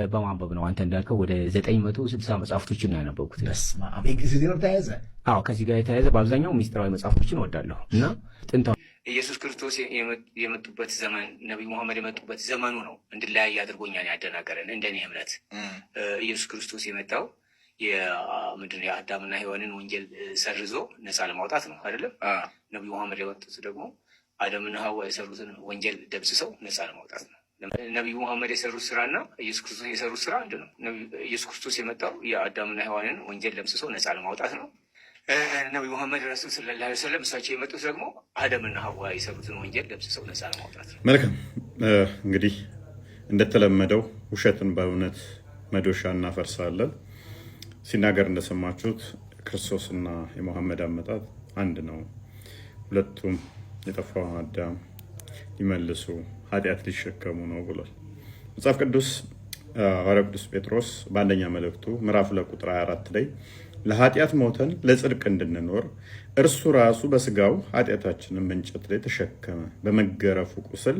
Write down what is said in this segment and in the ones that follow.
በማንበብ ነው። አንተ እንዳልከው ወደ 960 መጽሐፍቶችን ነው ያነበብኩት። ከዚህ ጋር የተያያዘ በአብዛኛው ሚስጥራዊ መጽሐፍቶችን እወዳለሁ እና ጥንታዊ ኢየሱስ ክርስቶስ የመጡበት ዘመን ነቢዩ መሐመድ የመጡበት ዘመኑ ነው እንድለያይ አድርጎኛል ያደናገረን። እንደኔ እምነት ኢየሱስ ክርስቶስ የመጣው ምንድነው የአዳምና ሔዋንን ወንጀል ሰርዞ ነፃ ለማውጣት ነው አይደለም? ነቢዩ መሐመድ የመጡት ደግሞ አዳምና ሐዋ የሰሩትን ወንጀል ደምስሰው ነፃ ለማውጣት ነው። ነቢዩ መሐመድ የሰሩት ስራና ኢየሱስ ክርስቶስ የሰሩት ስራ አንድ ነው። ኢየሱስ ክርስቶስ የመጣው የአዳምና ሔዋንን ወንጀል ደምስሰው ነፃ ለማውጣት ነው። ነቢዩ መሐመድ ረሱል ሰለላሁ ዐለይሂ ወሰለም እሳቸው የመጡት ደግሞ አዳምና ሐዋ የሰሩትን ወንጀል ደምስሰው ነፃ ለማውጣት ነው። መልካም እንግዲህ እንደተለመደው ውሸትን በእውነት መዶሻ እናፈርሳለን። ሲናገር እንደሰማችሁት ክርስቶስና የመሐመድ አመጣጥ አንድ ነው። ሁለቱም የጠፋውን አዳም ሊመልሱ ኃጢአት ሊሸከሙ ነው ብሏል መጽሐፍ ቅዱስ። ሐዋርያው ቅዱስ ጴጥሮስ በአንደኛ መልእክቱ ምዕራፍ 2 ቁጥር 24 ላይ ለኃጢአት ሞተን ለጽድቅ እንድንኖር እርሱ ራሱ በስጋው ኃጢአታችንን በእንጨት ላይ ተሸከመ፣ በመገረፉ ቁስል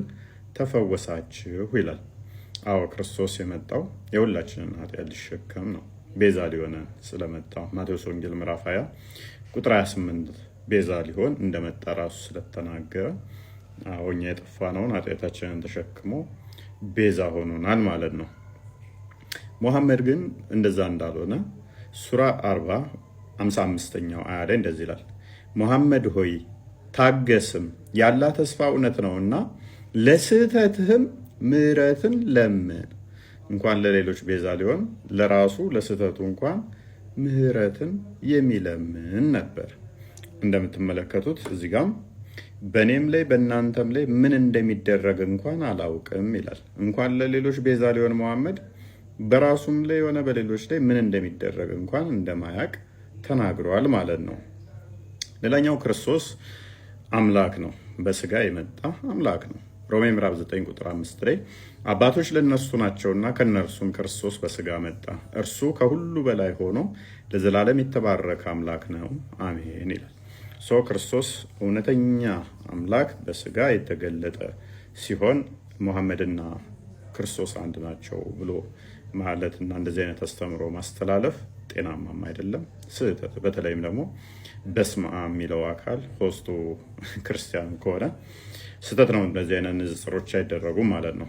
ተፈወሳችሁ ይላል። አዎ ክርስቶስ የመጣው የሁላችንን ኃጢአት ሊሸከም ነው፣ ቤዛ ሊሆነን ስለመጣ። ማቴዎስ ወንጌል ምዕራፍ 20 ቁጥር 28 ቤዛ ሊሆን እንደመጣ ራሱ ስለተናገረ እኛ የጠፋነውን ኃጢአታችንን ተሸክሞ ቤዛ ሆኖናል ማለት ነው። ሙሐመድ ግን እንደዛ እንዳልሆነ ሱራ 40 55ኛው አያ ላይ እንደዚህ ይላል፣ ሙሐመድ ሆይ ታገስም፣ ያላ ተስፋ እውነት ነውና ለስህተትህም ምሕረትን ለምን። እንኳን ለሌሎች ቤዛ ሊሆን ለራሱ ለስህተቱ እንኳን ምሕረትን የሚለምን ነበር። እንደምትመለከቱት እዚህ ጋም በእኔም ላይ በእናንተም ላይ ምን እንደሚደረግ እንኳን አላውቅም ይላል። እንኳን ለሌሎች ቤዛ ሊሆን ሙሐመድ በራሱም ላይ የሆነ በሌሎች ላይ ምን እንደሚደረግ እንኳን እንደማያውቅ ተናግሯል ማለት ነው። ሌላኛው ክርስቶስ አምላክ ነው፣ በስጋ የመጣ አምላክ ነው። ሮሜ ምዕራፍ 9 ቁጥር 5 ላይ አባቶች ለእነርሱ ናቸውና ከእነርሱም ክርስቶስ በስጋ መጣ፣ እርሱ ከሁሉ በላይ ሆኖ ለዘላለም የተባረከ አምላክ ነው፣ አሜን ይላል። ክርስቶስ እውነተኛ አምላክ በስጋ የተገለጠ ሲሆን ሙሐመድና ክርስቶስ አንድ ናቸው ብሎ ማለትና እንደዚህ አይነት አስተምሮ ማስተላለፍ ጤናማም አይደለም፣ ስህተት። በተለይም ደግሞ በስመ አብ የሚለው አካል ሆስቱ ክርስቲያን ከሆነ ስህተት ነው። እንደዚህ አይነት ንጽጽሮች አይደረጉም ማለት ነው።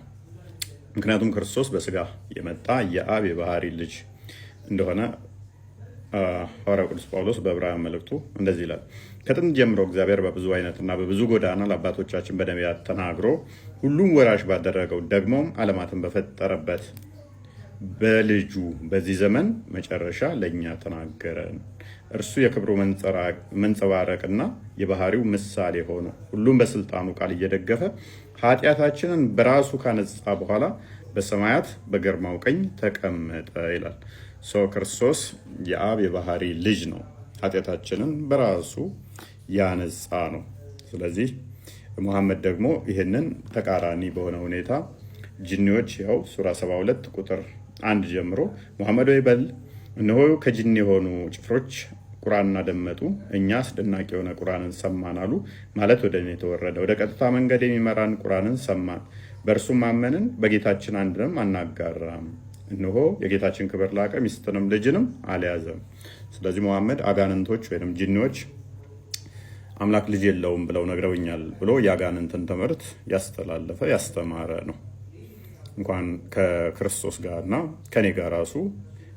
ምክንያቱም ክርስቶስ በስጋ የመጣ የአብ የባህሪ ልጅ እንደሆነ ሐዋርያው ቅዱስ ጳውሎስ በዕብራውያን መልእክቱ እንደዚህ ይላል፣ ከጥንት ጀምሮ እግዚአብሔር በብዙ አይነትና በብዙ ጎዳና ለአባቶቻችን በነቢያት ተናግሮ ሁሉም ወራሽ ባደረገው ደግሞም ዓለማትን በፈጠረበት በልጁ በዚህ ዘመን መጨረሻ ለእኛ ተናገረን። እርሱ የክብሩ መንጸባረቅና የባህሪው ምሳሌ ሆኖ ሁሉም በስልጣኑ ቃል እየደገፈ ኃጢአታችንን በራሱ ካነጻ በኋላ በሰማያት በግርማው ቀኝ ተቀመጠ ይላል። ክርስቶስ የአብ የባህሪ ልጅ ነው፣ ኃጢአታችንን በራሱ ያነጻ ነው። ስለዚህ ሙሐመድ ደግሞ ይህንን ተቃራኒ በሆነ ሁኔታ ጅኒዎች ያው ሱራ 72 ቁጥር 1 ጀምሮ ሙሐመድ ወይ በል እነሆ ከጅኒ የሆኑ ጭፍሮች ቁርአንን አደመጡ፣ እኛ አስደናቂ የሆነ ቁርአንን ሰማን አሉ። ማለት ወደ እኔ ተወረደ ወደ ቀጥታ መንገድ የሚመራን ቁርአንን ሰማን፣ በእርሱም አመንን፣ በጌታችን አንድንም አናጋራም። እነሆ የጌታችን ክብር ላቀ፣ ሚስትንም ልጅንም አልያዘም። ስለዚህ ሙሐመድ አጋንንቶች ወይም ጂኒዎች አምላክ ልጅ የለውም ብለው ነግረውኛል ብሎ የአጋንንትን ትምህርት ያስተላለፈ ያስተማረ ነው። እንኳን ከክርስቶስ ጋርና ከኔ ጋር ራሱ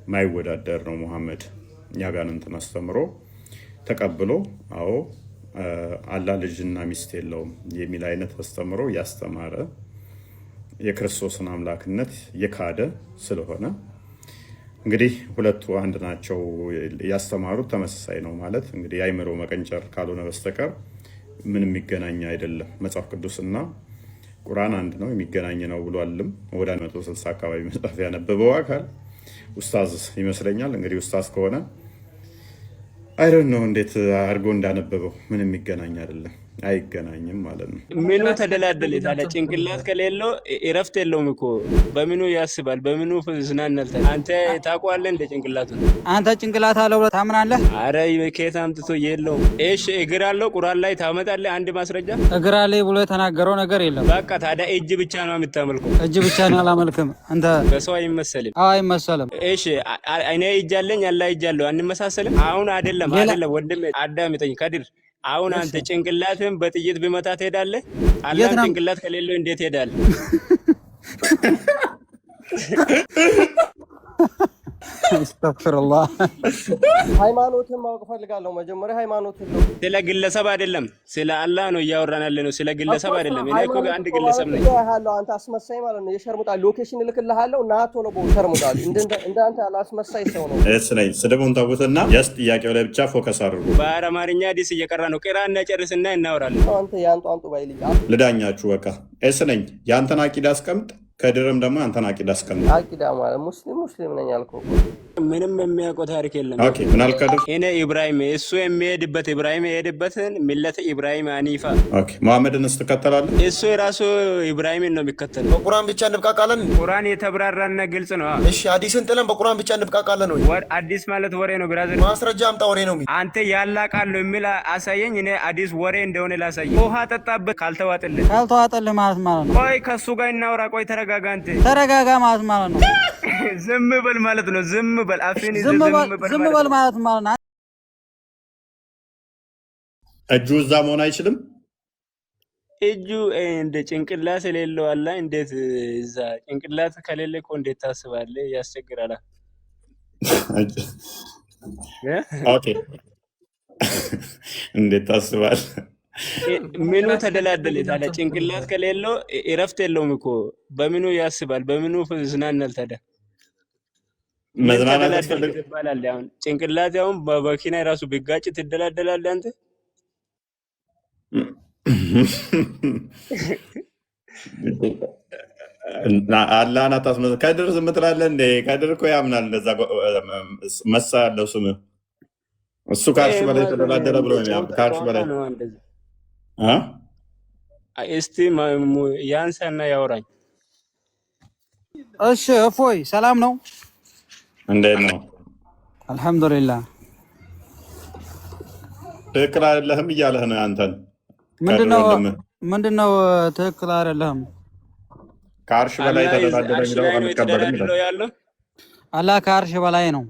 ማይወዳደር ነው ሙሐመድ። የአጋንንትን አስተምሮ ተቀብሎ አዎ አላህ ልጅና ሚስት የለውም የሚል አይነት አስተምሮ ያስተማረ የክርስቶስን አምላክነት የካደ ስለሆነ እንግዲህ ሁለቱ አንድ ናቸው። ያስተማሩት ተመሳሳይ ነው ማለት እንግዲህ የአይምሮ መቀንጨር ካልሆነ በስተቀር ምንም የሚገናኝ አይደለም። መጽሐፍ ቅዱስና ቁርአን አንድ ነው፣ የሚገናኝ ነው ብሏልም። ወደ 160 አካባቢ መጽሐፍ ያነበበው አካል ኡስታዝ ይመስለኛል። እንግዲህ ኡስታዝ ከሆነ አይደል ነው እንዴት አድርጎ እንዳነበበው ምንም የሚገናኝ አይደለም። አይገናኝም ማለት ነው። ምኑ ተደላደለ ታዲያ? ጭንቅላት ከሌለው እረፍት የለውም እኮ። በምኑ ያስባል? በምኑ ዝናናል? አንተ ታውቀዋለህ እንደ ጭንቅላቱ? አንተ ጭንቅላት አለው ብለህ ታምናለህ? አረ ከየት አምጥቶ የለውም። እሺ እግር አለው ቁርአን ላይ ታመጣለህ አንድ ማስረጃ? እግር አለኝ ብሎ የተናገረው ነገር የለም። በቃ ታዲያ እጅ ብቻ ነው የምታመልከው? እጅ ብቻ ነው አላመልክም። አንተ በሰው አይመሰልም። አዎ አይመሰልም። እሺ እኔ እጅ አለኝ አላህ እጅ አለው አንመሳሰልም? አሁን አይደለም ወንድሜ አዳምጠኝ ከድር። አሁን አንተ ጭንቅላትን በጥይት ቢመታ ትሄዳለህ? አላህ ጭንቅላት ከሌለው እንዴት ሄዳል? አስተግፍሩላህ። ሃይማኖትን ማወቅ ፈልጋለሁ። መጀመሪያ ሃይማኖትን ነው። ስለ ግለሰብ አይደለም ስለ አላህ ነው እያወራን ያለ ነው። ስለ ግለሰብ አይደለም። እኔ እኮ አንድ ግለሰብ ነኝ። አንተ አስመሳይ ማለት ነው። የሸርሙጣ ሎኬሽን እልክልሃለሁ እና ቶሎ ሸርሙጣ እንዳንተ አላስመሳይ ሰው ነው። ነኝ ስድቡን ተውትና ጀስት ጥያቄው ላይ ብቻ ፎከስ አድርጉ። በአማርኛ ዲስ እየቀራ ነው። ቅራና ጨርስና እናወራለን። አንተ ያንጧንጡ ባይልኝ ልዳኛችሁ። በቃ ኤስ ነኝ። ያንተን አቂዳ አስቀምጥ፣ ከድርም ደግሞ አንተን አቂዳ አስቀምጥ። አቂዳ ማለት ሙስሊም ነኝ አልኩህ። ምንም የሚያውቀው ታሪክ የለም። ኦኬ ምን አልክ ከድር? እኔ ኢብራሂም እሱ የሚሄድበት ኢብራሂም የሄድበትን ሚለት ኢብራሂም አኒፋ። ኦኬ መሐመድን ትከተላለህ? እሱ የራሱ ኢብራሂምን ነው የሚከተለው። በቁርአን ብቻ እንብቃቃለን። ቁርአን የተብራራና ግልጽ ነው። እሺ ሐዲስን ጥለን በቁርአን ብቻ እንብቃቃለን ወይ? ሐዲስ ማለት ወሬ ነው ብራዘር። ማስረጃ አምጣ። ወሬ ነው አንተ ያላቃል ነው የሚል አሳየኝ። እኔ ሐዲስ ወሬ እንደሆነ ላሳየኝ። ውሃ ጠጣበት ካልተዋጥልህ ማለት ነው። ቆይ ከሱ ጋር እናውራ። ቆይ ተረጋጋ። አንተ ተረጋጋ ማለት ነው። ዝም በል ማለት ነው። ዝም በል አፍን ዝም በል ማለት ነው። እጁ እዛ መሆን አይችልም። እጁ እንደ ጭንቅላት የሌለው አለ። እንዴት እዛ ጭንቅላት ከሌለ እኮ እንዴት ታስባለህ? ያስቸግራል። ኦኬ እንዴት ታስባለህ? ምኑ ተደላደለ ታዲያ? ጭንቅላት ከሌለው እረፍት የለውም እኮ። በምኑ ያስባል? በምኑ ዝናናል ታዲያ? መዝናናት ይባላል። አሁን ጭንቅላት አሁን በመኪና ራሱ ቢጋጭ ትደላደላለህ አንተ። አላህን አታስመ ከድር ዝም ትላለህ እንዴ? ከድር እኮ ያምናል እንደዛ መሳ ያለው ስም እሱ ከአርሽ በላይ ተደላደለ ብሎ ከአርሽ በላይ እስቲ ያንሳና ያወራኝ። እሺ እፎይ ሰላም ነው? እንዴት ነው? አልሐምዱሊላህ። ትክክል አይደለህም እያለህ ነው አንተን። ምንድነው ትክክል አይደለህም? ከአርሽ በላይ ተደላደለ የሚለው ያለው አላህ ከአርሽ በላይ ነው።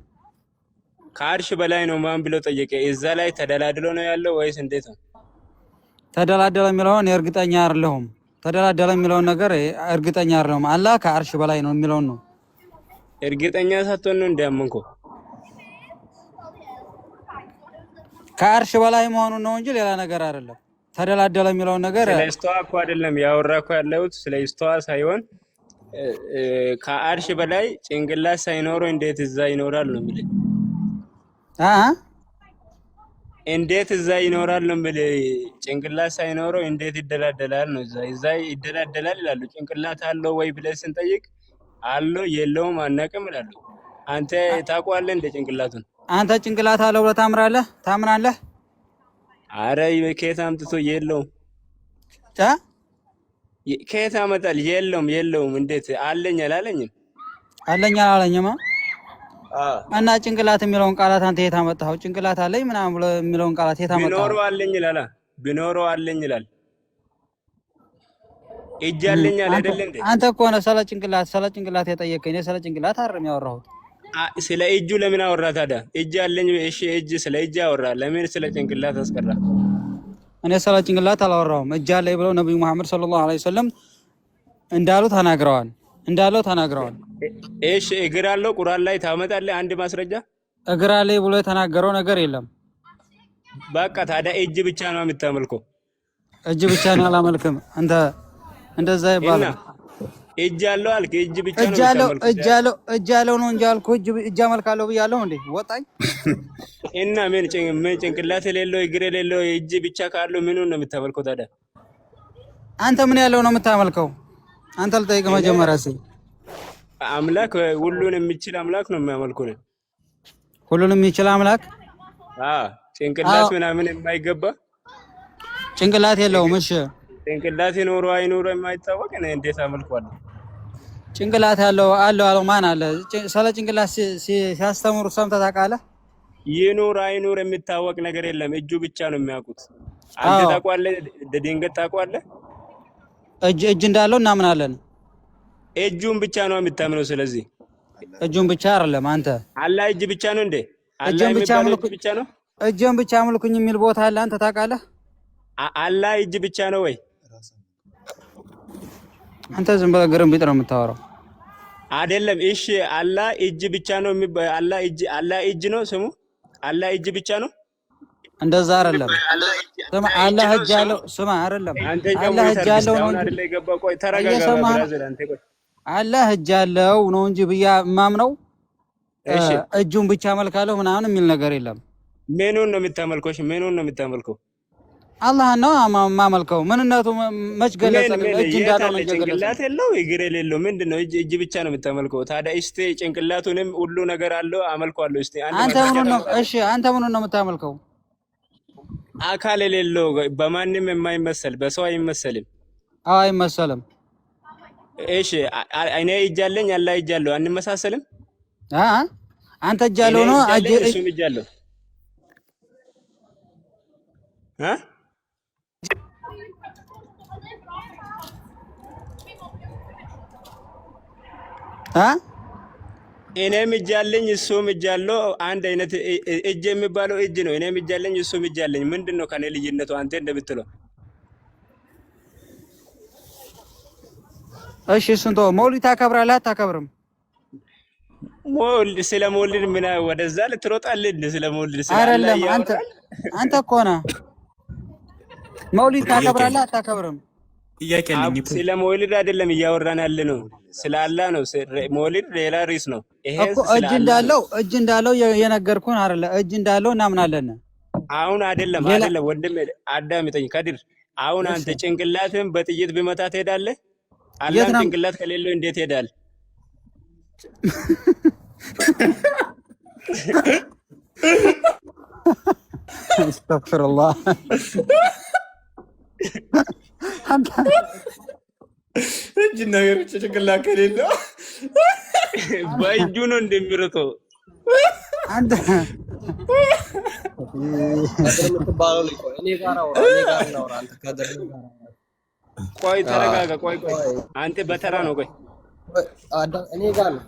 ከአርሽ በላይ ነው ማን ብሎ ጠየቀ? እዛ ላይ ተደላድሎ ነው ያለው ወይስ እንዴት ነው? ተደላደለ የሚለውን እርግጠኛ አይደለሁም። ተደላደለ የሚለውን ነገር እርግጠኛ አይደለሁም። አላህ ከአርሽ በላይ ነው የሚለውን ነው እርግጠኛ ሳትሆን ነው እንዲያመንከው። ከአርሽ በላይ መሆኑን ነው እንጂ ሌላ ነገር አይደለም። ተደላደለ የሚለውን ነገር ስለ ኢስቲዋ እኮ አይደለም ያወራኩ ያለሁት፣ ስለ ኢስቲዋ ሳይሆን ከአርሽ በላይ ጭንቅላት ሳይኖረው እንዴት እዛ ይኖራል ነው የሚል። እንዴት እዛ ይኖራል ነው የሚል። ጭንቅላት ሳይኖረው እንዴት ይደላደላል ነው። እዛ ይደላደላል ይላሉ። ጭንቅላት አለው ወይ ብለህ ስንጠይቅ አለው የለውም አናውቅም ይላሉ። አንተ ታውቀዋለህ እንደ ጭንቅላቱን? አንተ ጭንቅላት አለው ብለህ ታምናለህ? አረ ከየት አምጥቶ የለውም? ከየት አመጣል? የለውም። እንዴት አለኝ አላለኝም? አላለኝማ። እና ጭንቅላት የሚለውን ቃላት አንተ የት አመጣኸው? ጭንቅላት አለኝ ምናምን ብሎ የሚለውን ቃላት የት አመጣኸው? ቢኖረው አለኝ ይላል። እጅ አለኝ አለ አይደል እንዴ? አንተ እኮ ነው ስለ ጭንቅላት የጠየቀኝ። እኔ ስለ ጭንቅላት አይደለም ያወራሁት። ስለ እጁ ለምን አወራ ታዲያ? እጅ አለኝ። እሺ እጅ ስለ እጅ አወራ። ለምን ስለ ጭንቅላት አስቀራ? እኔ ስለ ጭንቅላት አላወራሁም። እጅ አለኝ ብለው ነብዩ መሐመድ ሰለላሁ ዐለይሂ ወሰለም እንዳለው ተናግረዋል። እሺ እግር አለው ቁርአን ላይ ታመጣለህ አንድ ማስረጃ? እግር አለኝ ብሎ የተናገረው ነገር የለም። በቃ ታዲያ እጅ ብቻ ነው የምታመልከው? እጅ ብቻ ነው አላመልክም። አንተ እንደዛ ይባላል። እጅ አለው አልክ። እጅ ብቻ ነው የምታመልከው? እጅ አለው ነው እንጂ አልኩ። እጅ አመልካለሁ ብያለሁ እንዴ? ወጣኝ እና ምን ጭንቅላት የሌለው እግር የሌለው እጅ ብቻ ካለው ምኑን ነው የምታመልከው ታዲያ? አንተ ምን ያለው ነው የምታመልከው? አንተ ልጠይቅህ መጀመሪያ። አምላክ ሁሉን የሚችል አምላክ ነው የሚያመልኩ ነው። ሁሉን የሚችል አምላክ? ጭንቅላት ምናምን የማይገባ ጭንቅላት የለውም። እሺ ጭንቅላት ይኖረው አይኖረው የማይታወቅ እኔ እንዴት አመልከዋለሁ? ጭንቅላት ያለው አለው ማን አለ? ስለ ጭንቅላት ሲያስተምሩ ሰምተህ ታውቃለህ? ይኑር አይኑር የሚታወቅ ነገር የለም። እጁ ብቻ ነው የሚያውቁት። አንተ ታውቃለህ? ድንገት ታውቃለህ? እጅ እንዳለው እናምናለን። እጁን ብቻ ነው የምታምነው። ስለዚህ እጁን ብቻ አይደለም አንተ አላህ እጅ ብቻ ነው እንዴ? አላህ የሚባለው እጅ ብቻ ነው? እጅን ብቻ አምልኩኝ የሚል ቦታ አለ። አንተ ታውቃለህ? አላህ እጅ ብቻ ነው ወይ? አንተ ዝም ብለህ ግርምቢጥ ነው የምታወራው። አይደለም። እሺ አላህ እጅ ብቻ ነው የሚባለው? አላህ እጅ ነው ስሙ? አላህ እጅ ብቻ ነው? እንደዛ አይደለም። ስማ አላህ እጅ አለው። ስማ አይደለም አላህ እጅ አለው ነው አይደለ? የገባ ቆይ ተረጋጋ ብራዘር። አንተ ቆይ አላህ እጅ አለው ነው እንጂ ብያ ማምነው እጁን ብቻ አመልካለሁ ምናምን የሚል ነገር የለም። ምኑን ነው የምታመልከው? ምኑን ነው የምታመልከው? አላህ ነው ማመልከው። ምንነቱ መች ገለጸ? እጅ እንዳለው ነው ገለጸ። ጭንቅላት የለው እግር የሌለው ምንድነው? እጅ ብቻ ነው የምታመልከው። ታዲያ እስቲ ጭንቅላቱንም ሁሉ ነገር አለው አመልከዋለሁ። እስቲ አንተ ምኑን ነው? እሺ አንተ ምኑን ነው የምታመልከው? አካል የሌለው በማንም የማይመሰል በሰው አይመሰልም። አዎ አይመሰልም። እሺ እኔ እጅ አለኝ አላህ እጅ አለው አንመሳሰልም? አንተ እጅ አለው ነው እሱም እጅ አለው እኔም እጅ አለኝ እሱም እጅ አለው። አንድ አይነት እጅ የሚባለው እጅ ነው። እኔም እጅ አለኝ እሱም እጅ አለኝ። ምንድነው ከኔ ልዩነቱ? አንተ እንደምትለው እሺ እሱን ተው። መውሊድ ታከብራለህ አታከብርም? ስለ መውሊድ ምን ወደዛ ልትሮጣለህ? ስለ መውሊድ አይደለም። አንተ እኮ ነህ መውሊድ ታከብራለህ አታከብርም? ስለ መውሊድ አይደለም እያወራን ያለ ነው፣ ስለ አላህ ነው። መውሊድ ሌላ ርዕስ ነው። ይሄ እኮ እጅ እንዳለው የነገርኩህን አይደለ? እጅ እንዳለው እናምናለን። አሁን አይደለም ወንድም አዳምጠኝ ከድር። አሁን አንተ ጭንቅላትህን በጥይት ቢመታ ትሄዳለህ? አላህ ጭንቅላት ከሌለው እንዴት ይሄዳል? አስተግፊሩላህ። እጅ ነገር ብቻ ጭንቅላት ከሌለው በእጁ ነው እንደሚሮጠው። አንተ የምትባለው ልጅ ቆይ፣ እኔ ጋር አውራ። አንተ ከደር ቆይ ተረጋጋ። ቆይ አንተ በተራ ነው። ቆይ እኔ ጋር ነው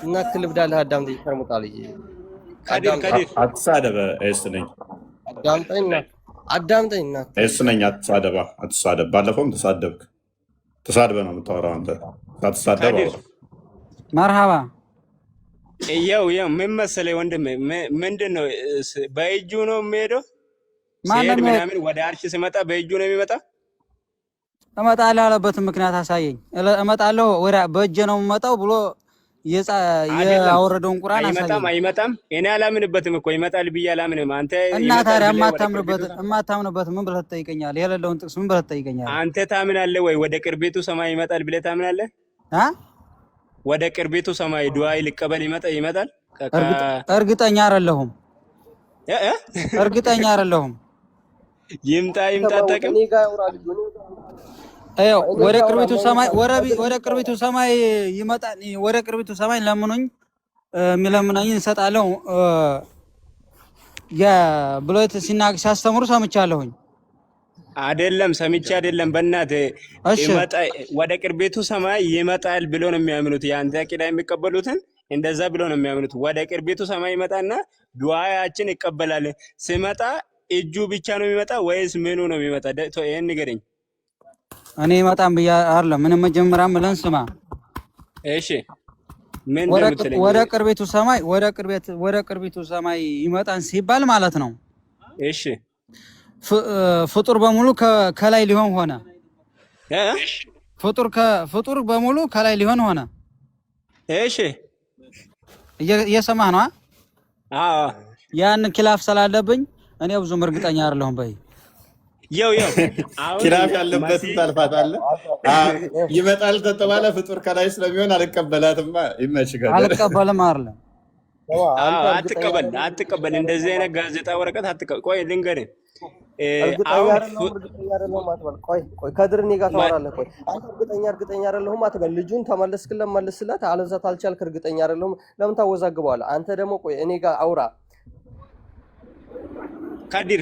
እና ክልብዳለህ። አዳምጠኝ ፈርሙታል። ከድር አትሳደበ። እስ ነኝ አዳምጠኝ እስ ነኝ። አትሳደብ። ባለፈውም ተሳድበ ነው የምታወራው አንተ። ሳትሳደብ መርሃባ። ያው ምን መሰለህ ወንድም፣ ምንድን ነው በእጁ ነው የሚሄደው? ሲሄድ ምናምን ወደ አርሽ ሲመጣ በእጁ ነው የሚመጣ? እመጣለሁ ያለበትን ምክንያት አሳየኝ። እመጣለሁ በእጄ ነው የምመጣው ብሎ ያወረደውን ቁርአን አሳየኝ። አይመጣም። እኔ አላምንበትም እኮ ይመጣል ብዬ አላምንም። አንተ እና ታዲያ የማታምንበት ምን ብለህ ትጠይቀኛለህ? የሌለውን ጥቅስ ምን ብለህ ትጠይቀኛለህ? አንተ ታምናለህ ወይ? ወደ ቅርቤቱ ሰማይ ይመጣል ብለህ ታምናለህ? ወደ ቅርቤቱ ሰማይ ዱዓይ ሊቀበል ይመጣል? እርግጠኛ አይደለሁም። ይምጣ አታውቅም። ወደ ቅርቢቱ ሰማይ ይመጣል። ወደ ቅርቢቱ ሰማይ ለምኑኝ የሚለምነኝ እንሰጣለሁ ብሎ ሲያስተምሩ ሰምቻለሁኝ። አይደለም ሰምቼ አይደለም። በእናትህ ወደ ቅርቤቱ ሰማይ ይመጣል ብሎ ነው የሚያምኑት። የአንተ ቂዳ የሚቀበሉትን እንደዛ ብሎ ነው የሚያምኑት። ወደ ቅርቤቱ ሰማይ ይመጣና ዱዓያችን ይቀበላል። ሲመጣ እጁ ብቻ ነው የሚመጣ ወይስ ምኑ ነው የሚመጣ? ይሄን ንገረኝ። እኔ ይመጣም ብያ አይደለም። ምንም መጀመሪያ ምለን ስማ። እሺ ምን እንደምትለኝ ወደ ቅርቤቱ ሰማይ ይመጣን ሲባል ማለት ነው። እሺ ፍጡር በሙሉ ከላይ ሊሆን ሆነ። ፍጡር በሙሉ ከላይ ሊሆን ሆነ። እሺ እየሰማህ ነው? አዎ። ያን ኪላፍ ስላለብኝ እኔ ብዙም እርግጠኛ አይደለሁም። በይ አሁን ኪላፍ ያለበትን ታልፋታለህ። ይመጣል ተተባለ ፍጡር ከላይ ስለሚሆን አልቀበላትማ። ይመችጋል። አልቀበልም አይደለም። አትቀበል። እንደዚህ አይነት ጋዜጣ ወረቀት አትቀበል። ቆይ ልንገርህ፣ እርግጠኛ አይደለሁም አትበል። ቆይ ከድር እኔ ጋር ታወራለህ። ቆይ አንተ እርግጠኛ አይደለሁም አትበል። ልጁን ተመለስክለት መልስለት፣ አለዛ ታልቻልክ እርግጠኛ አይደለሁም ለምን ታወዛግበዋለህ? አንተ ደግሞ ቆይ እኔ ጋር አውራ። ካዲር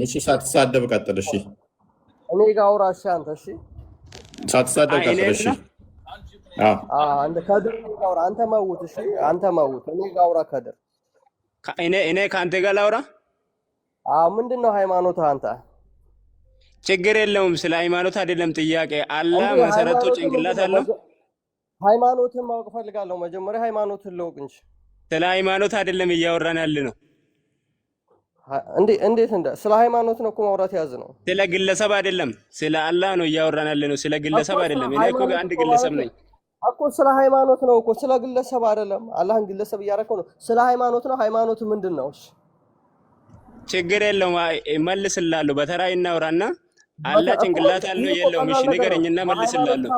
እሺ፣ ሳትሳደብ ቀጥል። እሺ፣ እኔ ጋር አውራ። እሺ፣ አንተ እሺ፣ ሳትሳደብ ቀጥል። እሺ፣ አንተ ከድር እኔ ጋር አውራ። አንተ መውት። እሺ፣ አንተ መውት። እኔ ጋር አውራ ከድር። እኔ ከአንተ ጋር ላውራ? ምንድን ነው ሃይማኖትህ አንተ? ችግር የለውም። ስለ ሃይማኖት አይደለም ጥያቄ። አላህ መሰረቱ ጭንቅላት አለው። ሃይማኖትን ማወቅ ፈልጋለሁ። መጀመሪያ ሃይማኖትን ለውቅ እንጂ ስለ ሃይማኖት አይደለም እያወራን ያለ ነው። እንዴት ስለ ሃይማኖት ነው እኮ ማውራት ያዝ ነው። ስለ ግለሰብ አይደለም፣ ስለ አላህ ነው እያወራን ያለ ነው። ስለ ግለሰብ አይደለም። እኔ እኮ አንድ ግለሰብ ነኝ እኮ። ስለ ሃይማኖት ነው እኮ፣ ስለ ግለሰብ አይደለም። አላህን ግለሰብ እያደረከው ነው። ስለ ሃይማኖት ነው። ሃይማኖት ምንድን ነው? ችግር የለውም መልስላለሁ። በተራ እናውራና አላህ ጭንቅላት አለው የለውም? እሺ ንገረኝና መልስላለሁ።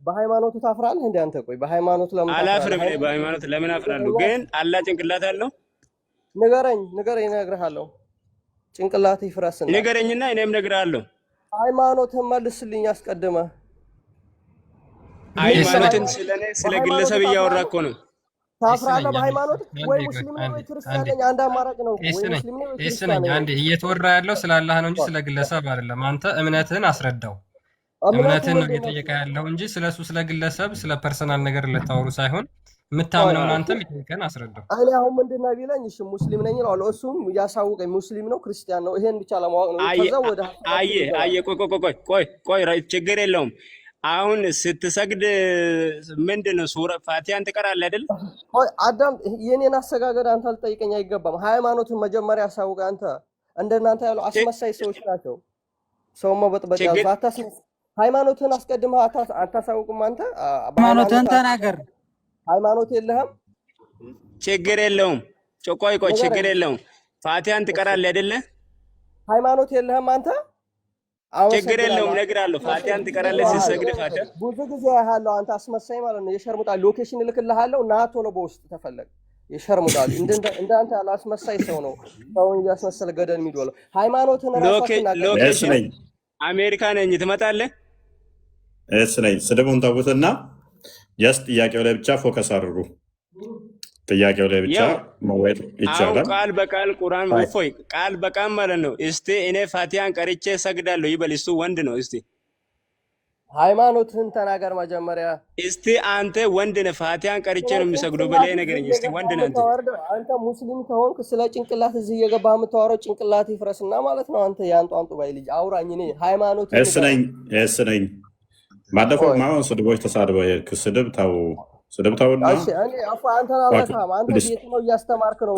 በሃይማኖቱ ታፍራለህ እንዴ አንተ? ቆይ በሃይማኖት ለምን አላፍርም? በሃይማኖት ለምን አፍራለሁ? ግን አላህ ጭንቅላት አለው? ንገረኝ፣ እነግርሃለሁ። ጭንቅላት ይፍረስና ንገረኝና እኔም እነግርሃለሁ። ሃይማኖትን መልስልኝ አስቀድመህ። ሃይማኖትን ስለ ግለሰብ እያወራ እኮ ነው። ታፍራለህ በሃይማኖት? ወይ ሙስሊም ነው ወይ ክርስቲያን ነኝ። አንድ አማራጭ ነው። ወይ ሙስሊም ነው ወይ ክርስቲያን ነኝ። አንዴ እየተወራ ያለው ስለ አላህ ነው እንጂ ስለ ግለሰብ አይደለም። አንተ እምነትህን አስረዳው። እምነትህን ነው እየጠየቀ ያለው እንጂ ስለሱ ስለ ግለሰብ ስለ ፐርሰናል ነገር ልታወሩ ሳይሆን የምታምነውን አንተም ይጠይቀን አስረዳው። እኔ አሁን ምንድን ነው ቢለኝ እሺ ሙስሊም ነኝ እለዋለሁ። እሱም ያሳውቀኝ ሙስሊም ነው ክርስቲያን ነው ይሄን ብቻ ለማወቅ ነው። ከዛ ወደ ቆይ ችግር የለውም። አሁን ስትሰግድ ምንድነው ሱራ ፋቲሃን ትቀራለህ አይደል? ቆይ አዳም የኔን አሰጋገድ አንተ ልጠይቀኝ አይገባም። ሃይማኖትን መጀመሪያ ያሳውቀ። አንተ እንደናንተ ያለው አስመሳይ ሰዎች ናቸው። ሰው መበጥበጥ ያዛታስ ሃይማኖትን አስቀድመህ አታሳውቅም አንተ? ሃይማኖትን ተናገር። ሃይማኖት የለህም? ችግር የለውም። ቆይ ችግር የለውም። ፋቲሃን ትቀራለህ አይደለ? ሃይማኖት የለህም አንተ? ችግር የለውም እነግርሃለሁ። ፋቲሃን ትቀራለህ ስትሰግድ ፋቲሃ ብዙ ጊዜ ያለው አንተ አስመሳይ ማለት ነው። የሸርሙጣ ሎኬሽን እልክልሃለሁ እና ቶሎ በውስጥ ተፈለግ። የሸርሙጣ እንዳንተ ያለ አስመሳይ ሰው ነው። ሰውን እያስመሰለ ገደል የሚዶለው ሃይማኖትን ሎኬሽን አሜሪካ ነኝ ትመጣለህ? እስ ነኝ ስድቡን ተውትና ጀስት ጥያቄው ላይ ብቻ ፎከስ አድርጉ። ጥያቄው ላይ ብቻ መወያየት ይቻላል። ቃል በቃል ቁርአን ወፎይ ቃል በቃል ማለት ነው። እስቲ እኔ ፋቲሃን ቀርቼ ሰግዳለሁ ይበል። እሱ ወንድ ነው። እስቲ ሃይማኖትን ተናገር መጀመሪያ። እስቲ አንተ ወንድ ነህ፣ ፋቲሃን ቀርቼ ነው የሚሰግደው ብለህ ነገረኝ። እስቲ ወንድ ነህ አንተ ሙስሊም ከሆንክ ስለ ጭንቅላት እዚህ እየገባህ የምታወራው ጭንቅላት ይፍረስና ማለት ነው። አንተ ያንጧንጡ ባይ ልጅ አውራኝ። እኔ ሃይማኖት እስ ነኝ ባለፈው ማን ስድቦች ተሳድበው ስድብ ታው ስደብታውና እሺ እኔ አፋ አንተ አላልካም። አንተ የት ነው እያስተማርክ ነው?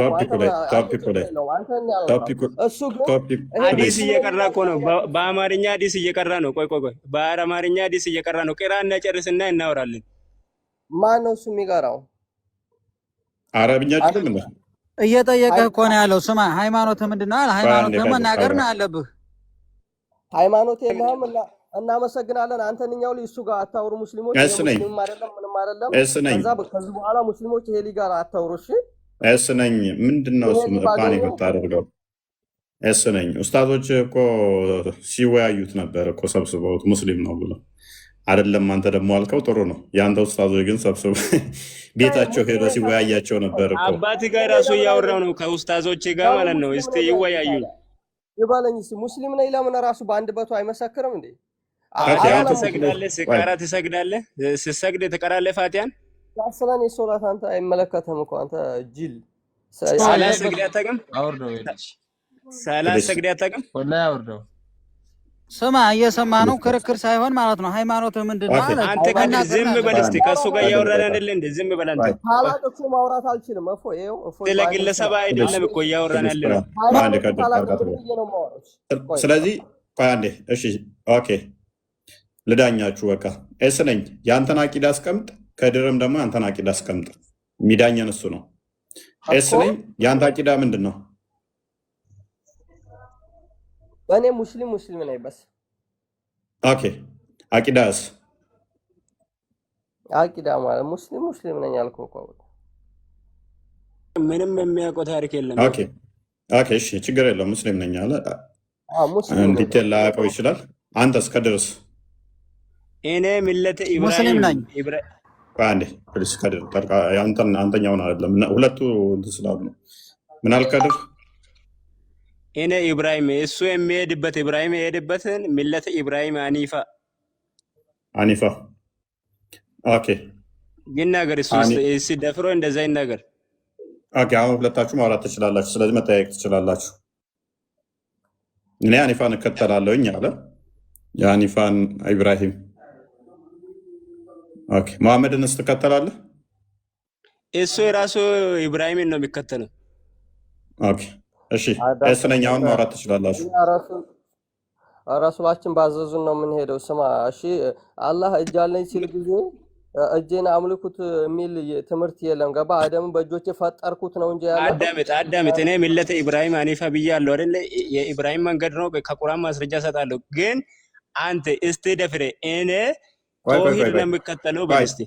እሱ ግን ሐዲስ እየቀራ እኮ ነው። በአማርኛ ሐዲስ እየቀራ ነው። ቆይ በአማርኛ ሐዲስ እየቀራ ነው። ቅራና ጨርስና እናወራለን። ማን ነው እሱ የሚቀራው? አረብኛ አይደለም እንዴ? እየጠየቀህ እኮ ነው ያለው። ስማ ሃይማኖት ምንድን ነው? ሃይማኖት መናገር ነው ያለብህ። ሃይማኖት የለህም እና እናመሰግናለን። አንተንኛው ልጅ እሱ ጋር አታውሩ። ሙስሊሞች ሙስሊም አይደለም ምንም አይደለም። ከዚህ በኋላ ሙስሊሞች ይሄ ልጅ ጋር አታውሩ። እሺ እስ ነኝ ምንድነው እሱ ፓኒክ የምታደርገው? እስ ነኝ ኡስታዞች እኮ ሲወያዩት ነበር እኮ ሰብስበውት ሙስሊም ነው ብሎ አይደለም። አንተ ደግሞ አልከው ጥሩ ነው። የአንተ ኡስታዞች ግን ሰብስበው ቤታቸው ሄዶ ሲወያያቸው ነበር እኮ። አባቴ ጋር ራሱ እያወራው ነው ከኡስታዞች ጋር ማለት ነው። እስቲ ይወያዩ ይባለኝ። ሙስሊም ነኝ ለምን ራሱ በአንድ በቱ አይመሰክርም እንዴ? ፋቲሃን ትሰግዳለህ? ስቀራ ትሰግዳለህ? ስትሰግድ ትቀራለህ ፋቲሃን? ያስላን የሶላት አንተ አይመለከተም እኮ አንተ ጅል። ሰላት ሰግደህ አታውቅም? አውርደው ይልሽ ሰላት ሰግደህ አታውቅም? ወላሂ አውርደው። ስማ እየሰማህ ነው። ክርክር ሳይሆን ማለት ነው። ሃይማኖት ምንድነው? አንተ ከዚህ ዝም በል እስቲ። ከእሱ ጋር እያወራን አይደለ እንዴ? ዝም በል አንተ። ታላቅ እኮ ማውራት አልችልም። ስለ ግለሰብ አይደለም እኮ እያወራን ያለ ነው። ስለዚህ ቆይ አንዴ እሺ ኦኬ ልዳኛችሁ በቃ እስ ነኝ። የአንተን አቂዳ አስቀምጥ፣ ከድርም ደግሞ አንተን አቂዳ አስቀምጥ። የሚዳኘን እሱ ነው። እስ ነኝ። የአንተ አቂዳ ምንድን ነው? እኔ ሙስሊም ነኝ በስ። ኦኬ አቂዳስ? አቂዳ ማለት ሙስሊም ነኝ ያልኩህ እኮ ምንም የሚያውቀው ታሪክ የለም። ኦኬ እሺ ችግር የለውም። ሙስሊም ነኝ አለ። እንዲቴል ላያውቀው ይችላል። አንተስ ከድርስ? እኔ ሚለተ ሙስሊም ነኝ። አንዴ ፕሊስ ከድር አንተኛውን አይደለም ሁለቱ እንትን ስላሉ ነው። ምን አልክ ከድር? እኔ ኢብራሂም እሱ የሚሄድበት ኢብራሂም የሄድበትን ሚለተ ኢብራሂም አኒፋ ኦኬ ግን ነገር እሱ ሲደፍሮ እንደዛ ይናገር። ኦኬ አሁን ሁለታችሁ ማውራት ትችላላችሁ። ስለዚህ መጠያየቅ ትችላላችሁ። እኔ አኒፋን እከተላለሁኝ አለ የአኒፋን ኢብራሂም። ኦኬ መሐመድንስ ትከተላለህ? እሱ የራሱ ኢብራሂምን ነው የሚከተለው። ኦኬ እሺ እስነኛውን ማውራት ትችላላችሁ። ረሱላችን ባዘዙን ነው የምንሄደው። ስማ እሺ አላህ እጅ አለኝ ሲል ጊዜ እጄን አምልኩት የሚል ትምህርት የለም። ገባ? አደምን በእጆቼ ፈጠርኩት ነው እንጂ ያለው። አዳምጥ እኔ ሚለተ ኢብራሂም አኒፋ ብያለሁ አይደል? የኢብራሂም መንገድ ነው። ከቁርአን ማስረጃ ሰጣለሁ። ግን አንተ እስቲ ደፍሬ እኔ ተውሂድ ነው የምከተለው በስቲ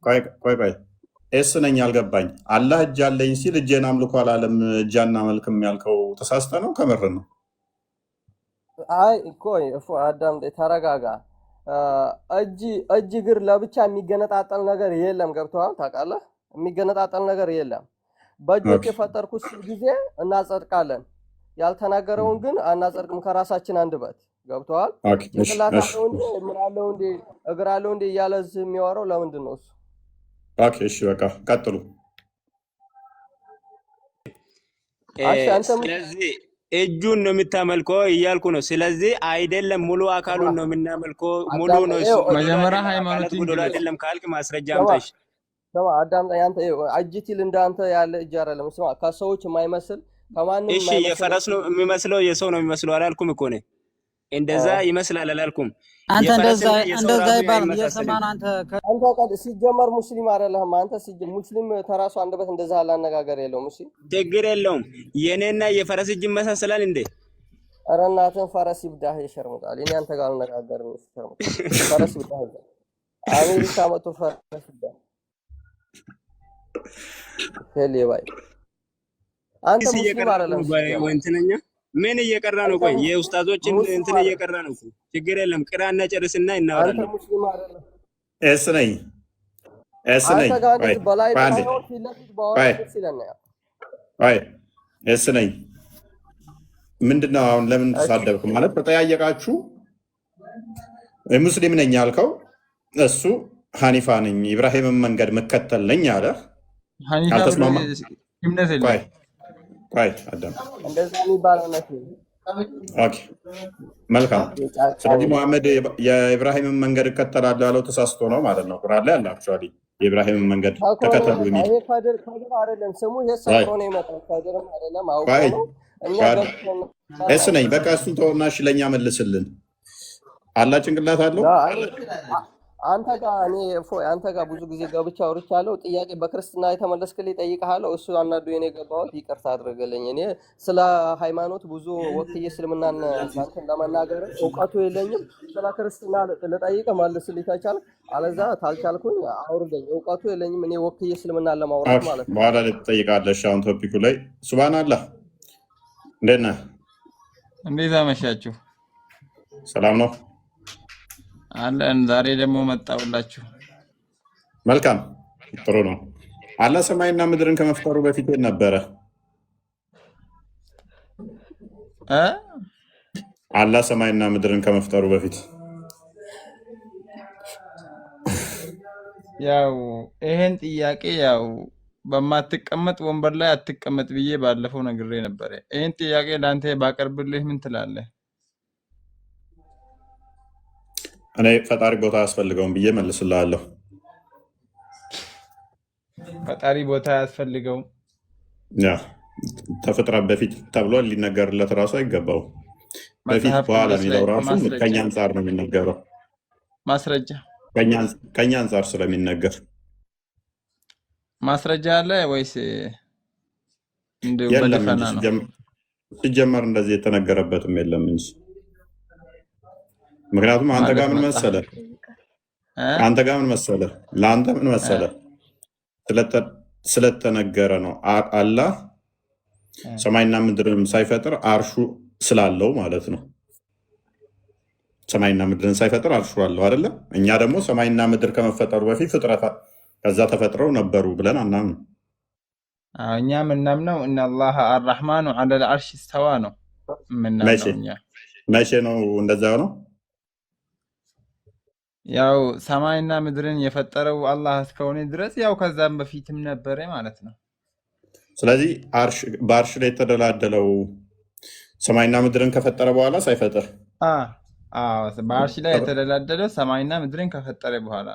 ቆይ እስ ነኝ አልገባኝ። አላህ እጅ አለኝ ሲል እጄን አምልኮ አላለም። እጃና መልክም ያልከው ተሳስተ ነው ከምር ነው? አይ ቆይ አዳምጥ ተረጋጋ። እጅ እግር ለብቻ የሚገነጣጠል ነገር የለም። ገብቶሃል? ታውቃለህ? የሚገነጣጠል ነገር የለም። በእጆች የፈጠርኩት ጊዜ እናጸድቃለን። ያልተናገረውን ግን አናጸድቅም ከራሳችን አንደበት። ገብቶሃል? ጭንቅላት አለው እንዴ ምን አለው እንዴ እግር አለው እንዴ እያለ እዚህ የሚያወራው ለምንድን ነው እሱ? ኦኬ እሺ በቃ ቀጥሉ። ስለዚህ እጁን ነው የምታመልከው እያልኩ ነው። ስለዚህ አይደለም ሙሉ አካሉን ነው የምናመልከው። ሙሉ ነው እሱ። መጀመሪያ ሃይማኖት ጉዶላ አይደለም ካልክ ማስረጃ አምጣሽ። ስማ አዳምጠኝ። አንተ እጅቲል እንዳንተ ያለ እጅ አይደለም። ስማ ከሰዎች የማይመስል ከማንም እሺ የፈረስ ነው የሚመስለው የሰው ነው የሚመስለው አላልኩም እኮ ነው። እንደዛ ይመስላል አላልኩም። አንተ እንደዛ ይባል የሰማን አንተ ሲጀመር ሙስሊም አይደለህም አንተ። ሙስሊም ተራሱ አንደበት እንደዛ ያለ አነጋገር የለውም። እሺ ችግር የለውም። የኔና የፈረስ እጅ መሳሰላል እንዴ? ኧረ እናትህን ፈረስ ይብዳህ ይሸርሙጣል። እኔ አንተ ጋር አልነጋገርም። ፈረስ ይብዳህ አሜሪካ መጥቶ ፈረስ ይብዳህ ሄሌባይ አንተ ሙስሊም አይደለህም ወንትነኛ ምን እየቀራ ነው? ቆይ የኡስታዞችን እንትን እየቀራ ነው። ችግር የለም። ቅራና ጨርስና እናወራለን። አንተ ሙስሊም አይደለም። እስ ነኝ እስ ነኝ። ምንድነው አሁን ለምን ተሳደብክ? ማለት ተጠያየቃችሁ። ሙስሊም ነኝ ያልከው እሱ ሐኒፋ ነኝ ኢብራሂምን መንገድ መከተል ነኝ አለ። አልተስማማ እንደዛ የሚባለው ነው። ኦኬ መልካም። ስለዚህ መሐመድ የኢብራሂምን መንገድ እከተላለሁ ያለው ተሳስቶ ነው ማለት ነው። ቁርአን ላይ አለ አክቹዋሊ የኢብራሂምን መንገድ ተከተሉ የሚል ከድር አይደለም ስሙ የሰፈሮ ነው የመጣው። ከድርም አይደለም አውቀው ነው እኛ እሱ ነኝ። በቃ እሱን ተወውና እሺ ለኛ መልስልን። አላህ ጭንቅላት አለው አንተ ጋር ብዙ ጊዜ ገብቻ አውርቻለሁ። ጥያቄ በክርስትና የተመለስክልኝ ጠይቀሃለሁ። እሱ አናዱ የኔ ገባሁት ይቅርታ አድርግልኝ። እኔ ስለ ሃይማኖት ብዙ ወክዬ እስልምናን አንተን ለመናገር እውቀቱ የለኝም። ስለ ክርስትና ልጠይቅ መልስልኝ ተቻልክ፣ አለዛ ታልቻልኩኝ አውርደኝ። እውቀቱ የለኝም እኔ ወክዬ እስልምናን ለማውራት ማለት ነው። በኋላ ላይ ትጠይቃለሽ። አሁን ቶፒኩ ላይ ሱብሃንአላህ። እንዴት ነህ? እንዴት አመሻችሁ? ሰላም ነው አለን። ዛሬ ደግሞ መጣሁላችሁ። መልካም ጥሩ ነው። አላህ ሰማይና ምድርን ከመፍጠሩ በፊት ነበረ። አላህ ሰማይና ምድርን ከመፍጠሩ በፊት ያው ይሄን ጥያቄ ያው በማትቀመጥ ወንበር ላይ አትቀመጥ ብዬ ባለፈው ነግሬ ነበር። ይሄን ጥያቄ ለአንተ ባቀርብልህ ምን ትላለህ? እኔ ፈጣሪ ቦታ አያስፈልገውም ብዬ መልስልሃለሁ። ፈጣሪ ቦታ አያስፈልገውም። ያ ተፈጥራ በፊት ተብሎ ሊነገርለት ራሱ አይገባው። በፊት በኋላ የሚለው ራሱ ከኛ አንጻር ነው የሚነገረው። ማስረጃ ከኛ አንጻር ስለሚነገር ማስረጃ አለ ወይስ እንደው በደፈና ነው? ሲጀመር እንደዚህ የተነገረበትም የለም እንጂ ምክንያቱም አንተ ጋር ምን መሰለህ ለአንተ ምን መሰለህ ስለተነገረ ነው። አላህ ሰማይና ምድርን ሳይፈጥር ስላለው ማለት ነው። ሰማይና ምድርን ሳይፈጥር አርሹ አለው አይደለም። እኛ ደግሞ ሰማይና ምድር ከመፈጠሩ በፊት ፍጥረታት ከዛ ተፈጥረው ነበሩ ብለን አናምን። እኛ ምናምነው እነ አላህ አርረሕማኑ ዐለል ዐርሽ እስተዋ ነው ምናምነው እኛ። መቼ ነው እንደዛ ነው? ያው ሰማይና ምድርን የፈጠረው አላህ እስከሆነ ድረስ ያው ከዛም በፊትም ነበረ ማለት ነው። ስለዚህ በአርሽ ላይ የተደላደለው ሰማይና ምድርን ከፈጠረ በኋላ ሳይፈጥር በአርሽ ላይ የተደላደለው ሰማይና ምድርን ከፈጠረ በኋላ።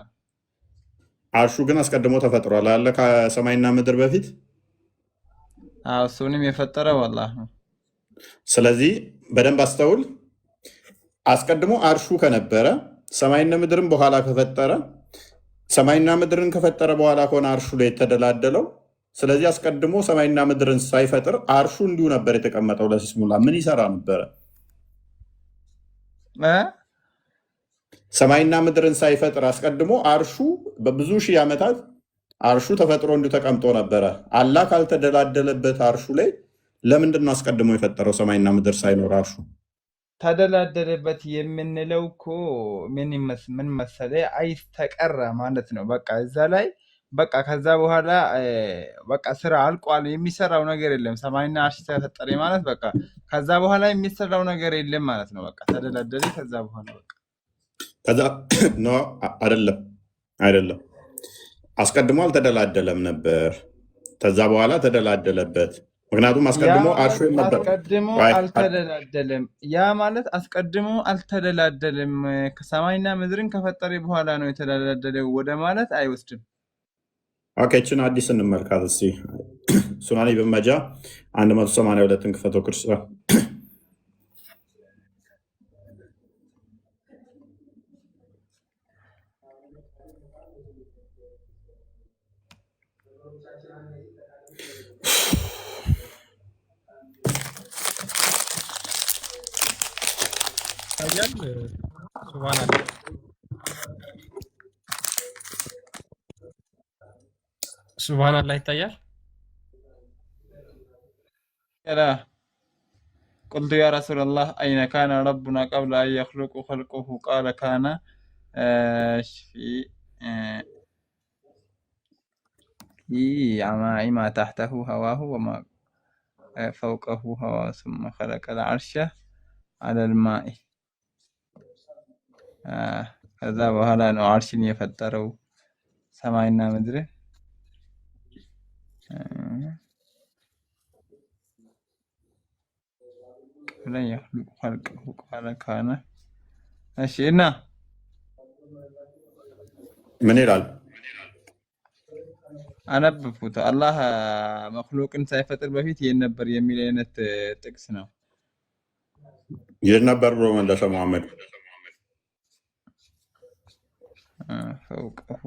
አርሹ ግን አስቀድሞ ተፈጥሯል አለ ከሰማይና ምድር በፊት። እሱንም የፈጠረው አላህ ነው። ስለዚህ በደንብ አስተውል። አስቀድሞ አርሹ ከነበረ ሰማይና ምድርን በኋላ ከፈጠረ፣ ሰማይና ምድርን ከፈጠረ በኋላ ከሆነ አርሹ ላይ የተደላደለው። ስለዚህ አስቀድሞ ሰማይና ምድርን ሳይፈጥር አርሹ እንዲሁ ነበር የተቀመጠው። ለሲስሙላ ምን ይሰራ ነበረ? ሰማይና ምድርን ሳይፈጥር አስቀድሞ አርሹ በብዙ ሺህ ዓመታት አርሹ ተፈጥሮ እንዲሁ ተቀምጦ ነበረ። አላህ ካልተደላደለበት አርሹ ላይ ለምንድን ነው አስቀድሞ የፈጠረው ሰማይና ምድር ሳይኖር አርሹ? ተደላደለበት የምንለው እኮ ምን መሰለ አይስተቀረ ማለት ነው። በቃ እዛ ላይ በቃ ከዛ በኋላ በቃ ስራ አልቋል። የሚሰራው ነገር የለም። ሰማይና አርሽ ተፈጠረ ማለት በቃ ከዛ በኋላ የሚሰራው ነገር የለም ማለት ነው። በቃ ተደላደለ። ከዛ በኋላ በቃ ከዛ ነው አይደለም። አስቀድሞ አልተደላደለም ነበር። ከዛ በኋላ ተደላደለበት። ምክንያቱም አስቀድሞ አርሹ ነበር። አስቀድሞ አልተደላደለም። ያ ማለት አስቀድሞ አልተደላደለም ከሰማይና ምድርን ከፈጠረ በኋላ ነው የተደላደለው ወደ ማለት አይወስድም። ኦኬ፣ እችን አዲስ እንመልካት እስቲ። ሱናን ኢብን ማጃ 182ን ክፈተው ክርስቲያን። ሱብሃንአላህ ይታያል። ቁልቱ ያ ረሱለላህ አይነ ካነ ረቡና ቀብለ አን የኽሉቁ ኸልቀሁ ቃለ ካነ ፊ አማኢማ ታሕተሁ ሀዋሁ ወማ ፈውቀሁ ሀዋ ሱመ ኸለቀል ዐርሸ ዐለል ማኢ። ከዛ በኋላ ነው አርሽን የፈጠረው ሰማይና ምድር። ቀብለ የኽሉቁ ኸልቀሁ ቃለ ካነ። እሺ እና ምን ይላል? አነበብኩት። አላህ መክሉቅን ሳይፈጥር በፊት ይህን ነበር የሚል አይነት ጥቅስ ነው። ይህን ነበር ብሎ መለሰ መሐመድ። ፈውቀሁ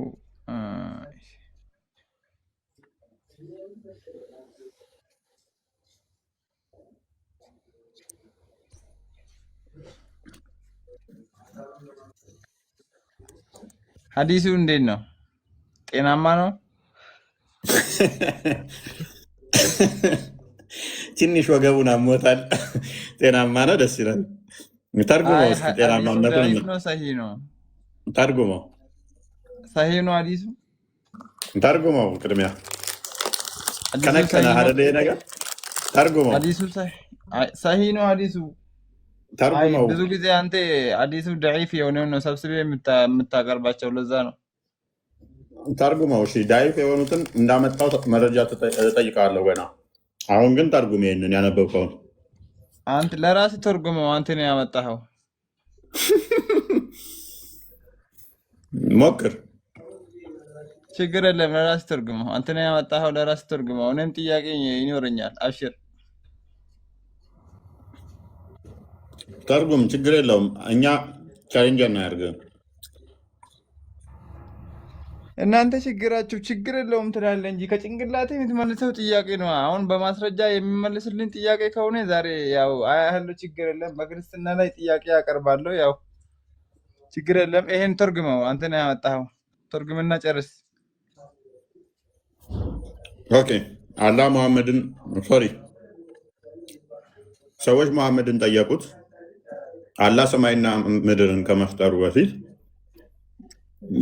ሐዲሱ እንዴት ነው? ጤናማ ነው? ትንሽ ወገቡን አሞታል። ጤናማ ነው። ደስ ይላል። ተርጉመው እስኪ ጤናማነቱን ነው። ሰሂህ ነው። ተርጉመው። ሰሂህ ነው ሐዲሱ። ተርጉመው። ቅድሚያ ከነከነ አይደል ይሄ ነገር። ተርጉመው። ሐዲሱ ሰሂህ ነው ሐዲሱ። ተርጉመው። ብዙ ጊዜ አንተ ሐዲሱ ደዒፍ የሆነውን ነው ሰብስቤ የምታቀርባቸው፣ ለዛ ነው። ተርጉመው። እሺ ዳይፍ የሆኑትን እንዳመጣው መረጃ እጠይቃለሁ ገና። አሁን ግን ተርጉም። ይሄንን ያነበብከውን አንተ ለራስህ ተርጉመው። አንተ ነው ያመጣኸው። ሞክር፣ ችግር የለም። ለራስህ ተርጉመው። አንተ ነው ያመጣኸው። ለራስህ ተርጉመው። እኔም ጥያቄ ይኖረኛል። አብሽር ተርጉም፣ ችግር የለውም። እኛ ቻሌንጅ እናያርገን። እናንተ ችግራችሁ ችግር የለውም ትላለህ እንጂ ከጭንቅላት የምትመልሰው ጥያቄ ነው። አሁን በማስረጃ የሚመልስልን ጥያቄ ከሆነ ዛሬ ያው አያህለው ችግር የለም። በክርስትና ላይ ጥያቄ ያቀርባለሁ። ያው ችግር የለም። ይሄን ተርጉመው። አንተ ነው ያመጣኸው። ተርጉምና ጨርስ። ኦኬ። አላህ መሐመድን ሰዎች መሐመድን ጠየቁት። አላህ ሰማይና ምድርን ከመፍጠሩ በፊት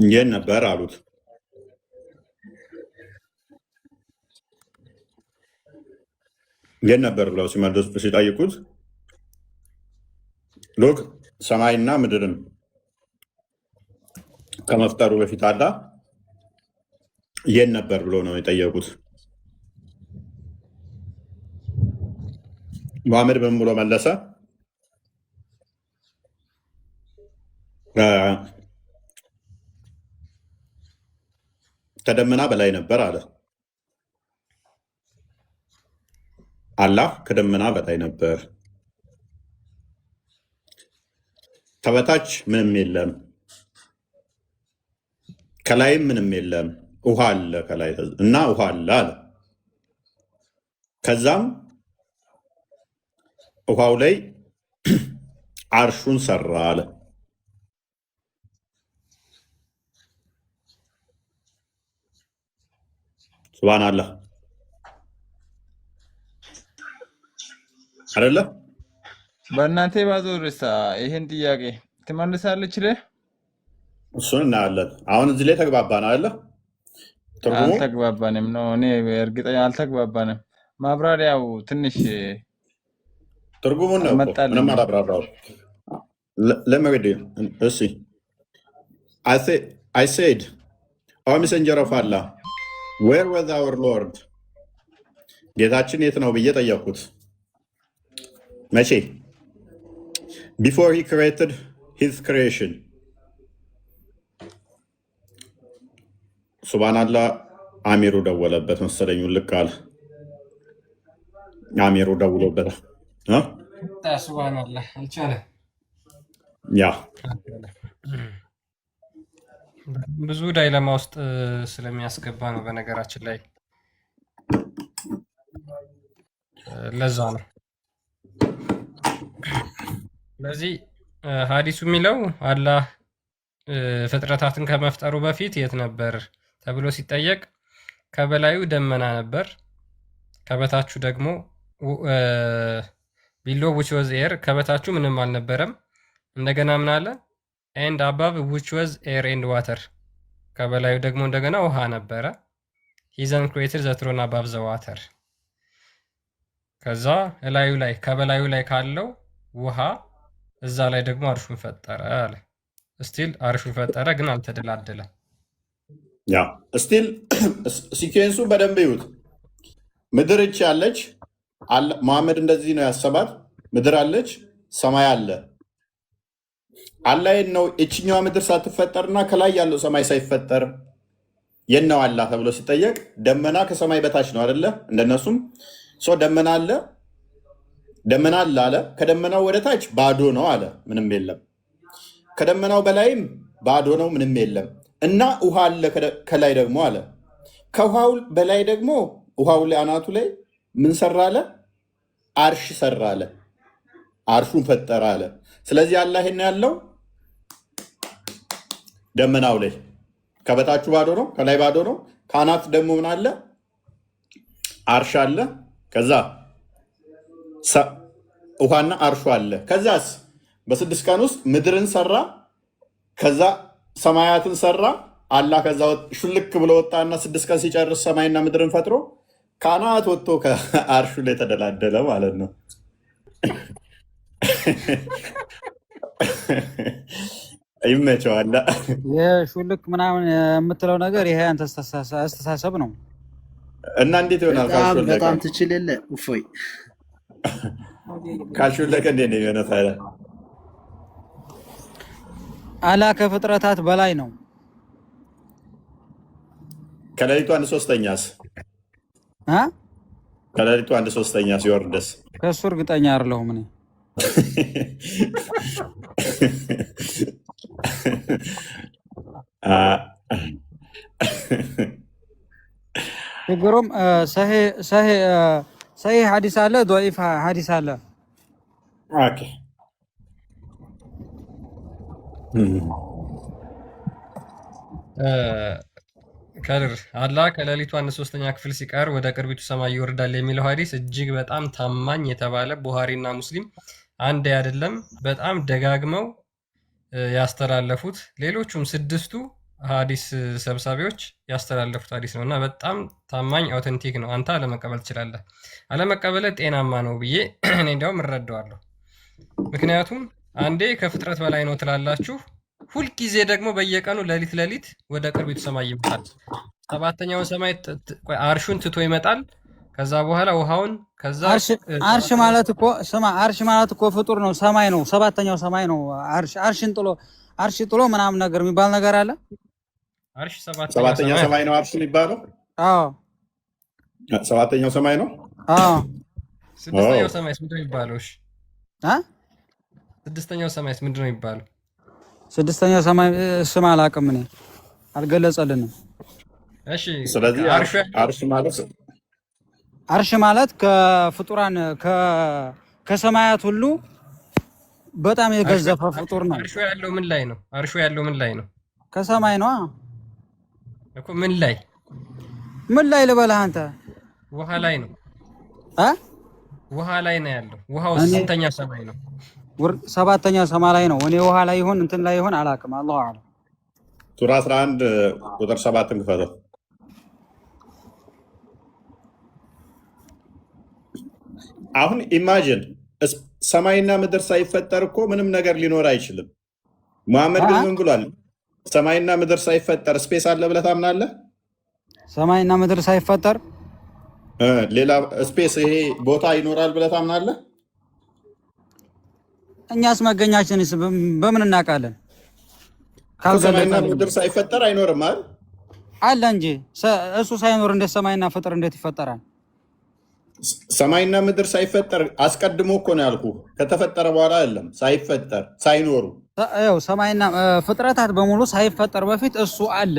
የት ነበር አሉት። የት ነበር ብለው ሲጠይቁት ሎክ ሰማይና ምድርን ከመፍጠሩ በፊት አላህ የት ነበር ብሎ ነው የጠየቁት። መሐመድ ምን ብሎ መለሰ? ከደመና በላይ ነበር አለ። አላህ ከደመና በላይ ነበር፣ ከበታች ምንም የለም፣ ከላይም ምንም የለም፣ ውሃ አለ ከላይ እና ውሃ አለ አለ። ከዛም ውሃው ላይ አርሹን ሰራ አለ። ሱብሃንአላህ አይደለ? በእናንተ ባዞርሳ ይሄን ጥያቄ ትመልሳለች ለ እሱን እናያለን። አሁን እዚህ ላይ ተግባባን አይደለ? ትርጉሙ አልተግባባንም ነው። እኔ እርግጠኛ አልተግባባንም። ማብራሪያው ትንሽ ትርጉሙን ነው ምንም አላብራራው። ለመግድ እሺ I said, O messenger of Allah, where was our Lord? ጌታችን የት ነው ብዬ ጠየቅኩት። መቼ? Before he created his creation. ሱብሃንአላህ አሚሩ ደወለበት መሰለኝ። ልክ አለ። አሚሩ ደውሎበታል። ሱብሃንአላህ አልቻለም። ያ ብዙ ዳይለማ ውስጥ ስለሚያስገባ ነው በነገራችን ላይ፣ ለዛ ነው። ስለዚህ ሀዲሱ የሚለው አላህ ፍጥረታትን ከመፍጠሩ በፊት የት ነበር ተብሎ ሲጠየቅ ከበላዩ ደመና ነበር፣ ከበታቹ ደግሞ ቢሎ which was air፣ ከበታቹ ምንም አልነበረም። እንደገና ምን አለ? and above which was air and water፣ ከበላዩ ደግሞ እንደገና ውሃ ነበረ። he then created the throne above the water፣ ከዛ እላዩ ላይ ከበላዩ ላይ ካለው ውሃ እዛ ላይ ደግሞ አርሹን ፈጠረ አለ። ስቲል አርሹን ፈጠረ ግን አልተደላደለም። ያ ስቲል ሲኬንሱ በደንብ ይዩት። ምድር እቺ አለች። መሐመድ እንደዚህ ነው ያሰባት። ምድር አለች፣ ሰማይ አለ። አላህ ነው እችኛዋ ምድር ሳትፈጠርና ከላይ ያለው ሰማይ ሳይፈጠር የት ነው አላህ ተብሎ ሲጠየቅ ደመና ከሰማይ በታች ነው አይደለ? እንደነሱም ደመና አለ፣ ደመና አለ አለ። ከደመናው ወደ ታች ባዶ ነው አለ፣ ምንም የለም። ከደመናው በላይም ባዶ ነው፣ ምንም የለም። እና ውሃ አለ ከላይ ደግሞ አለ። ከውሃው በላይ ደግሞ ውሃው ላይ አናቱ ላይ ምን ሰራ አለ? አርሽ ሰራ አለ። አርሹን ፈጠረ አለ። ስለዚህ አላህ ያለው ደመናው ላይ፣ ከበታቹ ባዶ ነው፣ ከላይ ባዶ ነው። ከአናት ደግሞ ምን አለ? አርሽ አለ። ከዛ ውሃና አርሹ አለ። ከዛስ በ6 ቀን ውስጥ ምድርን ሰራ። ከዛ ሰማያትን ሰራ አላህ። ከዛ ሹልክ ብሎ ወጣና 6 ቀን ሲጨርስ ሰማይና ምድርን ፈጥሮ ከአናት ወጥቶ ከአርሹ ላይ ተደላደለ ማለት ነው። ይመቸዋል። የሹልክ ምናምን የምትለው ነገር ይሄ አንተ አስተሳሰብ ነው እና እንዴት ይሆናል? በጣም ትችል የለ እፎይ ካልሹለከ እንዴት ነው የሆነ ታዲያ? አላህ ከፍጥረታት በላይ ነው። ከሌሊቱ 1/3ኛስ? ከሌሊቱ 1/3ኛ ሲወርደስ? ከእሱ እርግጠኛ አይደለሁም እኔ። ችግሩም ሰሂህ ሐዲስ አለ፣ ዶኢፍ ሐዲስ አለ። ኦኬ ከድር አላህ ከሌሊቱ 1/3 ክፍል ሲቀር ወደ ቅርቢቱ ሰማይ ይወርዳል የሚለው ሐዲስ እጅግ በጣም ታማኝ የተባለ ቡሃሪና ሙስሊም አንድ አይደለም በጣም ደጋግመው ያስተላለፉት ሌሎቹም 6ቱ ሐዲስ ሰብሳቢዎች ያስተላለፉት ሐዲስ ነውና በጣም ታማኝ አውተንቲክ ነው። አንተ አለመቀበል ትችላለህ። አለመቀበል ጤናማ ነው ብዬ እኔ እንዲያውም እረዳዋለሁ። ምክንያቱም አንዴ ከፍጥረት በላይ ነው ትላላችሁ፣ ሁልጊዜ ደግሞ በየቀኑ ሌሊት ወደ ቅርቢቱ ሰማይ ይመጣል። ሰባተኛውን ሰማይ አርሹን ትቶ ይመጣል። ከዛ በኋላ ውሃውን ከዛ አርሽ ማለት እኮ ስማ፣ አርሽ ማለት እኮ ፍጡር ነው፣ ሰማይ ነው፣ ሰባተኛው ሰማይ ነው። አርሽ ጥሎ ምናምን ነገር የሚባል ነገር አለ። አርሽ ሰባተኛው ሰማይ ነው አርሽ የሚባለው። አዎ ሰባተኛው ሰማይ ነው። አዎ ስድስተኛው ሰማይስ ምንድን ነው የሚባለው? እሺ ስድስተኛው ሰማይስ ምንድን ነው የሚባለው? ስድስተኛው ሰማይ ስም አላውቅም፣ እኔ አልገለጸልንም። እሺ ስለዚህ አርሽ ማለት ከፍጡራን ከሰማያት ሁሉ በጣም የገዘፈ ፍጡር ነው። አርሹ ያለው ምን ላይ ነው? አርሹ ያለው ምን ላይ ነው? ከሰማይ ነው እኮ። ምን ላይ ልበልህ አንተ? ውሃ ላይ ነው። ውሃ ላይ ነው ያለው። ውሃው ስንተኛ ሰማይ ነው? ሰባተኛ ሰማይ ላይ ነው። እኔ ውሃ ላይ ይሁን እንትን ላይ ይሁን አላውቅም። አላሁ አዕለም። ሱራ 11 ቁጥር 7 ክፈተው። አሁን ኢማጂን ሰማይና ምድር ሳይፈጠር እኮ ምንም ነገር ሊኖር አይችልም። መሐመድ ግን ምን ብሏል? ሰማይና ምድር ሳይፈጠር ስፔስ አለ ብለህ ታምናለህ? ሰማይና ምድር ሳይፈጠር ሌላ ስፔስ ይሄ ቦታ ይኖራል ብለህ ታምናለህ? እኛስ መገኛችንስ በምን እናውቃለን? ሰማይና ምድር ሳይፈጠር አይኖርም አይደል? አለ እንጂ እሱ ሳይኖር እንደ ሰማይና ፍጥር እንዴት ይፈጠራል? ሰማይና ምድር ሳይፈጠር አስቀድሞ እኮ ነው ያልኩህ። ከተፈጠረ በኋላ አይደለም፣ ሳይፈጠር ሳይኖሩ። ያው ሰማይና ፍጥረታት በሙሉ ሳይፈጠር በፊት እሱ አለ።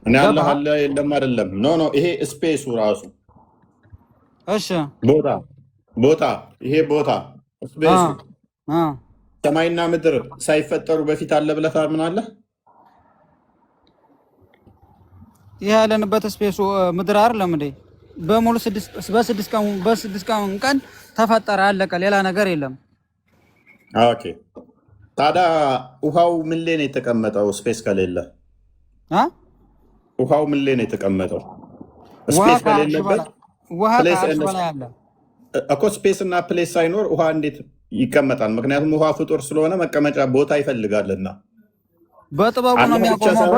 እኔ አለ የለም አይደለም። ኖ ይሄ ስፔሱ ራሱ እሺ፣ ቦታ ይሄ ቦታ ስፔሱ ሰማይና ምድር ሳይፈጠሩ በፊት አለ ብለህ ታምናለህ? ይሄ ያለንበት ስፔሱ ምድር አይደለም እንዴ? በሙሉ በስድስት ቀን ተፈጠረ፣ አለቀ። ሌላ ነገር የለም። ኦኬ፣ ታዲያ ውሃው ምን ላይ ነው የተቀመጠው? ስፔስ ከሌለ ውሃው ምን ላይ ነው የተቀመጠው? ስፔስ ከሌለበት እኮ ስፔስ እና ፕሌስ ሳይኖር ውሃ እንዴት ይቀመጣል? ምክንያቱም ውሃ ፍጡር ስለሆነ መቀመጫ ቦታ ይፈልጋልና። በጥበቡ ነው የሚያቆመው።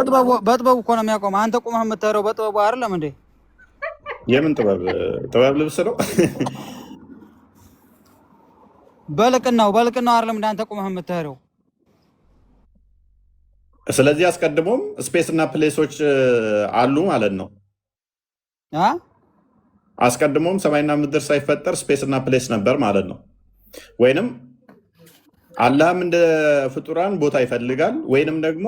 በጥበቡ እኮ ነው የሚያቆመው። አንተ ቁመህ የምትሄደው በጥበቡ አይደለም እንዴ? የምን ጥበብ? ጥበብ ልብስ ነው። በልቅናው አይደለም እንዳንተ ቁመህ የምትሄደው። ስለዚህ አስቀድሞም ስፔስ እና ፕሌሶች አሉ ማለት ነው። አስቀድሞም ሰማይና ምድር ሳይፈጠር ስፔስ እና ፕሌስ ነበር ማለት ነው። ወይንም አላህም እንደ ፍጡራን ቦታ ይፈልጋል፣ ወይንም ደግሞ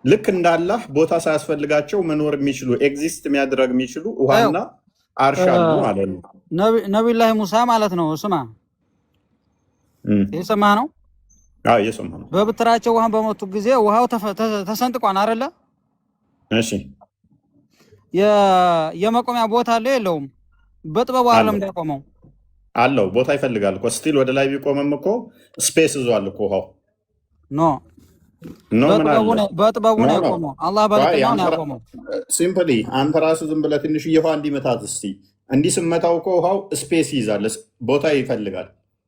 ልክ እንዳላህ ቦታ ሳያስፈልጋቸው መኖር የሚችሉ ኤግዚስት የሚያደርግ የሚችሉ ውሃና አርሽ አሉ ማለት ነው። ነቢዩላህ ሙሳ ማለት ነው። ስማ፣ የሰማህ ነው? አዎ እየሰማህ ነው። በብትራቸው ውሃን በመቱ ጊዜ ውሃው ተሰንጥቋን አይደለ? እሺ፣ የመቆሚያ ቦታ አለው የለውም? በጥበቡ አይደለም እንዳቆመው አለው። ቦታ ይፈልጋል እኮ ስቲል ወደ ላይ ቢቆምም እኮ ስፔስ ይዟል እኮ ውሃው። በጥበቡ ነው ያቆመው። አላህ በልቅናው ነው ያቆመው። ሲምፕሊ አንተ ራስህ ዝም ብለህ ትንሽ ውሃ እንዲመታት እስቲ እንዲህ ስመታው እኮ ውሃው ስፔስ ይይዛል፣ ቦታ ይፈልጋል።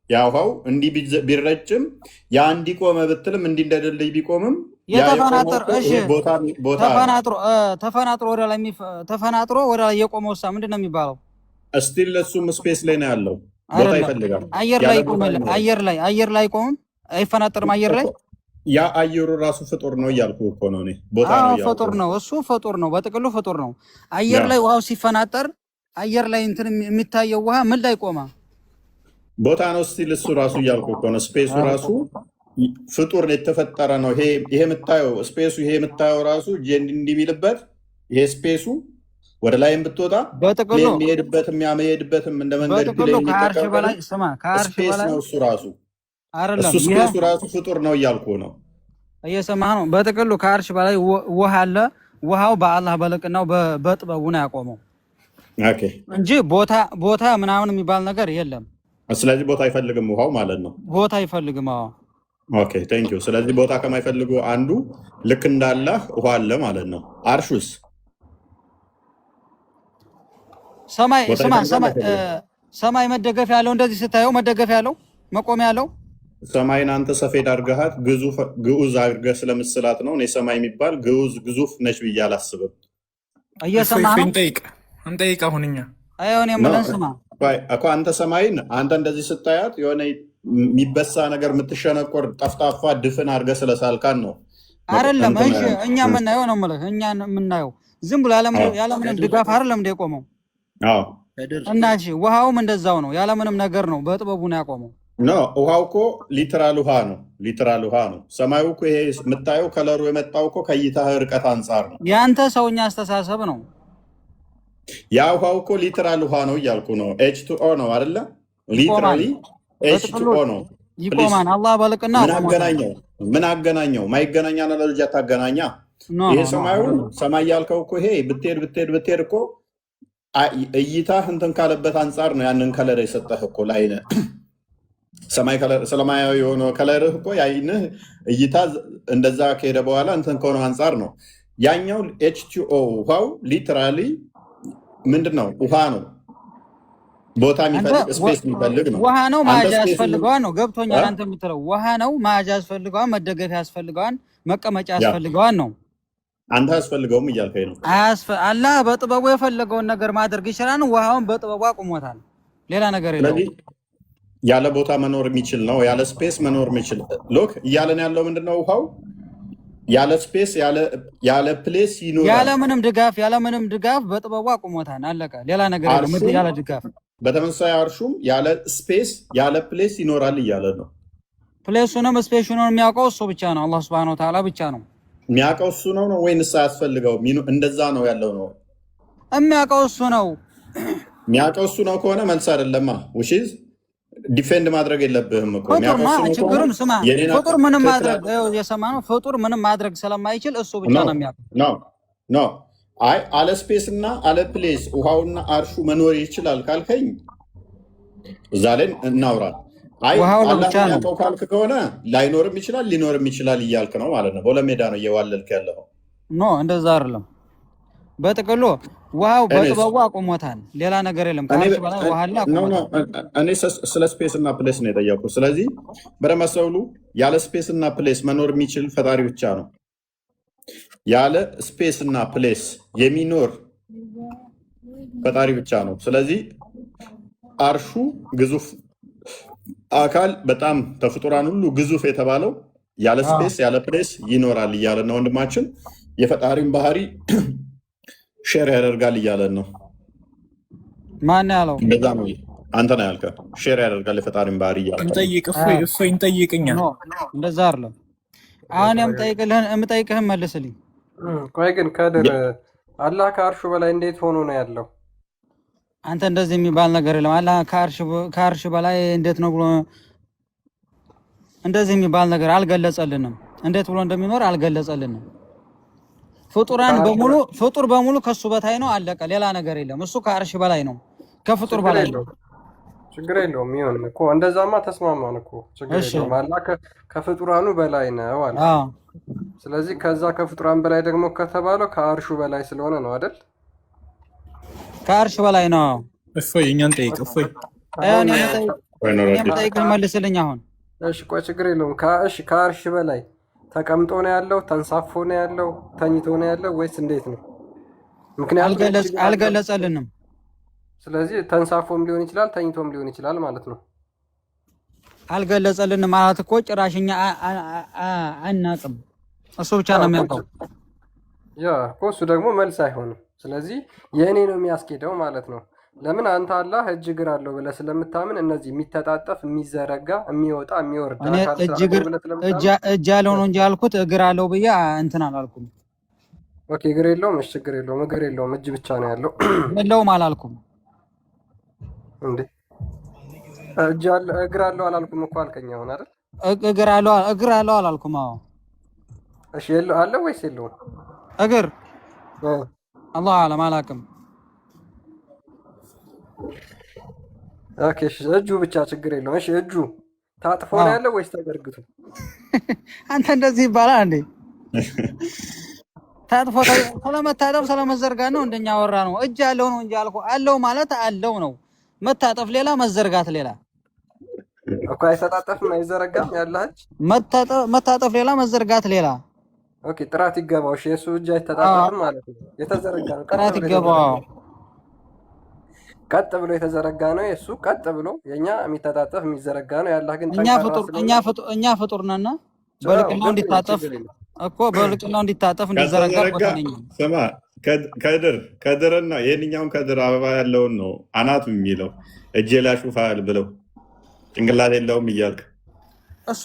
ያ ውሃው እንዲህ ቢረጭም ያ እንዲቆመ ብትልም እንዲህ እንደደልይ ቢቆምም ተፈናጥሮ ወደ ላይ የቆመው ሳ ምንድን ነው የሚባለው? እስቲል ለሱም ስፔስ ላይ ነው ያለው፣ ቦታ ይፈልጋል። አየር ላይ ቆምም አይፈናጠርም። አየር ላይ ያ አየሩ ራሱ ፍጡር ነው እያልኩ እኮ ነው እኔ። ቦታ ነው ፍጡር ነው እሱ፣ ፍጡር ነው በጥቅሉ ፍጡር ነው። አየር ላይ ውሃው ሲፈናጠር አየር ላይ እንትን የሚታየው ውሃ ምን ላይ ቆማ? ቦታ ነው ስቲል እሱ ራሱ እያልኩ እኮ ነው። ስፔሱ ራሱ ፍጡር የተፈጠረ ነው። ይሄ የምታየው ስፔሱ ይሄ የምታየው ራሱ እንዲሚልበት ይሄ ስፔሱ ወደ ላይ ብትወጣ የሚሄድበትም ያመሄድበትም እንደ መንገድ ስፔስ ነው እሱ ራሱ። እሱ ስፔሱ ራሱ ፍጡር ነው እያልኩ ነው። እየሰማህ ነው? በጥቅሉ ከአርሽ በላይ ውሃ አለ። ውሃው በአላህ በልቅናው በጥበቡ ነው ያቆመው ኦኬ እንጂ ቦታ ምናምን የሚባል ነገር የለም። ስለዚህ ቦታ አይፈልግም ውሃው ማለት ነው። ቦታ አይፈልግም። አዎ ኦኬ ቴንክ ዩ። ስለዚህ ቦታ ከማይፈልጉ አንዱ ልክ እንዳላህ ውሃ አለ ማለት ነው። አርሹስ ሰማይ መደገፍ ያለው እንደዚህ ስታየው መደገፍ ያለው መቆሚያ ያለው ሰማይን አንተ ሰፌድ አድርገሃት ግዑዝ አድርገህ ስለምስላት ነው። እኔ ሰማይ የሚባል ግዙፍ ነች ብዬ አላስብም። እየሰማህ እንጠይቅ አሁንኛ አይሆን የምለን ስማ እኮ አንተ ሰማይን አንተ እንደዚህ ስታያት የሆነ የሚበሳ ነገር የምትሸነቆር ጠፍጣፋ ድፍን አድርገህ ስለሳልካን ነው አይደለም። እሺ እኛ የምናየው ነው የምልህ። እኛ የምናየው ዝም ብሎ ያለምንም ድጋፍ አይደለም እንደ የቆመው። አዎ እና እሺ ውሃውም እንደዛው ነው፣ ያለምንም ነገር ነው፣ በጥበቡ ነው ያቆመው። ኖ ውሃው እኮ ሊትራል ውሃ ነው። ሊትራል ውሃ ነው። ሰማዩ እኮ ይሄ የምታየው ከለሩ የመጣው እኮ ከእይታህ ርቀት አንጻር ነው። ያንተ ሰውኛ አስተሳሰብ ነው። ያ ውሃው እኮ ሊትራል ውሃ ነው እያልኩ ነው። ኤች2ኦ ነው አይደለ? ሊትራሊ ኤች2ኦ ነው። ይቆማል። አላህ በልቅና ምን አገናኘው? ማይገናኛ ነው ለልጅ አታገናኛ። ይሄ ሰማዩ ሰማይ ያልከው እኮ ይሄ ብትሄድ እኮ እይታህ እንትን ካለበት አንጻር ነው ያንን ከለር የሰጠህ እኮ ለዓይንህ። ሰማያዊ የሆነ ከለርህ እኮ የዓይንህ እይታ እንደዛ ከሄደ በኋላ እንትን ከሆነ አንጻር ነው። ያኛው ኤች2ኦ ውሃው ሊትራሊ ምንድን ነው? ውሃ ነው። ቦታ የሚፈልግ ስፔስ የሚፈልግ ነው። ውሃ ነው፣ መያዣ ያስፈልገዋል ነው። ገብቶኛል አንተ የምትለው ውሃ ነው፣ መያዣ ያስፈልገዋል፣ መደገፊያ ያስፈልገዋል፣ መቀመጫ ያስፈልገዋል ነው። አንተ አያስፈልገውም እያልከኝ ነው። አላህ በጥበቡ የፈለገውን ነገር ማድረግ ይችላል። ውሃውን በጥበቡ አቁሞታል። ሌላ ነገር የለውም። ያለ ቦታ መኖር የሚችል ነው፣ ያለ ስፔስ መኖር የሚችል ሎክ እያለን ያለው ምንድነው? ውሃው ያለ ስፔስ ያለ ፕሌስ ይኖራል። ያለምንም ድጋፍ በጥበቡ አቁሞታል። አለቀ። ሌላ ነገር የለም። ያለ ድጋፍ በተመሳሳይ አርሹም ያለ ስፔስ ያለ ፕሌስ ይኖራል እያለ ነው። ፕሌሱንም ስፔሱንም የሚያውቀው እሱ ብቻ ነው። አላህ ሱብሃነሁ ወተዓላ ብቻ ነው የሚያውቀው። እሱ ነው ወይንስ አያስፈልገውም? እንደዛ ነው ያለው ነው የሚያውቀው እሱ ነው። የሚያውቀው እሱ ነው ከሆነ መልስ አይደለማ። ውሺዝ ዲፌንድ ማድረግ የለብህም እኮ ችግሩን ስማ። ፍጡር ምንም ማድረግ የሰማነው ፍጡር ምንም ማድረግ ስለማይችል እሱ ብቻ ነው የሚያውቀው። ኖ አይ አለ ስፔስ እና አለ ፕሌስ ውሃውና አርሹ መኖር ይችላል ካልከኝ እዛ ላይ እናውራ። አይ አላህ ካልክ ከሆነ ላይኖርም ይችላል ሊኖርም ይችላል እያልክ ነው ማለት ነው። በለሜዳ ነው እየዋለልክ ያለው። ኖ እንደዛ አይደለም። በጥቅሉ ውሃው በጥበቡ አቁሞታል። ሌላ ነገር የለም። እኔ ስለ ስፔስ እና ፕሌስ ነው የጠየቁት። ስለዚህ በረመሰሉ ያለ ስፔስ እና ፕሌስ መኖር የሚችል ፈጣሪ ብቻ ነው። ያለ ስፔስ እና ፕሌስ የሚኖር ፈጣሪ ብቻ ነው። ስለዚህ አርሹ ግዙፍ አካል በጣም ተፍጡራን ሁሉ ግዙፍ የተባለው ያለ ስፔስ ያለ ፕሌስ ይኖራል እያለን ነው። ወንድማችን የፈጣሪን ባህሪ ሼር ያደርጋል እያለን ነው። ማን ያለው? እንደዛ ነው። አንተ ነው ያልከው። ሼር ያደርጋል የፈጣሪን ባህሪ እያለን እንጠይቅ። እፎይ እንጠይቅኛ። እንደዛ አይደለም። አሁን የምጠይቅህን መልስልኝ። ቆይ ግን ከድር አላህ ከአርሹ በላይ እንዴት ሆኖ ነው ያለው? አንተ እንደዚህ የሚባል ነገር የለም። አላህ ከአርሽ በላይ እንዴት ነው ብሎ እንደዚህ የሚባል ነገር አልገለጸልንም። እንዴት ብሎ እንደሚኖር አልገለጸልንም። ፍጡር በሙሉ ከሱ በታይ ነው። አለቀ። ሌላ ነገር የለም። እሱ ከአርሽ በላይ ነው፣ ከፍጡር በላይ ነው። ችግር የለውም። ይሁን እኮ እንደዛማ ተስማማን እኮ። ችግር የለውም። አላህ ከፍጡራኑ በላይ ነው አለ። ስለዚህ ከዛ ከፍጡራን በላይ ደግሞ ከተባለው ከአርሹ በላይ ስለሆነ ነው አይደል? ከአርሽ በላይ ነው። እፎይ እኛን ጠይቅ። እፎይ ጠይቅን መልስልኝ አሁን። እሺ ቆይ ችግር የለውም። እሺ ከአርሽ በላይ ተቀምጦ ነው ያለው? ተንሳፎ ነው ያለው? ተኝቶ ነው ያለው ወይስ እንዴት ነው? ምክንያቱም አልገለጸልንም። ስለዚህ ተንሳፎም ሊሆን ይችላል ተኝቶም ሊሆን ይችላል ማለት ነው። አልገለጸልንም ማለት እኮ ጭራሽኛ አናቅም። እሱ ብቻ ነው የሚያውቀው። ያ እሱ ደግሞ መልስ አይሆንም። ስለዚህ የእኔ ነው የሚያስኬደው ማለት ነው። ለምን አንተ አላህ እጅ እግር አለው ብለህ ስለምታምን እነዚህ የሚተጣጠፍ የሚዘረጋ የሚወጣ የሚወርድ እጅ ያለው ነው እንጂ ያልኩት እግር አለው ብዬ እንትን አላልኩም። ኦኬ እግር የለውም። እሺ ችግር የለውም። እግር የለውም እጅ ብቻ ነው ያለው። የለውም አላልኩም እንዴ? እግር አለው አላልኩም እኮ አልከኝ አሁን አይደል? እግር አለው አላልኩም። አዎ እሺ አለው ወይስ የለውም? አላሁ አለም አላውቅም። ኦኬ እሺ፣ እጁ ብቻ ችግር የለውም። እሺ እጁ ታጥፎ ነው ያለው ወይስ ተዘርግቶ? አንተ እንደዚህ ይባላል እንዴ? ታጥፎ ስለመታጠፍ ስለመዘርጋት ነው እንደኛ ወራ ነው። እጅ ያለው ነው እንጂ አልኩ አለው ማለት አለው ነው። መታጠፍ ሌላ መዘርጋት ሌላ እኮ። አይተጣጠፍም አይዘረጋም ያለህ። መታጠፍ ሌላ መዘርጋት ሌላ። ኦኬ ጥራት ይገባው። እሺ የሱ እጅ አይተጣጠፍም ማለት ነው። የተዘረጋ ነው። ጥራት ይገባው። ቀጥ ብሎ የተዘረጋ ነው የሱ። ቀጥ ብሎ የኛ የሚተጣጠፍ የሚዘረጋ ነው። ያላህ ግን እኛ ፍጡር ነን። በልቅናው እንዲታጠፍ እኮ በልቅናው እንዲታጠፍ እንዲዘረጋ ቆተነኝ። ስማ ከድርና የኛውን ከድር አበባ ያለውን ነው አናቱ የሚለው እጄ ላይ ሹፋል ብለው ጭንቅላት የለውም እያልክ እሱ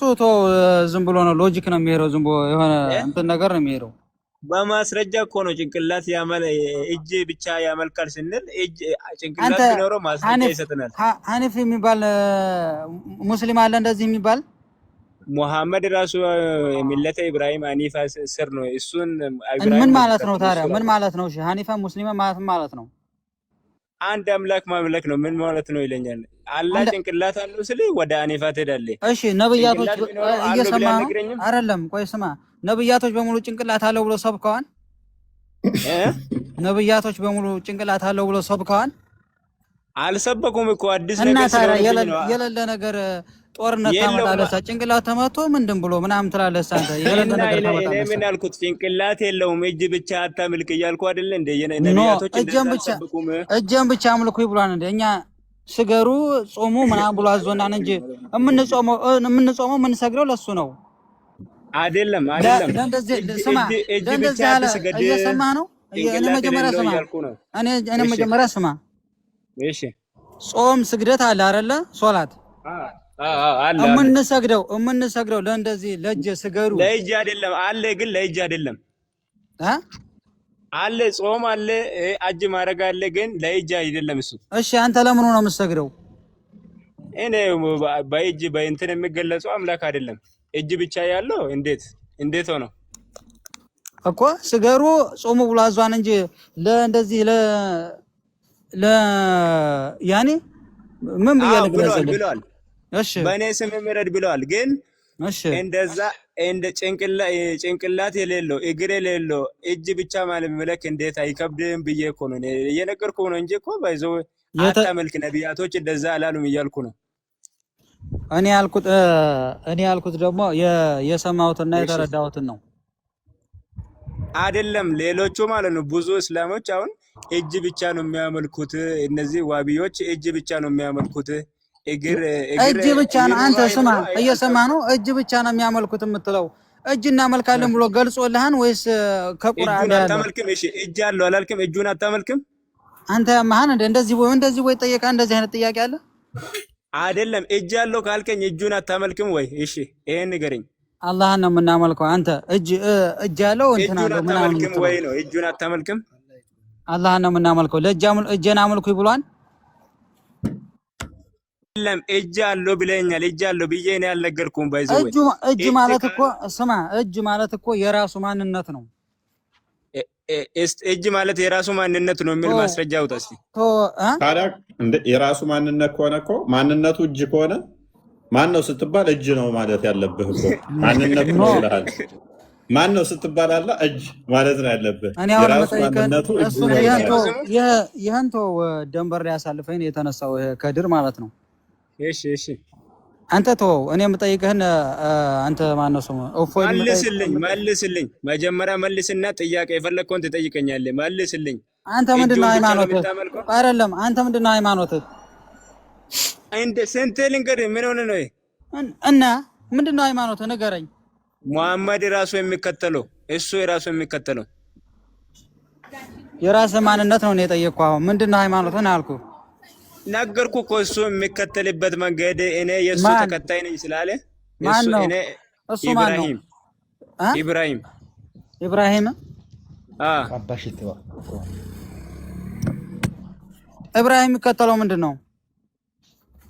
ዝም ብሎ ነው። ሎጂክ ነው የሚሄደው። ዝም ብሎ የሆነ እንትን ነገር ነው የሚሄደው። በማስረጃ እኮ ነው። ጭንቅላት እጅ ብቻ ያመልካል ስንል ጭንቅላት ቢኖረው ማስረጃ ይሰጥናል። ሐኒፍ የሚባል ሙስሊም አለ እንደዚህ የሚባል። ሙሐመድ ራሱ ሚለተ ኢብራሂም ሐኒፋ ስር ነው። እሱን ምን ማለት ነው ታዲያ? ምን ማለት ነው? እሺ ሐኒፋ ሙስሊም ማለት ነው አንድ አምላክ ማምለክ ነው። ምን ማለት ነው ይለኛል። አላህ ጭንቅላት አለው ስለ ወደ ሐኒፋ ትሄዳለህ። እሺ ነብያቶች እየሰማ ነው አይደለም? ቆይ ስማ፣ ነብያቶች በሙሉ ጭንቅላት አለው ብሎ ሰብከዋል። ነብያቶች በሙሉ ጭንቅላት አለው ብሎ ሰብከዋል። አልሰበኩም እኮ አዲስ እና ነገር ታዲያ የሌለ ነገር ጦርነት ታመጣለህ። ጭንቅላት ተመቶ ምንድን ብሎ ምናምን ትላለህ አንተ። የሌለ ነገር ታመጣለህ። ምን አልኩት? ጭንቅላት የለውም እጅ ብቻ አታምልክ እያልኩ አይደለ እንደ ነብያቶች እጅን ብቻ አምልኩ ይብሏን እንደ እኛ ስገሩ ጾሙ ምናምን ብሎ አዞናን እንጂ የምንጾመው የምንሰግደው ለሱ ነው አይደለም። ስማ እንደዚህ ያለ እየሰማህ ነው። እኔ መጀመሪያ ስማ። እሺ ጾም ስግደት አለ አይደለ? ሶላት የምንሰግደው ለእንደዚህ ለእጅ ስገሩ ለእጅ አይደለም አለ። ግን ለእጅ አይደለም አለ። ጾም አለ፣ አጅ ማድረግ አለ፣ ግን ለእጅ አይደለም እሱ። እሺ አንተ ለምኑ ነው የምትሰግደው? እኔ በእጅ በእንትን የሚገለጸው አምላክ አይደለም። እጅ ብቻ ያለው እንዴት ሆኖ እኮ ስገሩ ጾሙ ብሎ አዟን እንጂ ለእንደዚህ ያኔ ምን ብለዋል። እሺ በእኔ ስም ምረድ ብለዋል። ግን እሺ እንደዛ እንደ ጭንቅላት የሌለው እግር የሌለው እጅ ብቻ ማለት መለክ እንዴት አይከብድም ብዬ እኮ ነው እየነገርኩህ ነው እንጂ እኮ ባይዘው አታመልክ ነብያቶች እንደዛ አላሉም እያልኩ ነው። እኔ ያልኩት ደግሞ የሰማሁትና የተረዳሁትን ነው አይደለም። ሌሎቹ ማለት ነው ብዙ እስላሞች አሁን እጅ ብቻ ነው የሚያመልኩት። እነዚህ ዋቢዎች እጅ ብቻ ነው የሚያመልኩት። እጅ ብቻ ነው። አንተ ስማ፣ እየሰማ ነው። እጅ ብቻ ነው የሚያመልኩት የምትለው እጅ እናመልካለን ብሎ ገልጾልሃን ወይስ ከቁርአን ያለው? አታመልክም? እሺ እጅ አለው አላልክም? እጁን አታመልክም አንተ? ማን እንደዚህ ወይ ጠየቃ? እንደዚህ አይነት ጥያቄ አለ አይደለም? እጅ አለው ካልከኝ እጁን አታመልክም ወይ? እሺ ይሄን ንገረኝ። አላህን ነው የምናመልከው። አንተ እጅ ያለው እንትና ነው ምናምን ወይ ነው? እጁን አታመልክም? አላህን ነው የምናመልከው። እጄን አምልኩ ብሏል። አይደለም እጅ አለው ብለኛል። እጅ አለው ብዬ እኔ አልነገርኩም። ባይዘው እጅ ማለት እኮ ስማ፣ እጅ ማለት እኮ የራሱ ማንነት ነው። እጅ ማለት የራሱ ማንነት ነው የሚል ማስረጃ አውጣ እስቲ። ታዲያ የራሱ ማንነት ከሆነ እኮ ማንነቱ እጅ ከሆነ ማን ነው ስትባል እጅ ነው ማለት ያለብህ እኮ። ማንነቱ ነው ይላል። ማን ነው ስትባል አለ እጅ ማለት ነው ያለብህ። የራሱ ማንነቱ እጅ ነው። ይሄን ደንበር ላይ ያሳልፈኝ የተነሳው ከድር ማለት ነው። እሺ አንተ ተወው። እኔ የምጠይቅህን አንተ ማን ነው ስሙ? እፎይ መልስልኝ። መጀመሪያ መልስና ጥያቄ የፈለግከውን ትጠይቀኛለህ። መልስልኝ። አንተ ምንድነው ሃይማኖትህ? አይደለም አንተ ምንድነው ሃይማኖትህ? እንደ ስንት ልንገርህ? ምን ሆነ ነው እና ምንድነው ሃይማኖትህ? ንገረኝ። ሙሐመድ ራሱ የሚከተለው እሱ የራሱ የሚከተለው የራስህ ማንነት ነው የጠየቅኩህ። አሁን ምንድነው ሃይማኖትህ ነው ያልኩህ። ነገርኩ እኮ እሱ የሚከተልበት መንገድ እኔ የእሱ ተከታይ ነኝ ስላለ ማን ነው እሱ? ማን ነው? ኢብራሂም የሚከተለው ምንድን ነው?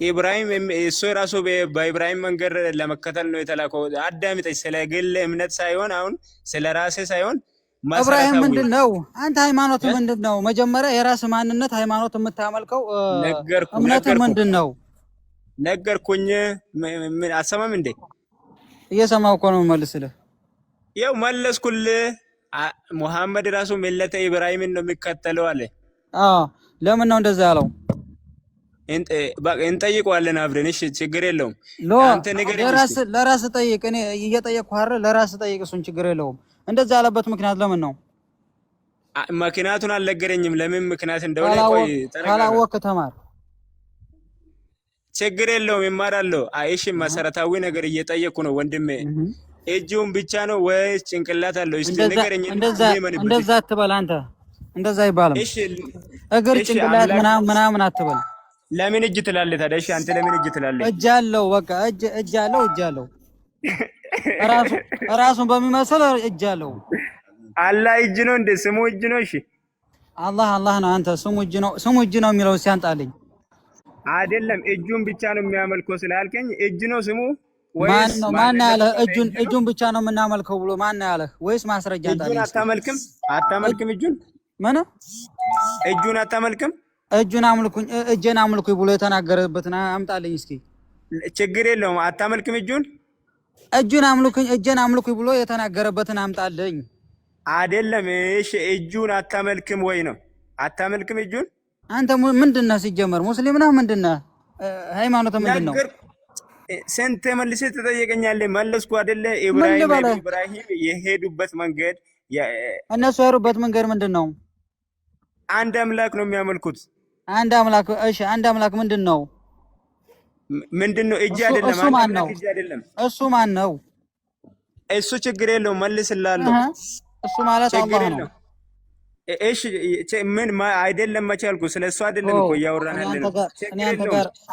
ኢብራሂም እሱ የራሱ በኢብራሂም መንገድ ለመከተል ነው የተላከው። አዳምጠኝ። ስለ ግል እምነት ሳይሆን አሁን ስለ ራሴ ሳይሆን ኢብራሂም ምንድነው? አንተ ሃይማኖት ምንድነው? መጀመሪያ የራስ ማንነት ሃይማኖት የምታመልከው እምነት ምንድነው? ነገርኩኝ። ምን አሰማም እንዴ? እየሰማው እኮ ነው መልስልህ። ያው መለስኩልህ። ሙሐመድ ራሱ ሚለተ ኢብራሂምን ነው የሚከተለው አለ። ለምን ነው እንደዛ ያለው? እንጠይቀዋለን አብረን። እሺ ችግር የለውም። አንተ ነገር ለራስ ጠይቅ። እኔ እየጠየቅኩህ አይደል? ለራስ ጠይቅ። እሱን ችግር የለውም። እንደዛ ያለበት ምክንያት ለምን ነው? ምክንያቱን አልነገረኝም። ለምን ምክንያት እንደሆነ ቆይ ካላወቅህ ተማር። ችግር የለውም ይማራለሁ። እሺ መሰረታዊ ነገር እየጠየቅኩ ነው ወንድሜ። እጁን ብቻ ነው ወይስ ጭንቅላት አለው? እስቲ ንገረኝ። እንደዛ አትበል አንተ። እንደዛ አይባልም። እግር ጭንቅላት ምናምን አትበል። ለምን እጅ ትላለህ ታዲያ? እሺ አንተ ለምን እጅ ትላለህ? እጅ አለው በቃ እጅ አለው ራሱን በሚመስል እጅ አለው። አላህ እጅ ነው እንደ ስሙ እጅ ነው? እሺ አላህ ነው። አንተ ስሙ እጅ ነው የሚለው ሲያንጣልኝ አይደለም። እጁን ብቻ ነው የሚያመልከው ስላልከኝ እጅ ነው ስሙ ወይስ ማን ያለ እጁን ብቻ ነው የምናመልከው ብሎ ማን ያለ? ወይስ ማስረጃ አንጣልኝ። እጁን አታመልክም እጁን ምን እጁን አታመልክም? እጄን አምልኩኝ ብሎ የተናገረበትን አምጣልኝ እስኪ። ችግር የለውም። አታመልክም እጄን አምልኩኝ ብሎ የተናገረበትን አምጣልኝ። አይደለም። እሺ እጁን አታመልክም ወይ ነው? አታመልክም እጁን? አንተ ምንድነህ ሲጀመር? ሙስሊም ነህ? ምንድነህ? ሃይማኖት ምንድነው? ስንት መልሰህ ትጠይቀኛለህ? መለስኩ አይደለ? ኢብራሂም የሄዱበት መንገድ እነሱ የሄዱበት መንገድ ምንድነው? አንድ አምላክ ነው የሚያመልኩት። አንድ አምላክ። እሺ አንድ አምላክ ምንድነው? እጅ አይደለም። እሱ ማን ነው? እሱ ችግር የለውም መልስልሃለሁ። እሱ ማለት አላህ ነው። እሺ ምን አይደለም መቻልኩ። ስለሱ አይደለም እኮ እያወራን ያለነው።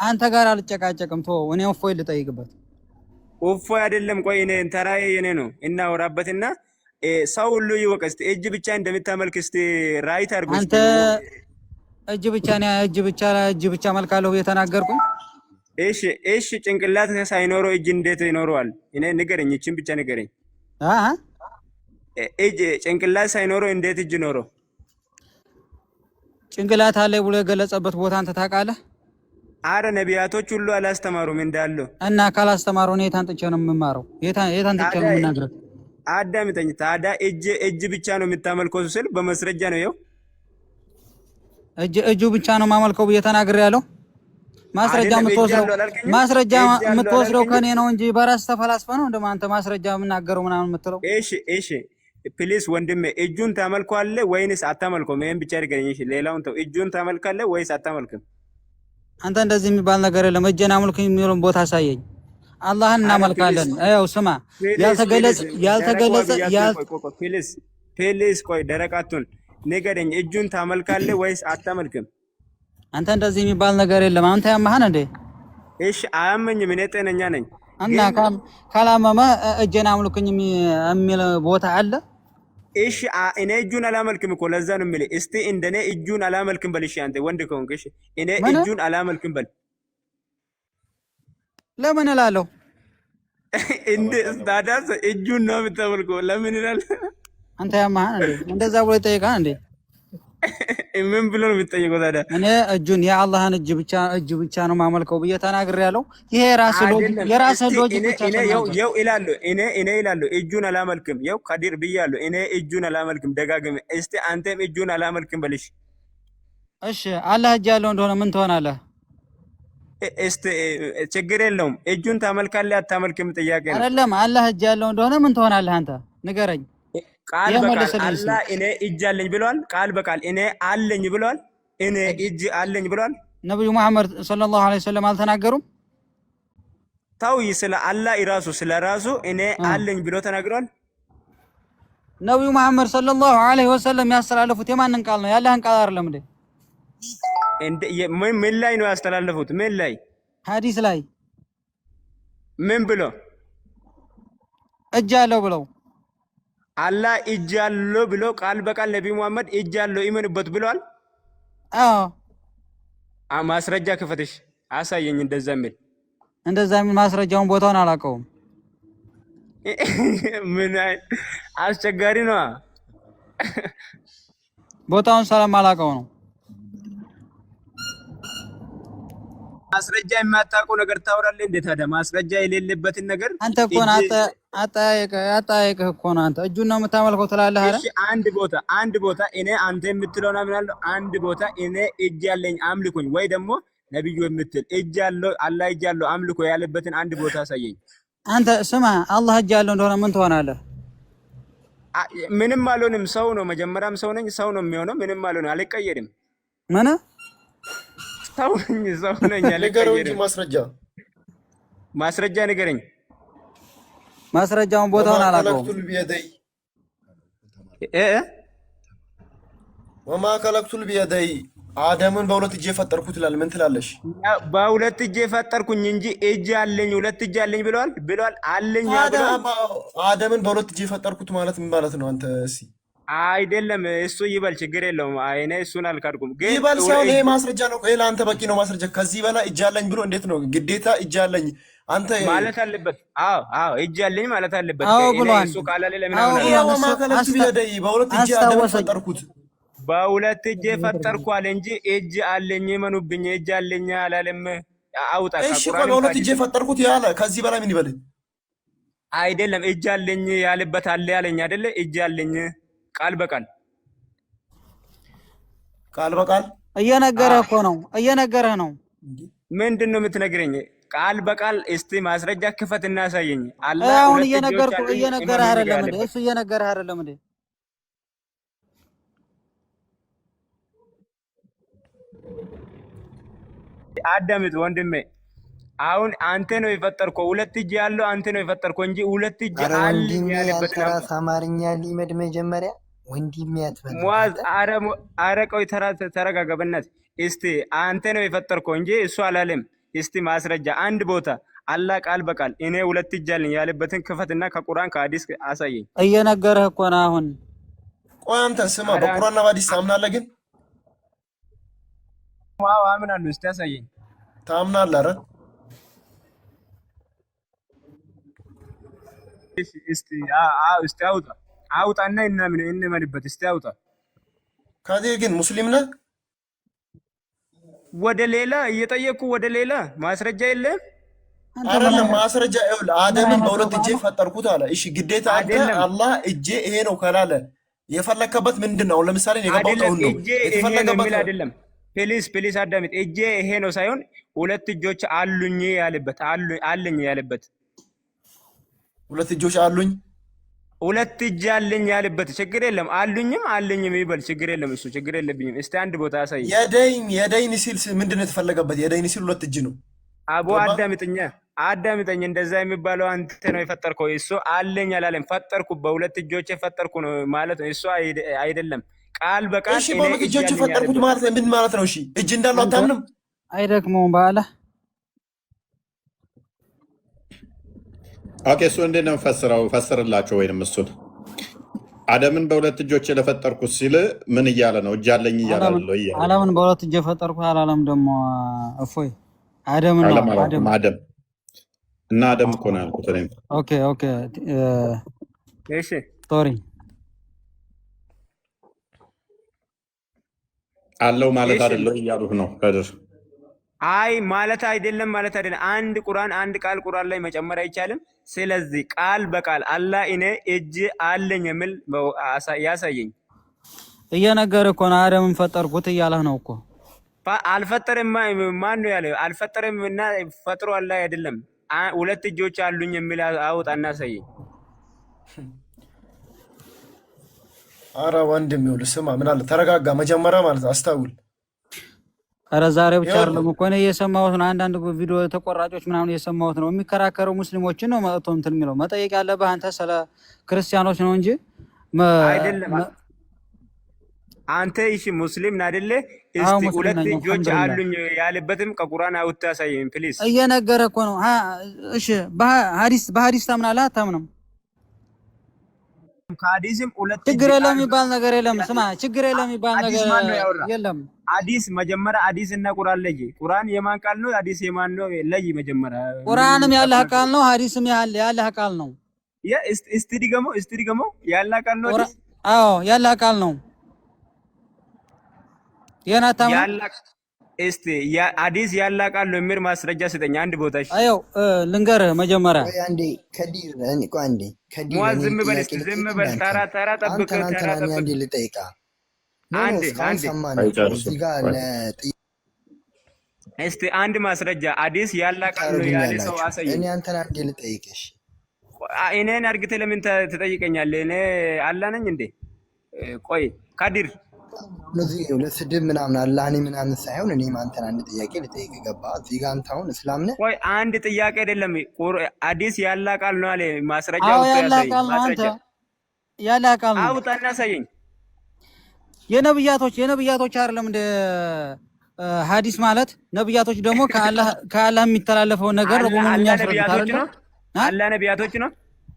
አንተ ጋር አልጨቃጨቅም። ተወው። እኔ እፎይ ልጠይቅበት። እፎይ አይደለም። ቆይ እኔ ተራዬ የኔ ነው እናወራበትና ሰው ሁሉ ይወቅ። እስቲ እጅ ብቻ እንደምታመልክ እስቲ ራይት አድርጎ። አንተ እጅ ብቻ መልካለሁ የተናገርኩኝ። እሺ ጭንቅላት ሳይኖረው እጅ እንዴት ይኖረዋል? እኔ ንገረኝ። እቺን ብቻ ንገረኝ። እጅ ጭንቅላት ሳይኖረው እንዴት እጅ ኖረው? ጭንቅላት አለ ብሎ የገለጸበት ቦታ አንተ ታውቃለህ? አረ ነቢያቶች ሁሉ አላስተማሩም እንዳለው እና ካላስተማሩ እኔ የታንጥቼ ነው የምማረው? የታንጥቼ ነው የምናገረው? አዳምጠኝ። ታዲያ እጅ ብቻ ነው የምታመልከው ስል በመስረጃ ነው። ይኸው እጁ ብቻ ነው ማመልከው ብዬ ተናግሬያለሁ። ማስረጃ የምትወስደው ከኔ ነው እንጂ በራስ ተፈላስፈ ነው እንደማንተ ማስረጃ የምናገረው ምናምን የምትለው። እሺ ፕሊስ ወንድሜ እጁን ታመልከዋለህ ወይንስ አታመልከውም? ይሄን ብቻ ንገረኝ። እሺ ሌላውን ተው። እጁን ታመልካለህ ወይስ አታመልክም? አንተ እንደዚህ የሚባል ነገር የለም። እጄን አምልኩኝ የሚለውን ቦታ አሳየኝ። አላህን እናመልካለን። ያው ስማ፣ ያልተገለጸ ፕሊስ ቆይ ደረቃቱን ንገረኝ። እጁን ታመልካለህ ወይስ አታመልክም? አንተ እንደዚህ የሚባል ነገር የለም። አንተ ያመሃን እንዴ? እሺ አያመኝም። እኔ ጤነኛ ነኝ። እና ካላመመ እጄን አምልኩኝ የሚል ቦታ አለ? እሺ እኔ እጁን አላመልክም እኮ ለዛ ነው የምልህ። እስቲ እንደኔ እጁን አላመልክም በል። እሺ አንተ ወንድ ከሆንክ እሺ እኔ እጁን አላመልክም በል። ለምን እላለሁ? እንደ ታዲያስ እጁን ነው የምታመልከው ለምን ይላል? አንተ ያማህ እንዴ? እንደዛ ብሎ ይጠይቃል እንዴ? ምን ብሎ ነው የሚጠይቀው ታዲያ? እኔ እጁን የአላህን እጅ ብቻ ነው ማመልከው ብዬ ተናግሬያለሁ። ይሄ የራስህ ሎጂክ ብቻ ነው። ይኸው እላለሁ እኔ እላለሁ እጁን አላመልክም። ይኸው ከዲር ብያለሁ እኔ እጁን አላመልክም ደጋግሜ። እስቲ አንተም እጁን አላመልክም በልሽ። እሺ አላህ እጅ ያለው እንደሆነ ምን ትሆናለህ? እስቲ ችግር የለውም። እጁን ታመልካለህ አታመልክም ጥያቄ ነው አይደለም። አላህ እጅ ያለው እንደሆነ ምን ትሆናለህ? አንተ ንገረኝ። ቃል በቃል አላህ እኔ እጅ አለኝ ብሏል። ቃል በቃል እኔ አለኝ ብሏል። እኔ እጅ አለኝ ብሏል። ነብዩ መሐመድ ሰለላሁ ዐለይሂ ወሰለም አልተናገሩም? ታው ስለ አላህ ራሱ ስለ ራሱ እኔ አለኝ ብሎ ተናግሯል። ነብዩ መሐመድ ሰለላሁ ዐለይሂ ወሰለም ያስተላለፉት የማንን ቃል ነው? ያለህን ቃል አይደለም እንዴ? ምን ላይ ነው ያስተላለፉት? ምን ላይ? ሐዲስ ላይ ምን ብሎ? እጅ አለው ብለው አላህ እጅ አለው ብሎ ቃል በቃል ነብዩ መሐመድ እጅ አለው ይመንበት ብሏል። ማስረጃ ክፈትሽ አሳየኝ። እንደዛ የሚል ማስረጃውን ቦታውን አላውቀውም። ምን አስቸጋሪ ነው። ቦታውን ስለማላውቀው ነው። ማስረጃ የማታውቀው ነገር ታወራለህ እንዴ? ታዲያ ማስረጃ የሌለበትን ነገር አንተ እኮ ነው አጠያየቅህ እኮ ነው። አንተ እጁን ነው የምታመልከው ትላለህ አይደል? እሺ አንድ ቦታ እኔ አንተ የምትለውና ምናለው አንድ ቦታ እኔ እጅ ያለኝ አምልኩኝ ወይ ደግሞ ነብዩ የምትል እጅ ያለው አላህ እጅ ያለው አምልኮ ያለበትን አንድ ቦታ አሳየኝ። አንተ ስማ አላህ እጅ ያለው እንደሆነ ምን ትሆናለህ? ምንም አልሆንም። ሰው ነው መጀመሪያም ሰው ነኝ። ሰው ነው የሚሆነው። ምንም አልሆንም። አልቀየርም። ምን ሰው ነኝ አልቀየርም። ማስረጃ ንገረኝ። ማስረጃውን ቦታውን አላውቀውም። ወማ ከለክቱል ቢየደይ አደምን በሁለት እጄ ፈጠርኩት ይላል። ምን ትላለሽ? በሁለት እጄ ፈጠርኩኝ እንጂ እጅ አለኝ ሁለት እጅ አለኝ ብለዋል አለኝ ብለዋል። አደምን በሁለት እጄ ፈጠርኩት ማለት ምን ማለት ነው? አንተ እስኪ አይደለም እሱ ይበል ችግር የለውም። እኔ እሱን አልካድኩም። ግን ይበል ሳይሆን ይሄ ማስረጃ ነው። ይሄ ለአንተ በቂ ነው ማስረጃ። ከዚህ በላይ እጅ አለኝ ብሎ እንዴት ነው ግዴታ እጅ አለኝ አንተ ማለት አለበት? አዎ እጅ አለኝ ማለት አለበት። እሱ ካላለ ለምን አሁን ወማ ከለክቱል ቢየደይ በሁለት እጄ አደምን ፈጠርኩት በሁለት እጄ ፈጠርኳል እንጂ እጅ አለኝ መኑብኝ እጅ አለኝ አላለም። አውጣ እሺ በሁለት እጄ ፈጠርኩት ያለ ከዚህ በላይ ምን ይበል? አይደለም እጅ አለኝ ያለበት አለ ያለኝ አይደለ? እጅ አለኝ ቃል በቃል እየነገረህ እኮ ነው። እየነገረህ ነው። ምንድን ነው የምትነግረኝ? ቃል በቃል እስቲ ማስረጃ ክፈት እና ያሳየኝ። አላህ አሁን እየነገረህ አይደለም እንዴ? እሱ እየነገረህ አይደለም እንዴ? አዳምጥ ወንድሜ፣ አሁን አንተ ነው የፈጠርከው። ሁለት እጅ ያለው አንተ ነው የፈጠርከው እንጂ ሁለት እጅ አለኝ ያለበት ነው። አማርኛ ሊመድ መጀመሪያ ወንድሜ ያትበል ሙአዝ አረ ቆይ ተረጋጋ በእናትህ። እስቲ አንተ ነው የፈጠርከው እንጂ እሱ አላለም። እስቲ ማስረጃ አንድ ቦታ አላህ ቃል በቃል እኔ ሁለት እጅ አለኝ ያለበትን ክፈትና ከቁርአን ከሐዲስ አሳየኝ። እየነገረህ እኮ ነው አሁን። ቆይ አንተ ስማ፣ በቁርአንና በሐዲስ ታምናለህ? ግን ዋው አምናለሁ። እስቲ አሳየኝ። ታምናለህ? ኧረ እስቲ አውጣና እንመንበት። እስቲ አውጣ። ከዚህ ግን ሙስሊም ነህ? ወደ ሌላ እየጠየቅኩ ወደ ሌላ ማስረጃ የለም። አይደለም ማስረጃ ይኸውልህ፣ አደምን በሁለት እጄ ፈጠርኩት አለ። እሺ ግዴታ አንተ አላህ እጄ ይሄ ነው ካላለ የፈለከበት ምንድን ነው? ለምሳሌ የገባው ነው የተፈለገበት አይደለም። ፕሊስ አዳምጥ። እጄ ይሄ ነው ሳይሆን ሁለት እጆች አሉኝ ያለበት አለኝ ያለበት ሁለት እጆች አሉኝ ሁለት እጅ አለኝ ያለበት ችግር የለም። አለኝም ይበል ችግር የለም። እሱ ችግር የለብኝም። እስቲ አንድ ቦታ ያሳይ። የደይን ሲል ምንድን ነው የተፈለገበት? የደይን ሲል ሁለት እጅ ነው። አቦ አዳምጠኝ። እንደዛ የሚባለው አንተ ነው የፈጠርከው። እሱ አለኝ አላለም። ፈጠርኩ በሁለት እጆች የፈጠርኩ ነው ማለት ነው። እሱ አይደለም ቃል በቃል እሺ በሁለት እጆች የፈጠርኩት ማለት ምን ማለት ነው? እሺ እጅ እንዳለው አታምንም? አይደክመውም ባለ ኦኬ እሱ እንዴት ነው ፈስርላቸው። ወይንም እሱን አደምን በሁለት እጆች ለፈጠርኩት ሲል ምን እያለ ነው? እጅ አለኝ እያለ ነው። አለምን በሁለት እጅ የፈጠርኩት አላለም። ደግሞ እፎይ አደም እና አደም እኮ ነው ያልኩት እኔም። ኦኬ እሺ ሶሪ አለው ማለት አይደለም እያሉህ ነው ከድር። አይ ማለት አይደለም። አንድ ቃል ቁርአን ላይ መጨመር አይቻልም። ስለዚህ ቃል በቃል አላህ እኔ እጅ አለኝ የሚል ያሳየኝ። እየነገርህ እኮ ነው። አደምን ፈጠርኩት እያለህ ነው እኮ። አልፈጠረም። ማን ነው ያለው? አልፈጠረም እና ፈጥሮ አላህ አይደለም። ሁለት እጆች አሉኝ የሚል አውጣና ያሳየኝ። አረ ወንድም ይኸውልህ ስማ፣ ምን አለ ተረጋጋ መጀመሪያ ማለት አስታውል። አረ ዛሬ ብቻ አይደለም እኮ እኔ እየሰማሁት ነው። አንዳንድ ቪዲዮ ተቆራጮች ምናምን እየሰማሁት ነው። የሚከራከሩ ሙስሊሞችን ነው መጥቶ እንትን የሚለው። መጠየቅ ያለብህ አንተ ስለ ክርስቲያኖች ነው እንጂ አይደለም። አንተ እሺ ሙስሊም ነህ አይደለ? እስቲ ሁለት እጆች አሉኝ ያለበትም ከቁርአን አውጥተህ ያሳየኝ ፕሊዝ። እየነገረ እኮ ነው። እሺ በሐዲስ ታምናለህ አታምንም? ከሐዲስም ሁለት ችግር የለም የሚባል ነገር የለም። ስማ ችግር የለም የሚባል ነገር የለም። ሐዲስ መጀመሪያ ሐዲስ እና ቁርአን ለይ። ቁርአን የማን ቃል ነው? ሐዲስ የማን ነው? ለይ መጀመሪያ። ቁርአንም ያለህ ቃል ነው፣ ሐዲስም ያለህ ቃል ነው። እስቲ ድገሞ ያለህ ቃል ነው። አዎ ያላህ ቃል ነው። የናታም እስቲ ሐዲስ ያላህ ቃል ነው የሚል ማስረጃ ስጠኝ አንድ ቦታ። እሺ አዮ ልንገርህ መጀመሪያ አንዴ ከዲር አንዴ ከዲር ሙአዝ ዝም በል እስቲ ዝም በል። ተራ ጠብቅ ተራ ጠብቅ። አንዴ ልጠይቃ አንዴ እዚህ ጋር እስቲ አንድ ማስረጃ ሐዲስ ያላህ ቃል ነው ያለ ሰው አሳየኝ። እኔ አንተን አንዴ ልጠይቅሽ። እኔን አርግተህ ለምን ትጠይቀኛለህ? እኔ አላህ ነኝ እንዴ? ቆይ ካዲር እነዚህ ለስድብ ምናምን አላህኔ ምናምን ሳይሆን እኔም አንተን አንድ ጥያቄ ልጠይቅ ገባ። እዚህ ጋር አንተ አሁን እስላም ነህ? ቆይ አንድ ጥያቄ አይደለም ሐዲስ ያላህ ቃል ነው አለ ማስረጃ ያላህ ቃል ነው። አንተ ያላህ ቃል ነው አውጣና አሳየኝ። የነብያቶች አይደለም እንደ ሐዲስ ማለት ነብያቶች ደግሞ ከአላህ የሚተላለፈው ነገር ነው የሚያስረዱት ነው። አላህ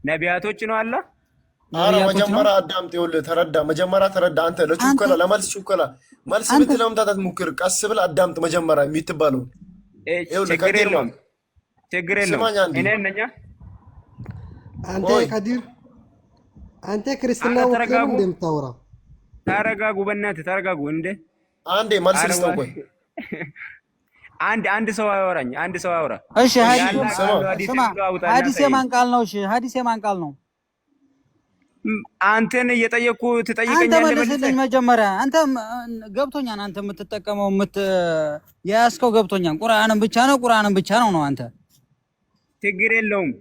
ነብያቶች ነው አላህ። አረ መጀመሪያ አዳምጥ፣ ይኸውልህ ተረዳ። መጀመሪያ ተረዳ። አንተ ለቹከላ ለማልስ ቹከላ መልስ ብትለምታት አትሞክር። ቀስ ብለህ አዳምጥ መጀመሪያ የሚትባለው። ችግር የለውም እኔ ነኛ። አንተ ከዲር አንተ ክርስትና ወክለ እንደምታወራ ተረጋጉ፣ በእናትህ ተረጋጉ። እንዴ አንዴ መልስ ልስጠው። ቆይ አንድ ሰው አወራኝ፣ አንድ ሰው አወራ። እሺ ሐዲስ የማን ቃል ነው? እሺ ሐዲስ የማን ቃል ነው? አንተን እየጠየቅኩ ትጠይቀኛለህ። አንተ መልስልኝ መጀመሪያ። አንተ ገብቶኛል። አንተ የምትጠቀመው የያዝከው ገብቶኛል። ቁርአንን ብቻ ነው አንተ። ችግር የለውም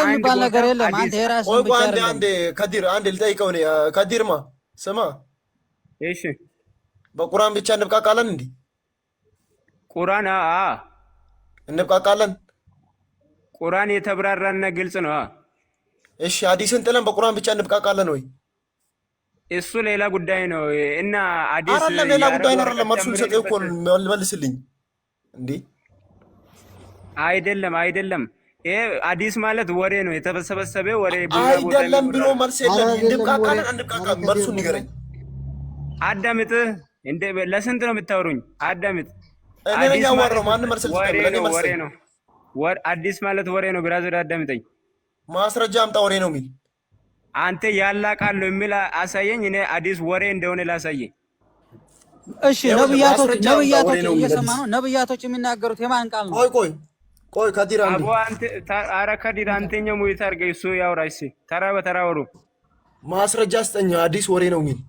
የሚባል ነገር የለም። አንተ የራስህን ብቻ አይደለም። አንዴ ከዲር አንዴ ልጠይቀው ነው። ከዲርማ ስማ፣ እሺ በቁርአን ብቻ እንብቃቃለን እንዴ? ቁርአን እንብቃቃለን። ቁርአን የተብራራና ግልጽ ነው። እሺ ሐዲስን ጥለን በቁርአን ብቻ እንብቃቃለን ወይ? እሱ ሌላ ጉዳይ ነው። እና ሐዲስ አይደለም ሌላ ጉዳይ ነው። አይደለም መልሱን ሰጠው እኮ መልስልኝ እንዴ። አይደለም ይሄ ሐዲስ ማለት ወሬ ነው፣ የተሰበሰበ ወሬ አይደለም ብሎ መልስ የለም። እንብቃቃለን አንብቃቃለን፣ መልሱን ንገረኝ። አዳምጥ እንደ ለስንት ነው የምታወሩኝ? አዳምጥ። እኔ ነኝ ያወራው። ማን መልስ ልትቀበል? እኔ መልስ ወሬ ነው። ሐዲስ ማለት ወሬ ነው። ብራዘር አዳምጠኝ። ማስረጃ አምጣ። ወሬ ነው የሚል አንተ ያላህ ቃል ነው የሚል አሳየኝ። እኔ ሐዲስ ወሬ እንደሆነ ላሳየኝ። እሺ ነብያቶች እየሰማ ነው። ነብያቶች የሚናገሩት የማን ቃል ነው? ቆይ ከዲር አንዴ። ኧረ ከዲር አንተኛው ሙይት አድርገህ እሱ ያውራ። እሺ ተራ በተራ ወሩ። ማስረጃ ስጠኝ። ሐዲስ ወሬ ነው የሚል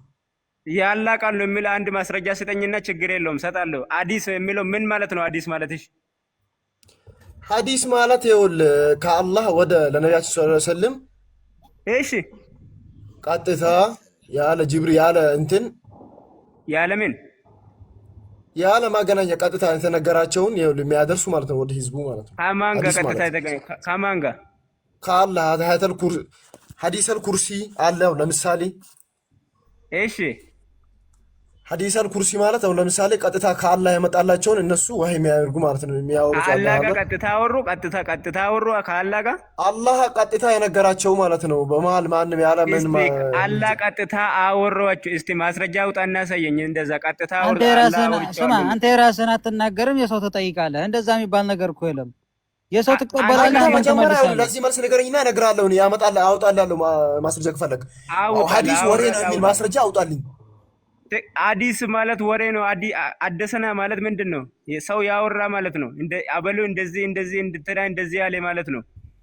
ያላህ ቃል ነው የሚል አንድ ማስረጃ ስጠኝና ችግር የለውም ሰጣለሁ። ሐዲስ የሚለው ምን ማለት ነው? ሐዲስ ማለት እሺ ሐዲስ ማለት ይኸውልህ ከአላህ ወደ ለነቢያችን ሰለላሁ ዐለይሂ ወሰለም እሺ ቀጥታ ያለ ጅብሪል ያለ እንትን ያለ ምን ያለ ማገናኛ ቀጥታ የተነገራቸውን ይኸውልህ የሚያደርሱ ማለት ነው፣ ወደ ህዝቡ ማለት ነው። ከማን ጋር ቀጥታ የተገናኘ? ከማን ጋር? ከአላህ ሐዲሰል ኩርሲ አለ ለምሳሌ። እሺ ሐዲሰል ኩርሲ ማለት አሁን ለምሳሌ ቀጥታ ከአላህ የመጣላቸውን እነሱ ወህይ የሚያደርጉ ማለት ነው። የሚያወሩት አላህ ጋር ቀጥታ አወሩ ከአላህ ጋር አላህ ቀጥታ የነገራቸው ማለት ነው። በመሃል ማንም ያለ ምን አላህ ቀጥታ አወሯቸው። እስቲ ማስረጃ አውጣና ሳየኝ። እንደዛ ቀጥታ አወሩ። አንተ የራስህን አትናገርም፣ የሰው ትጠይቃለህ። እንደዛ የሚባል ነገር እኮ የለም። የሰው ትቀበላለህ። መጀመሪያ ለዚህ መልስ ንገረኝና እነግርሃለሁ። ያመጣልህ አውጣልሃለሁ ማስረጃ ከፈለግ። ሐዲስ ወሬ ነው የሚል ማስረጃ አውጣልኝ። ሐዲስ ማለት ወሬ ነው። አደሰና ማለት ምንድን ነው? ሰው ያወራ ማለት ነው። እንደ አበሉ እንደዚህ እንድትዳ እንደዚህ ያለ ማለት ነው።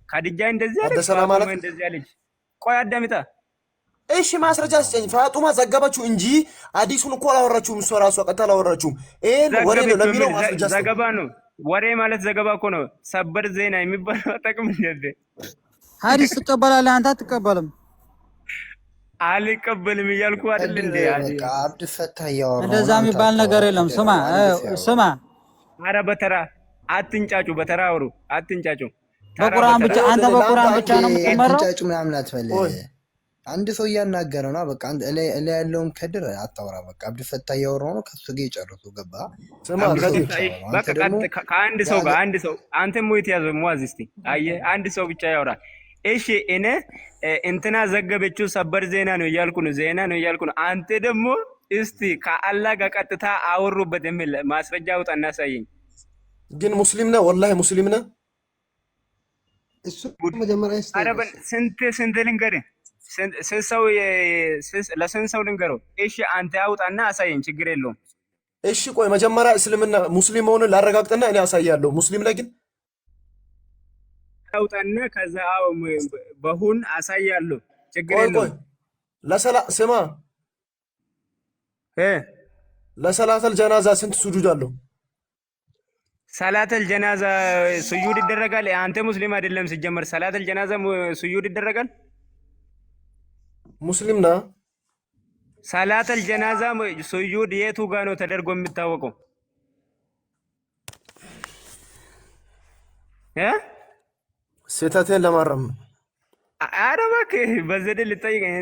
ካድጃ እንደዚህ ያለ አደሰና ማለት እንደዚህ ያለች። ቆይ አዳምጣ። እሺ ማስረጃ ስጠኝ። ፋጡማ ዘገበችው እንጂ ሐዲሱን እኮ አላወራችሁም። እሷ ራሷ ቀጥታ አላወራችሁም። ይሄን ወሬ ነው ለሚለው ማስረጃ ስጠኝ። ዘገባ ነው። ወሬ ማለት ዘገባ እኮ ነው። ሰበር ዜና የሚባለው አጠቅም እንደዚህ። ሐዲስ ትቀበላለህ አንተ? አትቀበልም? አልቀበልም እያልኩ አይደል እንዴ? አብድ ፈታ ያወራ እንደዛ የሚባል ነገር የለም። ስማ ኧረ በተራ አትንጫጩ፣ በተራ አውሩ፣ አትንጫጩ። በቁርአን ብቻ አንተ በቁርአን ብቻ ነው የምትመራው። አትንጫጩ ምናምን አትበል። አንድ ሰው እያናገረ ነው። በቃ እላይ ያለውን ከድር አታውራ። በቃ አብድ ፈታ እያወራው ነው። ከሱ ጋር ይጨርሱ። ገባ? በቃ ከአንድ ሰው ጋር አንድ ሰው አንተ ሙይት ያዘው ሙአዝ። እስቲ አየህ አንድ ሰው ብቻ ያወራ። እሺ እኔ እንትና ዘገበችው ሰበር ዜና ነው እያልኩ ነው። አንተ ደግሞ እስቲ ከአላህ ጋር ቀጥታ አወሩበት የሚል ማስረጃ አውጣና አሳየኝ። ግን ሙስሊም ነህ? ወላሂ ሙስሊም ነህ? እሱ መጀመሪያ ስንት ልንገርህ ስንት ሰው ለስንት ሰው ልንገረው? እሺ አንተ አውጣና አሳየኝ፣ ችግር የለውም። እሺ ቆይ መጀመሪያ እስልምና ሙስሊም መሆኑን ላረጋግጥና እኔ አሳያለሁ። ሙስሊም ነህ ግን አውጣና ከዛ በሁን አሳያለሁ፣ ችግር ቆይ የለውም። ስማ እ ለሰላተል ጀናዛ ስንት ሱጁድ አለው? ሰላተል ጀናዛ ስጁድ ይደረጋል? አንተ ሙስሊም አይደለም ሲጀመር። ሰላተል ጀናዛ ስጁድ ይደረጋል? ሙስሊም ነህ? ሰላተል ጀናዛ ስጁድ የቱ ጋር ነው ተደርጎ የሚታወቀው? ስህተቴን ለማረም ኧረ እባክህ በዘዴ ልጠይቀኝ።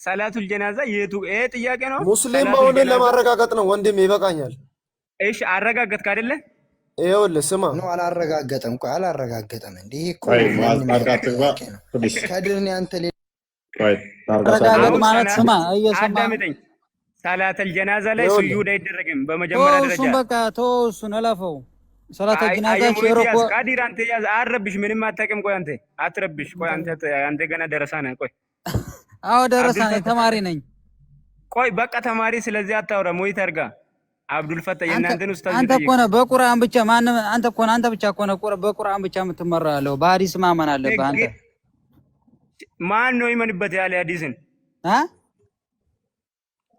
ሰላቱል ጀናዛ የቱ? ይሄ ጥያቄ ነው። ሙስሊም መሆንን ለማረጋገጥ ነው ወንድም፣ ይበቃኛል። እሺ አረጋገጥክ አይደለ? ይኸውልህ ስማ ነው አላረጋገጠም። ቆይ አላረጋገጠም እንዴ? ይሄ እኮ ከድርን ያንተ አረጋገጥ ማለት ስማ፣ እየሰማ አዳምጠኝ። ሰላተል ጀናዛ ላይ ስጁድ አይደረግም በመጀመሪያ ደረጃ። እሱን በቃ ተው፣ እሱን እለፈው። ሰላተል ጀናዛ ሸሮኮ ቃዲር አንተ ያዝ፣ አትረብሽ። ምንም አታውቅም። ቆይ አንተ አትረብሽ። ቆይ አንተ ገና ደረሳ ነህ። ቆይ አዎ ደረሳ ነኝ፣ ተማሪ ነኝ። ቆይ በቃ ተማሪ፣ ስለዚህ አታውራ። ሞይት አድርጋ አብዱል ፈታ የእናንተን ኡስታዝ አንተ እኮ ነህ በቁርአን ብቻ ማንም አንተ ብቻ እኮ ነህ በቁርአን ብቻ የምትመራ ያለው። በሐዲስ ማመን አለብህ አንተ። ማን ነው ይመንበት ያለ ሐዲስን?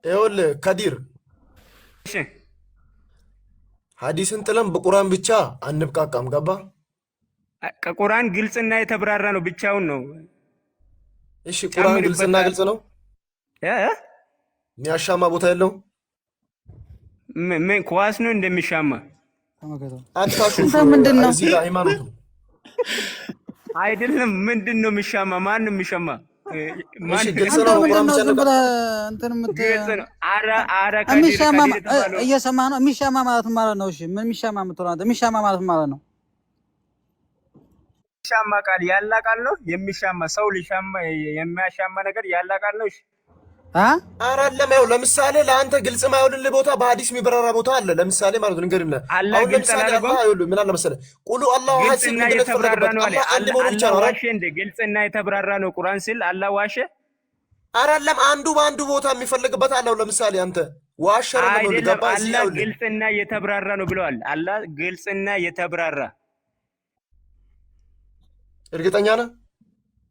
ይኸውልህ ከዲር እሺ ሐዲስን ጥለን በቁርአን ብቻ አንብቃቃም። ገባ? ከቁርአን ግልጽና የተብራራ ነው፣ ብቻውን ነው። እሺ ቁርአን ግልጽና ግልጽ ነው፣ የሚያሻማ ቦታ የለው። ምን ኳስ ነው እንደሚሻማ? አታሹፍ። ምንድን ነው እዚህ ጋር ሃይማኖት ነው አይደለም። ምንድን ነው የሚሻማ? ማን ነው የሚሻማ? እሺ ግልጽ ነው። ቁርአን ብቻ ነው እየሰማ ነው። የሚሻማ ማለት ማለት ነው። እሺ ምን የሚሻማ የምትለው አንተ? የሚሻማ ማለት ማለት ነው። የሚሻማ ቃል ያላ ቃል ነው። የሚሻማ ሰው ሊሻማ የሚያሻማ ነገር ያላ ቃል ነው። እሺ አይደለም። ያው ለምሳሌ ለአንተ ግልጽ ማይሆንልህ ቦታ በሐዲስ የሚበራራ ቦታ አለ። ለምሳሌ ማለት ነው እንግዲህ አሁን ለምሳሌ አላህ አይደለም ምን አለ መሰለህ ቁሉ አላሁ አሐድ ሲል ምንድን ነው የተፈለገበት? አላህ አንድ መሆኑ ብቻ ነው አይደል? እንደ ግልጽና የተብራራ ነው ቁርአን ሲል አላህ ዋሸ አይደለም። አንዱ በአንዱ ቦታ የሚፈልግበት አለው። ለምሳሌ አንተ ዋሸ ነው ልገባ አላህ ግልጽና የተብራራ ነው ብለዋል። አላህ ግልጽና የተብራራ እርግጠኛ ነህ?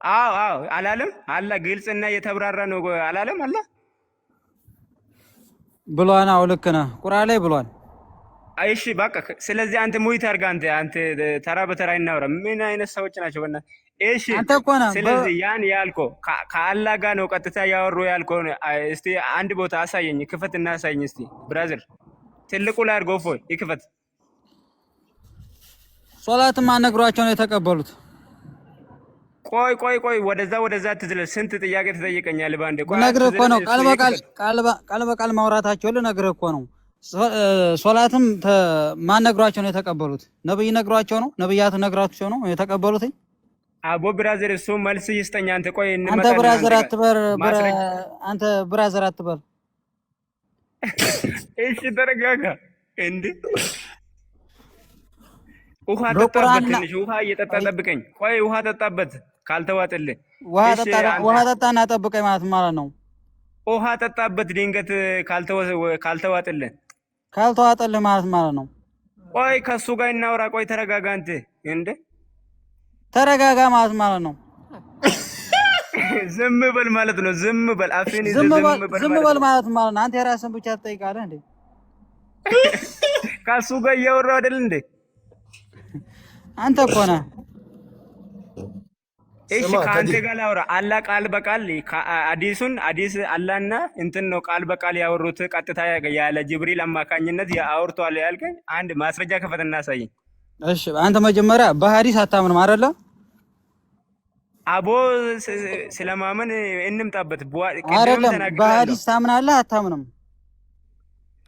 አዎ አላለም። አላህ ግልጽና የተብራራ ነው አላለም። አላህ ብሏል። አዎ ልክ ነህ። ቁርአን ላይ ብሏል። እሺ በቃ ስለዚህ አንተ ሙይት አድርጋ አንተ ተራ በተራ እናውራ። ምን አይነት ሰዎች ናቸው? በእናትህ እሺ አንተ እኮ ነህ። ስለዚህ ያን ያልከው ከአላህ ጋር ነው ቀጥታ ያወሩ ያልከው። እስቲ አንድ ቦታ አሳየኝ፣ ክፈት እና አሳየኝ እስቲ ብራዘር። ትልቁ ላይ አድርገው እፎይ ይክፈት። ሶላትም አነግሯቸው ነው የተቀበሉት። ቆይ ወደዛ ትዝለል። ስንት ጥያቄ ትጠይቀኛለህ በአንዴ? ቆይ ነግረህ እኮ ነው ቃል በቃል ማውራታቸው ልነግርህ እኮ ነው። ሶላትም ማነግሯቸው ነው የተቀበሉት። ነብይ ነግሯቸው ነው፣ ነብያት ነግሯቸው ነው የተቀበሉት። አቦ ብራዘር እሱ መልስ ይስጠኝ። አንተ ቆይ አንተ ብራዘር አትበል፣ አንተ ብራዘር አትበል። እሺ ተረጋጋ እንዴ። ውሃ ጠጣበት፣ ትንሽ ውሃ እየጠጣ ጠብቀኝ። ቆይ ውሃ ጠጣበት ካልተዋጥልህ። ውሃ ጠጣና ጠብቀኝ ማለት ነው። ውሃ ጠጣበት ድንገት ካልተዋጥልህ ማለት ነው። ቆይ ከሱ ጋር እናውራ። ቆይ ተረጋጋ አንተ እንዴ። ተረጋጋ ማለት ነው። ዝም በል ማለት ነው። ዝም በል አፍህን ይዘህ ዝም በል ማለት ነው። አንተ የራስህን ብቻ ትጠይቃለህ እንዴ? ከሱ ጋር እያወራሁ አይደል እንዴ? አንተ እኮ ነህ። እሺ ከአንተ ጋር ላውራ። አላህ ቃል በቃል ሐዲስ አላህና እንትን ነው ቃል በቃል ያወሩት ቀጥታ ያለ ጅብሪል አማካኝነት ያወርቷል ያልከኝ አንድ ማስረጃ ከፈተና አሳየኝ። እሺ አንተ መጀመሪያ በሐዲስ አታምንም አይደለ? አቦ ስለማመን እንምጣበት። አይደለም በሐዲስ ታምናለህ አታምንም?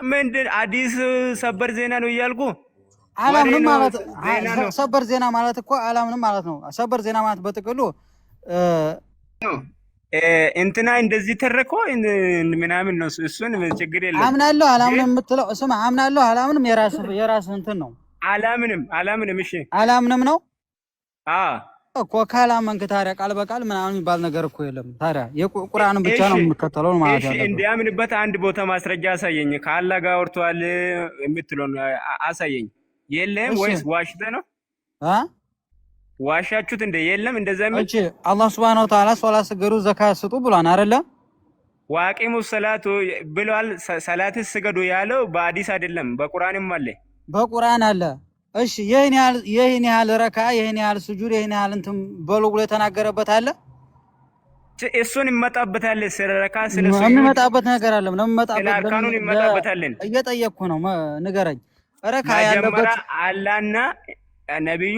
ምንድን ሐዲስ ሰበር ዜና ነው እያልኩ አላምንም ማለት ሰበር ዜና ማለት እኮ አላምንም ማለት ነው። ሰበር ዜና ማለት በጥቅሉ እንትና እንደዚህ ተረኮ ምናምን ነው። እሱን ችግር የለም። አምናለሁ አላምንም የምትለው ስማ፣ አምናለሁ አላምንም የራስህ እንትን ነው። አላምንም። እሺ አላምንም ነው። እኮ ካላመንክ ታዲያ ቃል በቃል ምናምን የሚባል ነገር እኮ የለም። ታዲያ የቁርአንን ብቻ ነው የምከተለው ማለት ያለበት። እንዲያምንበት አንድ ቦታ ማስረጃ አሳየኝ። ከአላህ ጋር አውርተዋል የምትለው አሳየኝ። የለም ወይስ ዋሽተህ ነው? ዋሻችሁት እንደ የለም እንደዛ ምን? እሺ አላህ Subhanahu Wa Ta'ala ሶላት ስገዱ ዘካ ስጡ ብሏል አይደለ? ዋቂሙ ሰላቱ ብሏል። ሰላት ስገዱ ያለው በሐዲስ አይደለም በቁርአንም አለ። በቁርአን አለ። እሺ ይሄን ያህል ረካ ይሄን ያህል ስጁድ ይሄን ያህል እንትን በሉ ብሎ የተናገረበት አለ። እሱን ይመጣበታል። ስለረካ ስለ ሱጁድ የሚመጣበት ነገር አለ። ለምመጣበት ለአርካኑን ይመጣበታልን? እየጠየቅኩ ነው። ንገረኝ። ረካ ያለበት አላህና ነብዩ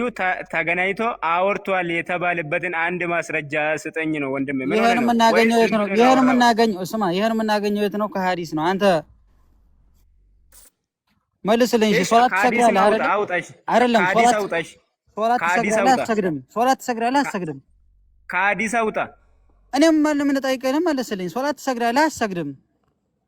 ተገናኝቶ አወርቷል የተባለበትን አንድ ማስረጃ ስጠኝ ነው ወንድሜ። ይሄን የምናገኘው የት ነው? ይሄን የምናገኘው ስማ፣ ይሄን የምናገኘው የት ነው? ከሐዲስ ነው። አንተ መልስልኝ። እሺ ሶላት ትሰግዳለህ አይደል? አይደለም ሶላት ትሰግዳለህ አትሰግድም? ሶላት ትሰግዳለህ አትሰግድም? ከሐዲስ አውጣ። እኔም ምን ጠይቀኝ መልስልኝ። ሶላት ትሰግዳለህ አትሰግድም?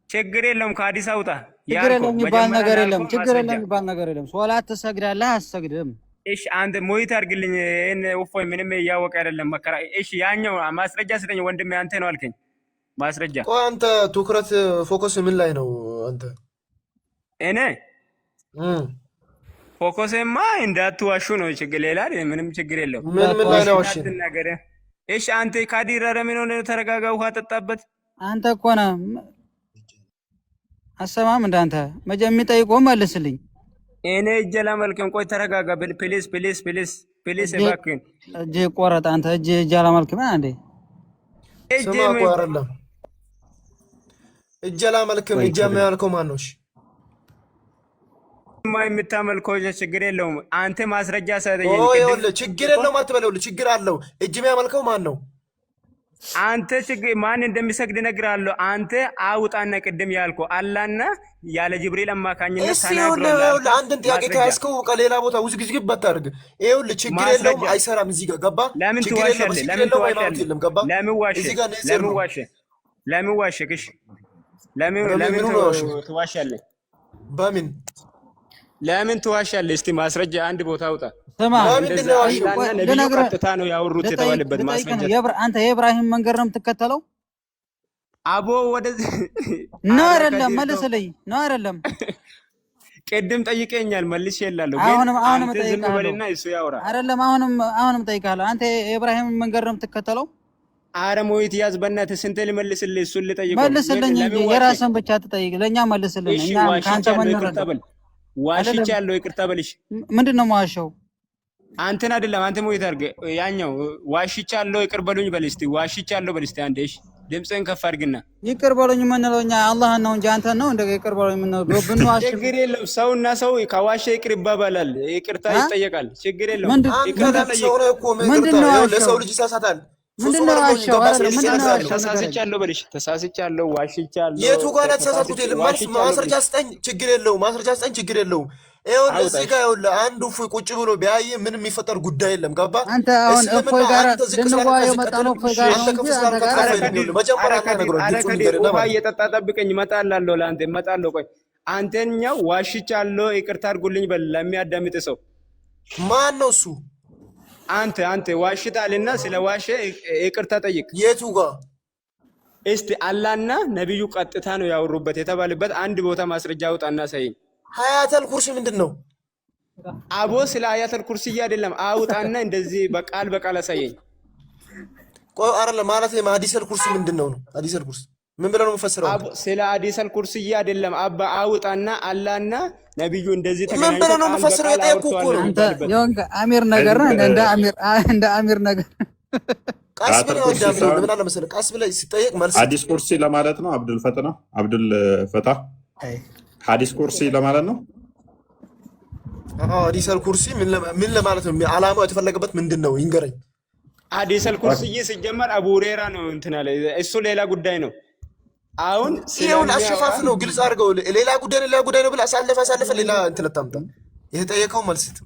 ችግር የለም ከሐዲስ አውጣ። ችግር የለም የሚባል ነገር የለም። ችግር የለም የሚባል ነገር የለም። ሶላት ትሰግዳለህ አትሰግድም? እሺ አንተ ሞይት አድርግልኝ። እፎይ ምንም እያወቀ አይደለም መከራ። እሺ ያኛው ማስረጃ ስጠኝ ወንድሜ። አንተ ነው አልከኝ ማስረጃ። ቆይ አንተ ትኩረት ፎከስ ምን ላይ ነው አንተ? እኔ ፎከስማ እንዳትዋሹ ነው። ችግር ሌላ ምንም ችግር የለው። ምን ላይ ነው ዋሽ? እሺ አንተ ካዲራ ረምን ሆነ ተረጋጋ፣ ውሃ ጠጣበት። አንተ እኮ ነህ አሰማም እንዳንተ የሚጠይቀው መልስልኝ። እኔ እጄ ላመልክም። ቆይ ተረጋጋ ፕሊስ ፕሊስ ፕሊስ ፕሊስ እባክህን። እጄ ቆረጥ። አንተ እጄ አላመልክም አንዴ ስማ እኮ አይደለም እጄ አላመልክም። እጄ የሚያመልከው ማን ነው? እሺ የምታመልከው ችግር የለውም። አንተ ማስረጃ ሰጠኝ። ችግር የለውም አትበለው። ችግር አለው። እጅ የሚያመልከው ማን ነው? አንተ ችግር ማን እንደሚሰግድ እነግርሃለሁ። አንተ አውጣና ቅድም ያልከው አላህና ያለ ጅብሪል አማካኝነት ተናግሯል። አንድን ጥያቄ ከያዝከው ሌላ ቦታ ውዝግዝግ ባታርግ። ይኸውልህ ችግር የለውም አይሰራም። እዚህ ጋር ገባ። ለምን ትዋሻለህ? ለምን ዋሸህ? ለምን ትዋሻለህ? በምን ለምን ትዋሻለህ? እስቲ ማስረጃ አንድ ቦታ አውጣ። ስማ ነብዩ ቀጥታ ነው ያወሩት የተባለበት ማስረጃ። አንተ የኢብራሂም መንገድ ነው የምትከተለው? አቦ ወደዚህ ነው አይደለም? መልስልኝ። ነው አይደለም? ቅድም ጠይቀኛል መልሼ እላለሁ። አሁንም ጠይቀኛልና እሱ ያወራ አይደለም? አሁንም ጠይቃለሁ። አንተ የኢብራሂም መንገድ ነው የምትከተለው? አረ ሞይት ያዝ በእናትህ። ስንቴ ልመልስልህ? እሱን ልጠይቀው። መልስልኝ እንጂ የራስን ብቻ ትጠይቅ። ለእኛ መልስልኝ። እኛ ከአንተ መንረዳ ዋሽቻለሁ ይቅርታ በልሽ። ምንድን ነው የማዋሸው? አንተን አይደለም። አንተ ሞይት አድርገህ ያኛው ዋሽቻለሁ ይቅር በሉኝ በል እስቲ። ዋሽቻለሁ በል እስቲ አንዴ። እሺ ድምፅህን ከፍ አድርግና ይቅር በሉኝ የምንለው እኛ አላህን ነው እንጂ አንተን ነው እንደ ይቅር በሉኝ የምንለው። ብንዋሽ ችግር የለም። ሰውና ሰው ከዋሸ ይቅር ይባባላል፣ ይቅርታ ይጠየቃል። ችግር የለም። ይቅርታ ጠይቅ። ምንድን ነው ለሰው ልጅ ይሳሳታል። ምንድነው ዋሻው? ተሳስቻለሁ በልሽ። ተሳስቻለሁ፣ ዋሽቻለሁ። የቱ ጋር ተሳሳትኩት? የለም ማስረጃ ስጠኝ፣ ችግር የለውም። ማስረጃ ስጠኝ፣ ችግር የለውም። ይኸውልህ እዚህ ጋር ይኸውልህ አንዱ እፎይ ቁጭ ብሎ ቢያይ ምንም የሚፈጠር ጉዳይ የለም። ገባ? አንተ አሁን እፎይ ጋር ልንዋየው መጣ ነው። እፎይ ጋር ነው እንጂ ውሃ እየጠጣ ጠብቀኝ፣ እመጣላለሁ። ለአንተ እመጣለሁ። ቆይ አንተኛው ዋሽቻለሁ ይቅርታ አድርጉልኝ በል ለሚያዳምጥ ሰው። ማን ነው እሱ? አንተ ዋሽታልና ስለ ዋሸ ይቅርታ ጠይቅ። የቱ ጋር እስቲ አላህና ነብዩ ቀጥታ ነው ያወሩበት የተባለበት አንድ ቦታ ማስረጃ አውጣና ሳይኝ። ሀያተል ኩርሲ ምንድን ነው? አቦ ስለ ሀያተል ኩርሲ አይደለም፣ አውጣና እንደዚህ በቃል አሳየኝ። ቆይ አይደለም ማለት ሀዲሰል ኩርሲ ምንድን ነው? ሀዲሰል ኩርሲ ምን ብለው ነው የምፈስረው? አቦ ስለ ሀዲሰል ኩርሲ አይደለም አባ አውጣና አላህና ነብዩ እንደዚህ ተገናኝተው ምን ብለው ነው የምፈስረው? የጠየኩህ እኮ ነው። አንተ የሆንክ አሚር ነገር ነው እንደ አሚር ነገር ቀስ ብለህ ወዳም ምን አለ መሰለህ፣ ቀስ ብለህ ሲጠየቅ መልስ ሀዲስ ኩርሲ ለማለት ነው። አብዱል ፈታህ ሀዲስ ኩርሲ ለማለት ነው። ሀዲሰል ኩርሲ ምን ለማለት ነው? ዓላማው የተፈለገበት ምንድን ነው? ይንገረኝ። ሀዲሰል ኩርሲ ሲጀመር አቡ ሁሬራ ነው እንትን አለ። እሱ ሌላ ጉዳይ ነው። አሁን ይሄውን አሸፋፍ ነው ግልጽ አድርገው። ሌላ ጉዳይ ነው ብለህ አሳልፈ ሌላ እንትን ልታምጣ። የተጠየቀው መልስት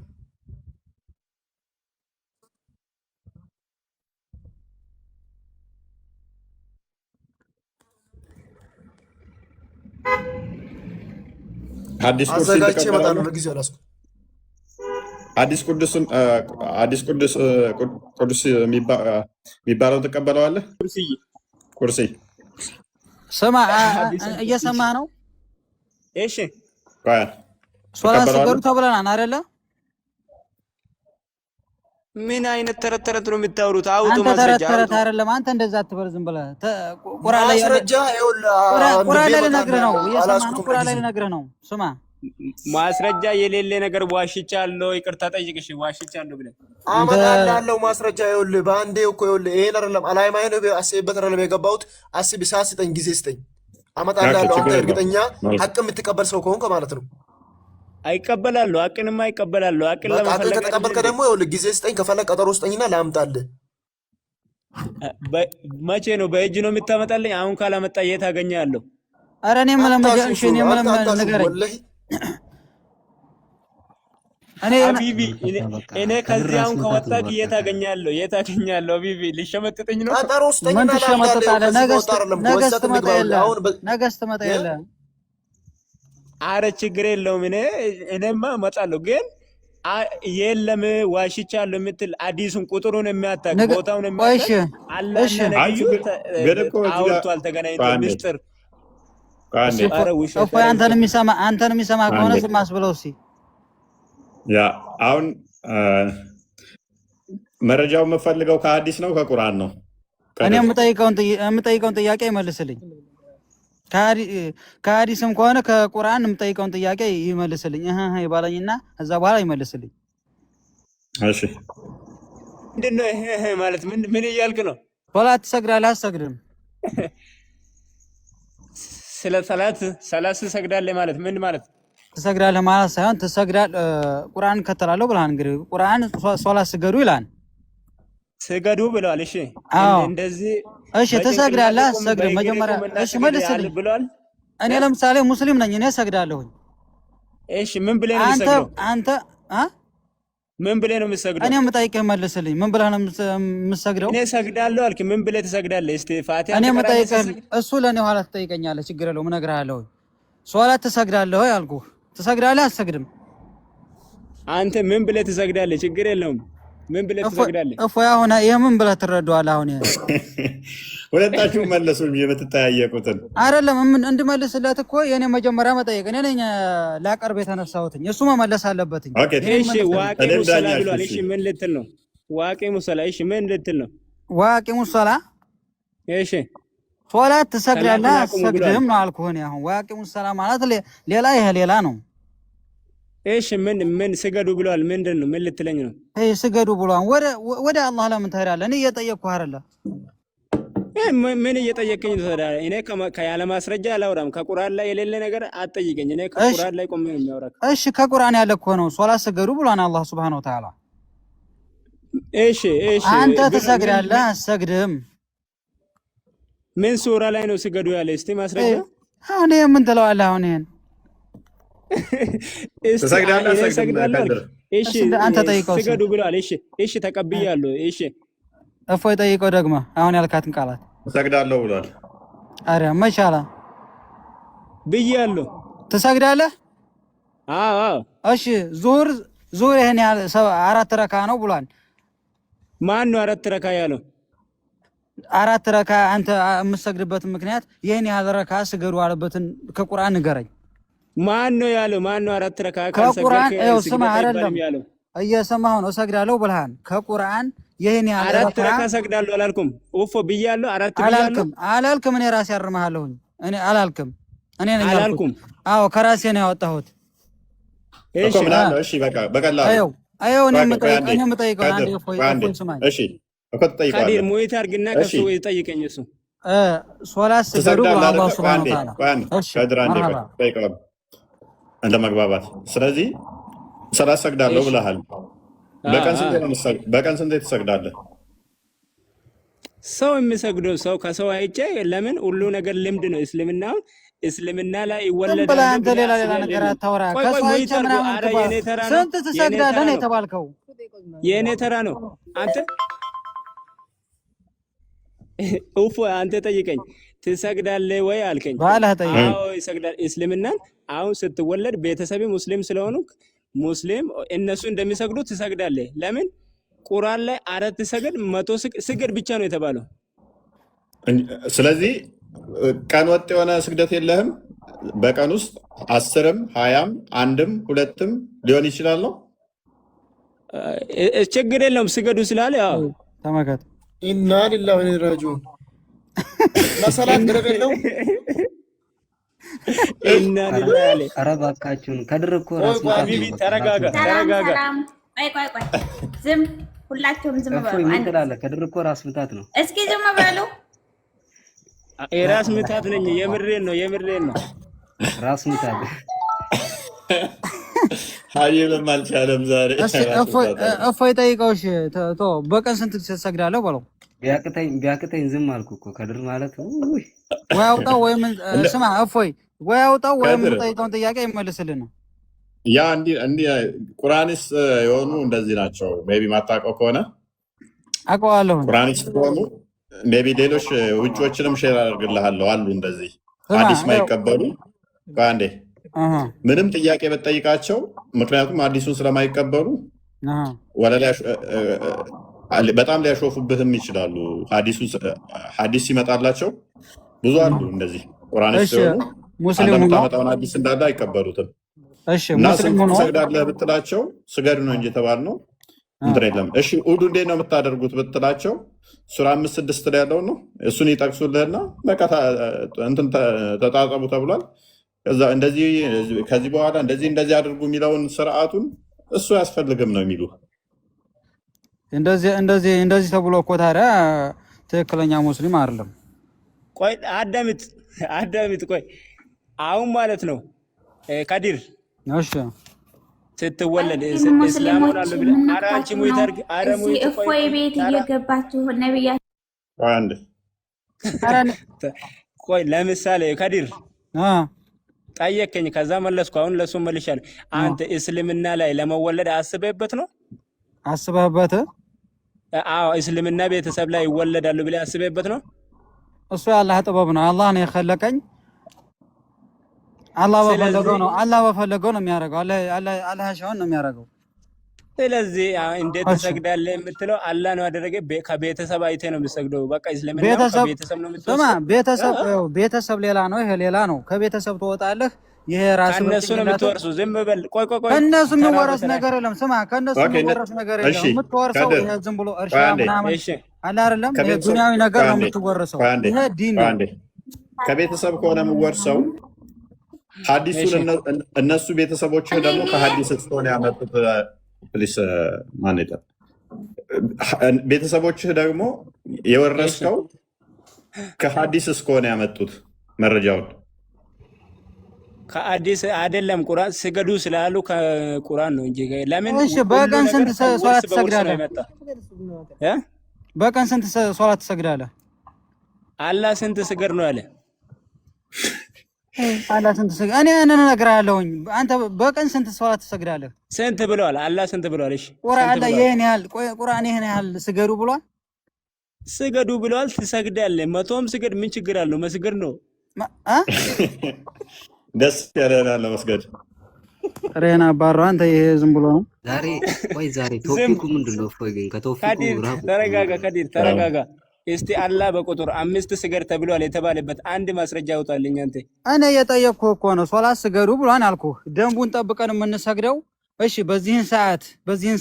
ሀዲስ ኩርሲ አዘጋጅቼ እመጣለሁ። ለጊዜው አላስኩ አዲስ ቅዱስ የሚባለው ትቀበለዋለህ? ኩርሲ ስማ፣ እየሰማህ ነው? እሺ ሶላት ስገዱ ተብለናል አይደለ? ምን አይነት ተረት ተረት ነው የምታወሩት? አውጡ አንተ ማስረጃ። ተረት አይደለም። አንተ እንደዛ አትበል ዝም ብለህ ቁርአን ላይ ማስረጃ ቁርአን ላይ ልነግርህ ነው። እየሰማህ ነው? ቁርአን ላይ ልነግርህ ነው። ስማ፣ ማስረጃ የሌለ ነገር ዋሽቻለሁ፣ ይቅርታ ጠይቅሽ ዋሽቻለሁ ብለህ አመጣልሃለሁ። ማስረጃ ይኸውልህ፣ በአንዴ እኮ ይኸውልህ፣ ይሄን አይደለም አላማዬ ነው አስቤበት አይደለም የገባሁት። አስቢ፣ ሰዓት ስጠኝ፣ ጊዜ ስጠኝ፣ አመጣልሃለሁ። አንተ እርግጠኛ ሀቅ የምትቀበል ሰው ከሆንክ ማለት ነው። አይቀበላለሁ፣ ሀቅንማ አይቀበላለሁ። ሀቅን ለመፈለግ ከተቀበልከ ደግሞ ይኸውልህ፣ ጊዜ ስጠኝ፣ ከፈለግ ቀጠሮ ስጠኝና ላምጣልህ። መቼ ነው? በእጅ ነው የምታመጣልኝ? አሁን ካላመጣ የት አገኛለሁ? ኧረ እኔ ንገረኝ። ሀቢቢ እኔ ከዚህ አሁን ከወጣሁ የት አገኛለሁ? የት አገኛለሁ? ሀቢቢ ልሸመጥጥኝ ነው? ቀጠሮ ስጠኝና ምን ትሸመጥጣለህ? ነገ ስትመጣ የለ። አረ ችግር የለውም። እኔማ እመጣለሁ፣ ግን የለም ዋሽቻለሁ የምትል አዲሱን ቁጥሩን የሚያታቅ ቦታውን የሚያታቅ አውርቷል፣ ተገናኝቶ ምስጢር። እፎይ አንተን የሚሰማ ከሆነ ዝም አስብለው እስኪ። ያ አሁን መረጃው የምፈልገው ከሐዲስ ነው ከቁርአን ነው? እኔ የምጠይቀውን ጥያቄ ይመልስልኝ። ከሐዲስም ከሆነ ከቁርአን የምጠይቀውን ጥያቄ ይመልስልኝ ይባለኝና ከዛ በኋላ ይመልስልኝ። እሺ ምንድን ነው ይሄ ማለት? ምን እያልክ ነው? ሶላት ትሰግዳለህ አትሰግድም? ስለ ሰላት ትሰግዳለህ ማለት ምን ማለት? ትሰግዳለህ ማለት ሳይሆን ቁርአን እከተላለሁ ብለሃል። እንግዲህ ቁርአን ሶላት ስገዱ ይላል። ስገዱ ብለዋል። እሺ እንደዚህ እሺ ትሰግዳለህ አትሰግድም? መጀመሪያ እሺ መልስልኝ ብለዋል። እኔ ለምሳሌ ሙስሊም ነኝ፣ እኔ እሰግዳለሁኝ። እሺ ምን ብለህ ነው የምትሰግደው? አንተ ምን ብለህ ነው የምትሰግደው? እኔ የምጠይቅህ መልስልኝ። ምን ብለህ ነው የምትሰግደው? እኔ እሰግዳለሁ አልክ። ምን ብለህ ትሰግዳለህ? እስቲ ፋቲሃ እኔ የምጠይቅህ እሱ ለእኔ ኋላ ትጠይቀኛለህ። ችግር የለውም እነግርሃለሁ። ሶላት ትሰግዳለህ ወይ አልኩህ። ትሰግዳለህ አትሰግድም? አንተ ምን ብለህ ትሰግዳለህ? ችግር የለውም ምን ብለህ ትሰግዳለህ? እፎይ አሁን ይሄ ምን ብለህ ትረዳዋለህ? አሁን ሁለታችሁ መለሱ የምትጠያየቁትን አይደለም እንድመልስለት እኮ የኔ መጀመሪያ መጠየቅ እኔ ነኝ ላቀርብ የተነሳሁትኝ፣ እሱ መመለስ አለበትኝ። እሺ ዋቂ ሙሰላ ብሏል። እሺ ምን ልትል ነው? ዋቂ ሙሰላ። እሺ ምን ልትል ነው? ዋቂ ሙሰላ። እሺ ሶላት ትሰግዳለህ አትሰግድም ነው አልኩህ። እኔ አሁን ዋቂ ሙሰላ ማለት ሌላ ይሄ ሌላ ነው። እሺ ምን ስገዱ ብለዋል? ምንድን ነው? ምን ልትለኝ ነው? ስገዱ ብለዋል። ወደ አላህ ለምን ትሄዳለህ? እኔ እየጠየቅኩህ አይደለ? ምን እየጠየቀኝ ትሄዳለህ? እኔ ያለ ማስረጃ አላወራም። ከቁርአን ላይ የሌለ ነገር አትጠይቀኝ። እኔ ከቁርአን ላይ ቆሜ ነው የሚያወራው። እሺ ከቁርአን ያለ እኮ ነው ሶላት ስገዱ ብሏል አላህ ሱብሓነሁ ወተዓላ። እሺ አንተ ትሰግዳለህ አትሰግድም? ምን ሱራ ላይ ነው ስገዱ ያለ? እስቲ ማስረጃ። አሁን ምን ትለዋለህ? አሁን ይሄን አንተ ጠይቀው ስገዱ ብለዋል። እሺ ተቀብያለሁ። እሺ እፎይ ጠይቀው ደግሞ አሁን ያልካትን ቃላት እሰግዳለሁ ብሏል። አረ መቻላ ብያለሁ። ትሰግዳለህ? አዎ። እሺ ዙሁር ይሄን ያህል 4 ረካ ነው ብሏል። ማን ነው 4 ረካ ያለው? 4 ረካ አንተ የምትሰግድበትን ምክንያት ይሄን ያህል ረካ ስገዱ አለበትን ከቁርአን ንገረኝ። ማን ነው ያለው? ማን ነው 4 ረካ ከቁርአን? ስማ አይደለም እየሰማሁ ነው። እሰግዳለሁ ብለሃል። ከቁርአን ይሄን ያህል 4 ረካ እሰግዳለሁ አላልኩም? ኡፎ ብያለሁ። 4 ብያለሁ አላልክም? እኔ ራሴ አርመሃለሁኝ። እኔ አላልክም። እኔ ነኝ አላልኩም? አዎ ከራሴ ነው ያወጣሁት። እሺ እሺ በቃ በቀላሉ አየው እኔ የምጠይቀው አንዴ እፎይ ስማኝ። እሺ እኮ ትጠይቀዋለህ። ካዲር ሙይት አድርግና ከሱ ይጠይቀኝ። እሱ ሶላት ስገዱ አላህ ሱብሃነሁ ወተዓላ። እሺ ካዲር አንዴ ጠይቀዋለህ እንደ መግባባት። ስለዚህ ሰላት ሰግዳለሁ ብለሃል። በቀን ስንቴ ትሰግዳለህ? ሰው የሚሰግደው ሰው ከሰው አይቼ ለምን ሁሉ ነገር ልምድ ነው። እስልምና ላይ ይወለዳል ብለህ አንተ ሌላ ነገር አታወራ። ከሰው አይቼ ምናምን ስንት ትሰግዳለህ ነው የተባልከው? የእኔ ተራ ነው። አንተ ኡፎ አንተ ጠይቀኝ። ትሰግዳለህ ወይ አልከኝ። ባላህ ጠይቀኝ። አዎ ይሰግዳል። እስልምናን አሁን ስትወለድ ቤተሰብ ሙስሊም ስለሆኑ ሙስሊም እነሱ እንደሚሰግዱ ትሰግዳለህ። ለምን ቁርአን ላይ 4 ሰገድ 100 ስገድ ብቻ ነው የተባለው። ስለዚህ ቀን ወጥ የሆነ ስግደት የለህም። በቀን ውስጥ 10ም 20ም 1ም 2ም ሊሆን ይችላል ነው። ችግር የለውም ስገዱ ስላለ ያው ተመከት ኢና ሊላሂ ወኢና ኢለይሂ ራጂዑን ለሰላት ገደብ የለው። ኢና ሊላሂ ኧረ እባካችሁን ከድር እኮ ራስ ሀቢቢ ተረጋጋ ተረጋጋ። ቆይ ዝም ሁላችሁም ዝም በሉ። ምን ትላለህ? ከድር እኮ ራስ ምታት ነው። እስኪ ዝም በሉ። ራስ ምታት ነኝ። የምሬን ነው ራስ ምታት ሀይልም አልቻለም ዛሬ። እፎይ ጠይቀው። እሺ በቀን ስንት ትሰግዳለህ በለው። ቢያቅተኝ ዝም አልኩ እኮ ከድር ማለት ወይ አውጣው ወይም ስማ እፎይ ወይ አውጣው ወይም ጠይቀውን ጥያቄ ይመልስልን ነው። ያ እንዲህ ቁርአንስ የሆኑ እንደዚህ ናቸው። ሜቢ ማታውቀው ከሆነ አውቀዋለሁ። ቁርአንስ ከሆኑ ሜቢ ሌሎች ውጪዎችንም ሼር አደርግልሃለሁ አሉ እንደዚህ ሐዲስ ማይቀበሉ ባንዴ ምንም ጥያቄ በጠይቃቸው፣ ምክንያቱም ሐዲሱን ስለማይቀበሉ በጣም ሊያሾፉብህም ይችላሉ። ሐዲስ ሲመጣላቸው ብዙ አሉ እንደዚህ ቁርአንስ ሲሆኑ ሙስሊም የምታመጣውን ሐዲስ እንዳለ አይቀበሉትም። እና ትሰግዳለህ ብትላቸው ስገዱ ነው እንጂ የተባልነው እንትን የለም። እሺ ኡዱ እንዴት ነው የምታደርጉት ብትላቸው ሱራ 5:6 ላይ ያለው ነው። እሱን ይጠቅሱልህና በቃ እንትን ተጣጣቡ ተብሏል። ከዛ እንደዚህ ከዚህ በኋላ እንደዚህ አድርጉ የሚለውን ስርዓቱን እሱ አያስፈልግም ነው የሚሉ። እንደዚህ ተብሎ እኮ ታዲያ ትክክለኛ ሙስሊም አይደለም። ቆይ አዳምጥ ቆይ አሁን ማለት ነው ከዲር እሺ ስትወለድ እስላም ሆናለሁ ብለህ አራንቺ ሙይታርግ አረሙ እፎይ ቤት እየገባችሁ ነብያት ቆይ ለምሳሌ ከዲር ጠየቀኝ፣ ከዛ መለስኩ። አሁን ለሱ መልሻለሁ። አንተ እስልምና ላይ ለመወለድ አስበህበት ነው? አስበህበት? አዎ እስልምና ቤተሰብ ላይ ይወለዳሉ ብለህ አስበህበት ነው? እሱ የአላህ ጥበብ ነው። አላህ ነው የኸለቀኝ። አላህ በፈለገው ነው የሚያደርገው። አላህ ያሻውን ነው የሚያደርገው። ስለዚህ እንዴት ትሰግዳለህ የምትለው አላህ ነው ያደረገ። ከቤተሰብ አይተህ ነው የምትሰግደው። በቃ እስልምና ከቤተሰብ ነው የምትወርሰው። ቤተሰብ ሌላ ነው፣ ይሄ ሌላ ነው። ከቤተሰብ ትወጣለህ። ይሄ ራስ ከነሱ ነው የምትወርሱ። ዝም በል ቆይ ከነሱ የሚወረስ ነገር የለም። ስማ ከነሱ የሚወረስ ነገር የለም። የምትወርሰው ይሄ ዝም ብሎ እርሻ ምናምን አለ አይደለም። ይሄ ዱንያዊ ነገር ነው የምትወርሰው። ይሄ ዲን ነው። ከቤተሰብ ከሆነ የምወርሰው ሐዲሱን እነሱ ቤተሰቦች ደግሞ ከሐዲስ እስከሆነ ያመጡት ፕሊስ ማን ይጣ ቤተሰቦችህ ደግሞ የወረስከው ከሐዲስ እስከሆነ ያመጡት መረጃውን ከሐዲስ አይደለም። ቁርአን ስገዱ ስላሉ ከቁርአን ነው እንጂ ለምን? እሺ በቀን ስንት ሶላት ትሰግዳለህ? በቀን ስንት ሶላት ትሰግዳለህ? አላህ ስንት ስገድ ነው ያለ? አላህ ስንት ስገድ? እኔ እነግርሃለሁኝ። አንተ በቀን ስንት ሶላት ትሰግዳለህ? ስንት ብለዋል? አላህ ስንት ብለዋል? እሺ ቁርአን ይሄን ያህል ስገዱ ብሏል። ስገዱ ብለዋል። ትሰግዳለህ። 100ም ስገድ ምን ችግር አለው? መስገድ ነው። ደስ ያለናል ለመስገድ ሬና ባሮ አንተ ይሄ ዝም ብሎ ነው። ዛሬ ቶፒኩ ምንድነው? እፎይ ግን ከቶፒኩ ተረጋጋ። ከዲር ተረጋጋ። እስቲ አላህ በቁጥር 5 ስገድ ተብሏል የተባለበት አንድ ማስረጃ አውጣልኝ። አንተ እኔ የጠየቅኩህ እኮ ነው። ሶላት ስገዱ ብሏን አልኩህ። ደንቡን ጠብቀን የምንሰግደው እሺ። በዚህን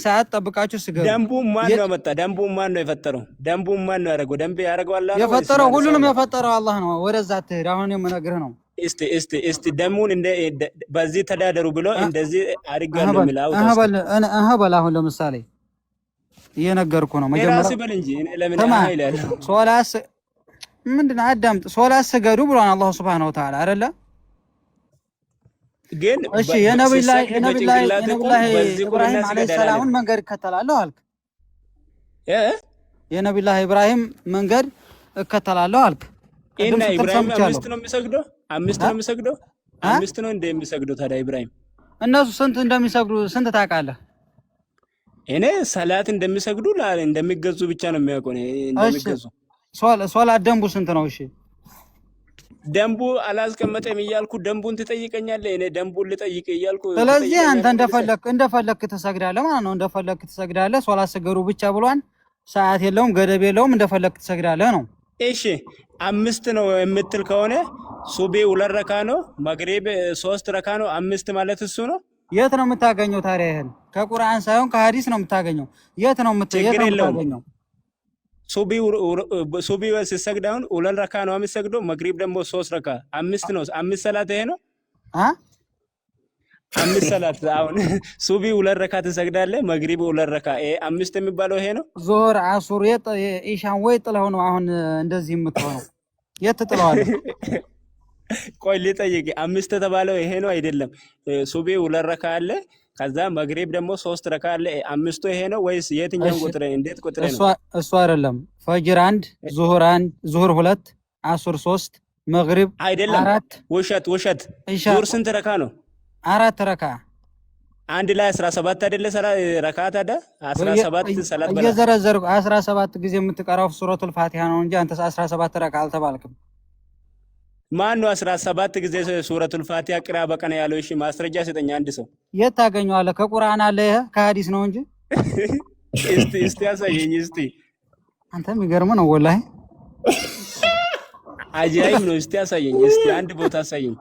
ሰዓት ጠብቃችሁ ስገዱ። ደንቡን ማን ነው መጣ? ደንቡን ማን ነው የፈጠረው? ደንቡን ማን ነው ያደረገው? ደንብ ያደረገው አላህ ነው የፈጠረው። ሁሉንም የፈጠረው አላህ ነው። ወደዛ ትሄድ። አሁን የምነግርህ ነው። እስቲ ደሙን በዚህ ተዳደሩ ብሎ እንደዚህ አድርጋለሁ የሚለው በል። አሁን ለምሳሌ እየነገርኩ ነው። መጀመሪያ በል እንጂ ለምን አይላል? ሶላት ምንድን ነው? አዳምጥ። ሶላት ስገዱ ብሏን አላህ Subhanahu Wa Ta'ala አይደለ? ግን እሺ የነብዩላህ ኢብራሂም አለይሂ ሰላምን መንገድ እከተላለሁ አልክ። የነብዩላህ ኢብራሂም መንገድ እከተላለሁ አልክ። እና ኢብራሂም 5 ነው የሚሰግደው? 5 ነው የሚሰግደው? 5 ነው እንደሚሰግደው። ታዲያ ኢብራሂም እነሱ ስንት እንደሚሰግዱ ስንት ታውቃለህ? እኔ ሰላት እንደሚሰግዱ እንደሚገዙ ብቻ ነው የሚያውቀው። እንደሚገዙ ሶላት ደንቡ ስንት ነው? እሺ ደንቡ አላስቀመጠም እያልኩ ደንቡን ትጠይቀኛለህ። እኔ ደንቡን ልጠይቅ እያልኩ ስለዚህ አንተ እንደፈለክ ትሰግዳለህ ማለት ነው። እንደፈለክ ትሰግዳለህ። ሶላት ስገዱ ብቻ ብሏን። ሰዓት የለውም ገደብ የለውም። እንደፈለክ ትሰግዳለህ ነው። እሺ 5 ነው የምትል ከሆነ ሱቢ 2 ረካ ነው፣ መግሪብ 3 ረካ ነው። 5 ማለት እሱ ነው። የት ነው የምታገኘው ታዲያ? ይሄን ከቁርአን ሳይሆን ከሐዲስ ነው የምታገኘው። የት ነው የምታገኘው? ሱቢ ሲሰግድ አሁን 2 ረካ ነው የሚሰግደው፣ መግሪብ ደግሞ 3 ረካ 5 ነው። 5 ሰላት ይሄ ነው 5 ሰላት። አሁን ሱቢ 2 ረካ ትሰግዳለህ፣ መግሪብ 2 ረካ። ይሄ 5 የሚባለው ይሄ ነው። ዞር አሱር ኢሻን ወይ ጥለው ነው አሁን እንደዚህ የምትሆነው? የት ጥለዋለህ? ቆይ ልጠይቅ። 5 ተባለው ይሄ ነው አይደለም? ሱቢ 2 ረካ አለ፣ ከዛ መግሪብ ደግሞ 3 ረካ አለ። 5ቱ ይሄ ነው ወይስ የትኛው ቁጥር? እንዴት ቁጥር ነው? እሱ አይደለም። ፈጅር 1፣ ዙሁር 1፣ ዙሁር 2፣ አሱር 3፣ መግሪብ አይደለም። 4። ውሸት። ዙሁር ስንት ረካ ነው? 4 ረካ። አንድ ላይ 17 አይደለ? ረካ ታዲያ 17 ሰላት በላ እየዘረዘርኩ 17 ጊዜ የምትቀራው ሱረቱል ፋቲሃ ነው እንጂ አንተ 17 ረካ አልተባልክም። ማን ነው 17 ጊዜ ሱረቱል ፋቲሃ ቅራ በቀን ያለው? እሺ ማስረጃ ስጠኝ አንድ ሰው። የት ታገኘዋለህ? ከቁርአን አለ? ከሐዲስ ነው እንጂ። እስቲ ያሳየኝ እስቲ። አንተ የሚገርም ነው ወላሂ፣ አጃይብ ነው። እስቲ ያሳየኝ እስቲ፣ አንድ ቦታ አሳየኝ።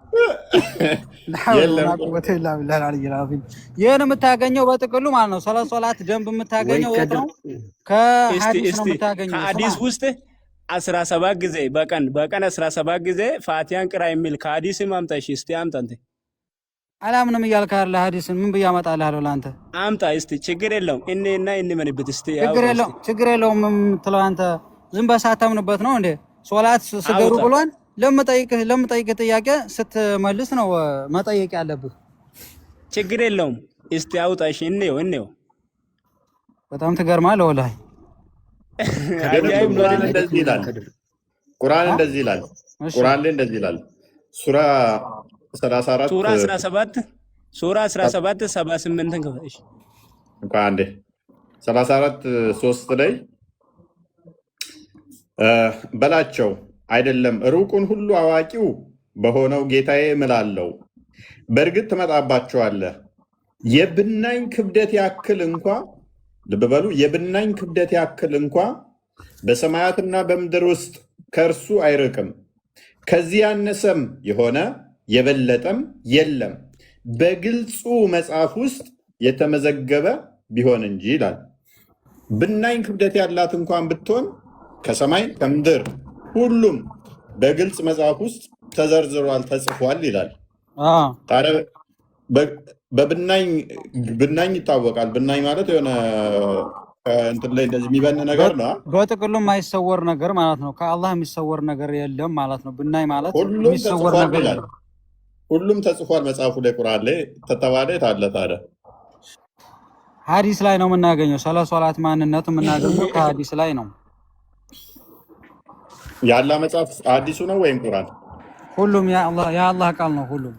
ይሄን የምታገኘው በጥቅሉ ማለት ነው። ሶላት ደንብ የምታገኘው የት ነው? ከሐዲስ ነው የምታገኘው። ከሐዲስ ውስጥ 17 ጊዜ በቀን 17 ጊዜ ፋቲሃን ቅራ የሚል ከሐዲስ ማምጣ። እሺ እስቲ አምጣ። አንተ አላምንም እያልክ አይደል? ሐዲስን ምን ብዬ አመጣልሃለሁ ለአንተ? አምጣ እስቲ። ችግር የለውም እኔና እንመንበት እስቲ። ችግር የለውም የምትለው አንተ ዝም በሳታምንበት ነው እንዴ? ሶላት ስገዱ ብሏን። ለምጠይቅህ ጥያቄ ስትመልስ ነው መጠየቅ ያለብህ። ችግር የለውም እስቲ አውጣ። እሺ እንየው። በጣም ትገርማለህ ወላሂ። ቁርአን እንደዚህ ይላል። ቁርአን ላይ እንደዚህ ይላል። ሱራ 34 ሱራ 17 78 ከፈሽ እንኳን አንዴ 34 3 ላይ በላቸው አይደለም ሩቁን ሁሉ አዋቂው በሆነው ጌታዬ እምላለሁ፣ በእርግጥ ትመጣባቸዋለህ። የብናኝ ክብደት ያክል እንኳ ልብ በሉ፣ የብናኝ ክብደት ያክል እንኳ በሰማያትና በምድር ውስጥ ከእርሱ አይርቅም። ከዚህ ያነሰም የሆነ የበለጠም የለም፣ በግልጹ መጽሐፍ ውስጥ የተመዘገበ ቢሆን እንጂ ይላል። ብናኝ ክብደት ያላት እንኳን ብትሆን ከሰማይ ከምድር ሁሉም በግልጽ መጽሐፍ ውስጥ ተዘርዝሯል፣ ተጽፏል ይላል። ታዲያ ብናኝ ይታወቃል። ብናኝ ማለት የሆነ እንትን ላይ እንደዚህ የሚበን ነገር ነው። በጥቅሉ የማይሰወር ነገር ማለት ነው። ከአላህ የሚሰወር ነገር የለም ማለት ነው። ብናኝ ማለት የሚሰወር ነገር የለም። ሁሉም ተጽፏል መጽሐፉ ላይ ቁርአን ላይ ተተባለ። ታለ ታዲያ ሐዲስ ላይ ነው የምናገኘው። ስለ ሶላት ማንነቱ የምናገኘው ከሐዲስ ላይ ነው። የአላህ መጽሐፍ አዲሱ ነው ወይም ቁርአን? ሁሉም የአላህ ቃል ነው ሁሉም።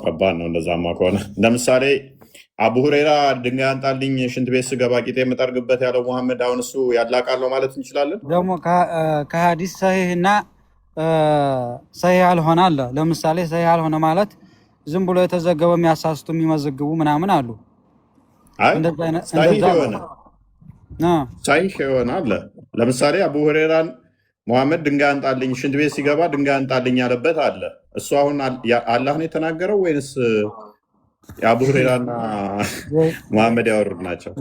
ከባድ ነው እንደዛማ ከሆነ። ለምሳሌ አቡ ሁሬራ ድንጋይ አንጣልኝ ሽንት ቤት ስገባ ቂጤ የምጠርግበት ያለው ሙሐመድ አሁን እሱ ያላህ ቃል ነው ማለት እንችላለን? ደግሞ ከሐዲስ ሰሂህ እና ሰሂህ ያልሆነ አለ። ለምሳሌ ሰሂህ ያልሆነ ማለት ዝም ብሎ የተዘገበ የሚያሳስቱ የሚመዘግቡ ምናምን አሉ። ሳይህ የሆነ አለ። ለምሳሌ አቡ ሁሬራን ሙሐመድ ድንጋይ አንጣልኝ ሽንት ቤት ሲገባ ድንጋይ አንጣልኝ ያለበት አለ። እሱ አሁን አላህ ነው የተናገረው ወይንስ የአቡ ሁሬራና ሙሐመድ ያወሩት ናቸው?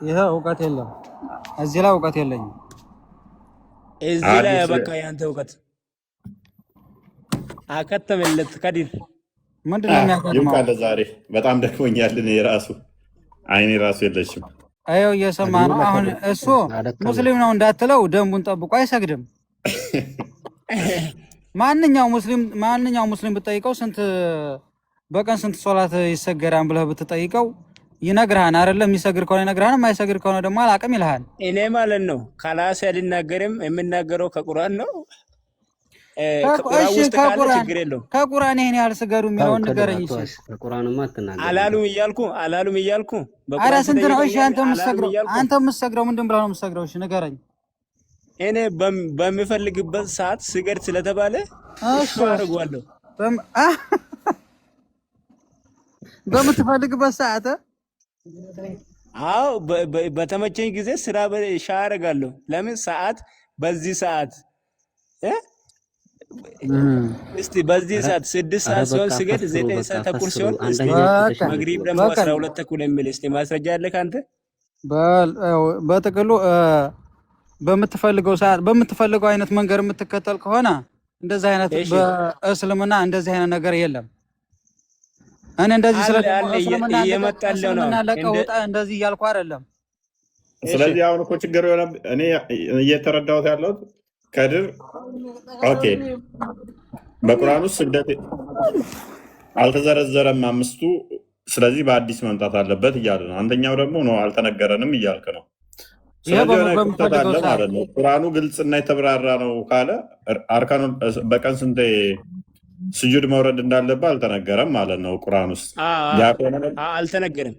ይሄ እውቀት የለም፣ እዚህ ላይ እውቀት የለኝም። እዚህ ላይ በቃ ያንተ እውቀት አከተመለት። ከዲር ምንድን ነው የሚያከተመው? ይብቃል። ዛሬ በጣም ደክሞኛል። እኔ ራሱ አይኔ ራሱ የለሽም። አየው እየሰማ ነው። አሁን እሱ ሙስሊም ነው እንዳትለው ደንቡን ጠብቆ አይሰግድም። ማንኛው ሙስሊም ብትጠይቀው በቀን ስንት ሶላት ይሰገዳል ብለህ ብትጠይቀው ይነግርሃን አይደለም። የሚሰግድ ከሆነ ይነግርሃን፣ የማይሰግድ ከሆነ ደግሞ አላውቅም ይልሃል። እኔ ማለት ነው ካላስ ያልናገርም የምናገረው ከቁርአን ነው። ከቁርአን ይሄን ያህል ስገዱ የሚለውን ንገረኝ። አላሉም እያልኩ ኧረ ስንት ነው? እሺ አንተ የምትሰግደው ምንድን ብለህ ነው የምትሰግደው? እሺ ንገረኝ። እኔ በሚፈልግበት ሰዓት ስገድ ስለተባለ እሺ አድርጓለሁ። በምትፈልግበት ሰዓት አዎ በተመቸኝ ጊዜ ስራ አደርጋለሁ። ለምን ሰዓት በዚህ ሰዓት እስቲ በዚህ ሰዓት 6 ሰዓት ሲሆን ስገድ 9 ሰዓት ተኩል ሲሆን እስቲ መግሪብ ደግሞ 12 ተኩል የሚል እስቲ ማስረጃ አለ ካንተ? በጥቅሉ በምትፈልገው ሰዓት በምትፈልገው አይነት መንገድ የምትከተል ከሆነ እንደዚህ አይነት በእስልምና እንደዚህ አይነት ነገር የለም። እኔ እንደዚህ ስለእስልምና እየመጣለው ነው ለቀውጣ እንደዚህ እያልኩ አይደለም። ስለዚህ አሁን እኮ ችግር የሆነ እኔ እየተረዳሁት ያለሁት ከድር ኦኬ በቁርአን ውስጥ ስግደት አልተዘረዘረም አምስቱ። ስለዚህ በአዲስ መምጣት አለበት እያለ ነው። አንደኛው ደግሞ ነው አልተነገረንም እያልክ ነው። ስለዚህ የሆነ ክፍተት አለ ማለት ነው። ቁርአኑ ግልጽና የተብራራ ነው ካለ አርካኑ በቀን ስንቴ ስጁድ መውረድ እንዳለበት አልተነገረም ማለት ነው ቁርአን ውስጥ አልተነገረም።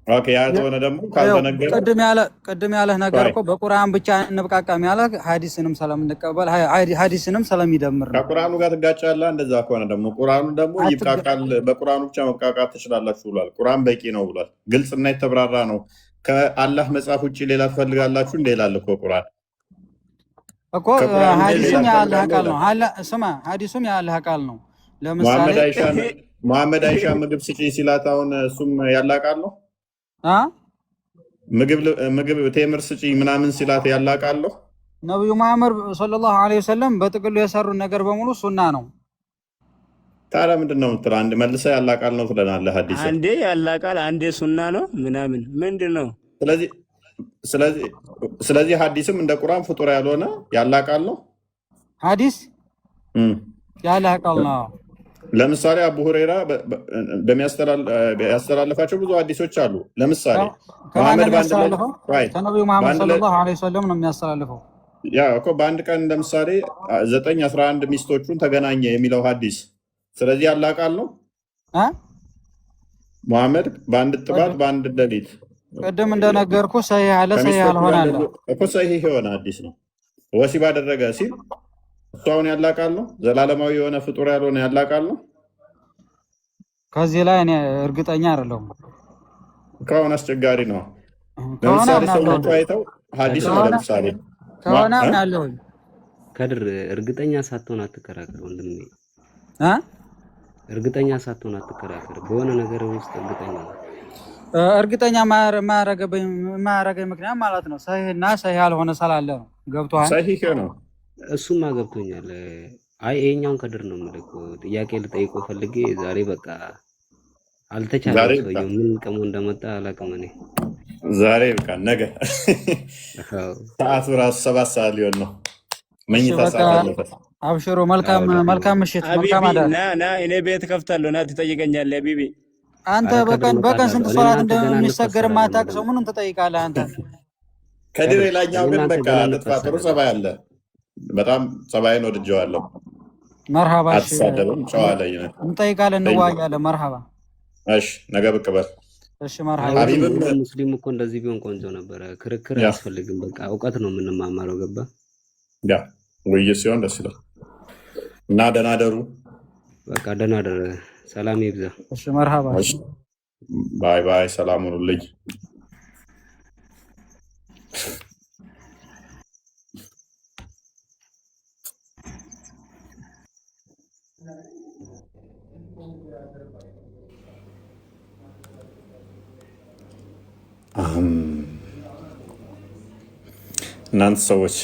ኦኬ ያ ከሆነ ደግሞ ካልተነገረ ቅድም ያለህ ነገር እኮ በቁርአን ብቻ እንብቃቃም ያለ ሐዲስንም ስለምንቀበል ሐዲስንም ስለሚደምር ነው። ከቁርአኑ ጋር ትጋጫለህ። እንደዛ ከሆነ ደግሞ ቁርአኑ ደግሞ ይብቃቃል፣ በቁርአኑ ብቻ መብቃቃት ትችላላችሁ ብሏል። ቁርአን በቂ ነው ብሏል። ግልጽና የተብራራ ነው። ከአላህ መጽሐፍ ውጭ ሌላ ትፈልጋላችሁ እንደ ይላል እኮ ቁርአን እኮ ሐዲስም የአላህ ቃል ነው። ስማ ሐዲሱም የአላህ ቃል ነው። ለምሳሌ መሐመድ አይሻ ምግብ ስጪ ሲላት አሁን እሱም ያላህ ቃል ነው። ምግብ ቴምር ስጪ ምናምን ሲላት ያላህ ቃል ነው። ነብዩ መሐመድ ሰለላሁ ዐለይሂ ወሰለም በጥቅሉ የሰሩት ነገር በሙሉ ሱና ነው። ታዲያ ምንድን ነው የምትለው? አንድ መልሰህ ያላህ ቃል ነው ትለናለህ። ሐዲስ አንዴ ያላህ ቃል አንዴ ሱና ነው ምናምን ምንድን ነው? ስለዚህ ሐዲስም እንደ ቁርአን ፍጡር ያልሆነ ያላህ ቃል ነው። ሐዲስ ያላህ ቃል ነው። ለምሳሌ አቡ ሁረይራ ያስተላለፋቸው ብዙ ሐዲሶች አሉ። ለምሳሌ መሐመድ ከነብዩ መሐመድ ሰለላሁ ዐለይሂ ወሰለም ነው የሚያስተላልፈው። ያ እኮ በአንድ ቀን ለምሳሌ 9 11 ሚስቶቹን ተገናኘ የሚለው ሐዲስ ስለዚህ ያላህ ቃል ነው። መሐመድ በአንድ ጥባት በአንድ ሌሊት ቅድም እንደነገርኩ ሰሂህ አለ ሰሂህ አልሆነ አለ እኮ ሰሂህ የሆነ ሐዲስ ነው። ወሲብ አደረገ ሲል እሱ አሁን ያላህ ቃል ነው። ዘላለማዊ የሆነ ፍጡር ያልሆነ ያላህ ቃል ነው። ከዚህ ላይ እኔ እርግጠኛ አይደለሁም። ከሆነ አስቸጋሪ ነው። ለምሳሌ ሰዎች አይተው ሐዲስ ነው ለምሳሌ ከሆነ ምናለው ከድር እርግጠኛ ሳትሆን አትከራከር ወንድሜ። እርግጠኛ ሳትሆን አትከራከር። በሆነ ነገር ውስጥ እርግጠኛ ማያረገኝ ምክንያት ማለት ነው ሰሂህና ሰሂህ ያልሆነ ስላለ ነው። ገብቶሃል? ሰሂህ ነው። እሱማ ገብቶኛል። አይ ይሄኛውን ከድር ነው የምልህ እኮ ጥያቄ ልጠይቀው ፈልጌ ዛሬ በቃ አልተቻለም። ሰውዬው ምን ቀሞ እንደመጣ አላውቅም። እኔ ዛሬ በቃ ነገ ሰዓቱ ራሱ 7 ሰዓት ሊሆን ነው። መኝታ ሰዓት አለበት። አብሽሮ መልካም ምሽት፣ መልካም አዳር። ና እኔ ቤት ከፍታለሁ። ና ትጠይቀኛለህ ቢቢ። አንተ በቀን ስንት ሶላት እንደሚሰገር ማታውቅ ሰው ምኑን ትጠይቃለህ አንተ? ከድር ሌላኛው ግን በቃ ጥሩ ጸባይ አለ። በጣም ጸባይን ወድጀዋለሁ። መርሃባ። አትሳደብም፣ ጨዋ ላይ ነህ። እንጠይቃለን፣ እንዋያለን። መርሃባ። እሺ ነገ ብቅ በል። እሺ መርሃባ። ሙስሊም እኮ እንደዚህ ቢሆን ቆንጆ ነበረ። ክርክር አያስፈልግም። በቃ እውቀት ነው የምንማማረው። ገባ? ያ ውይይት ሲሆን ደስ ይላል። እና ደህና ደሩ። በቃ ደህና ደር። ሰላም ይብዛ። እሺ መርሃባ። ባይ ባይ። ሰላም ሁኑልኝ። እናንተ ሰዎች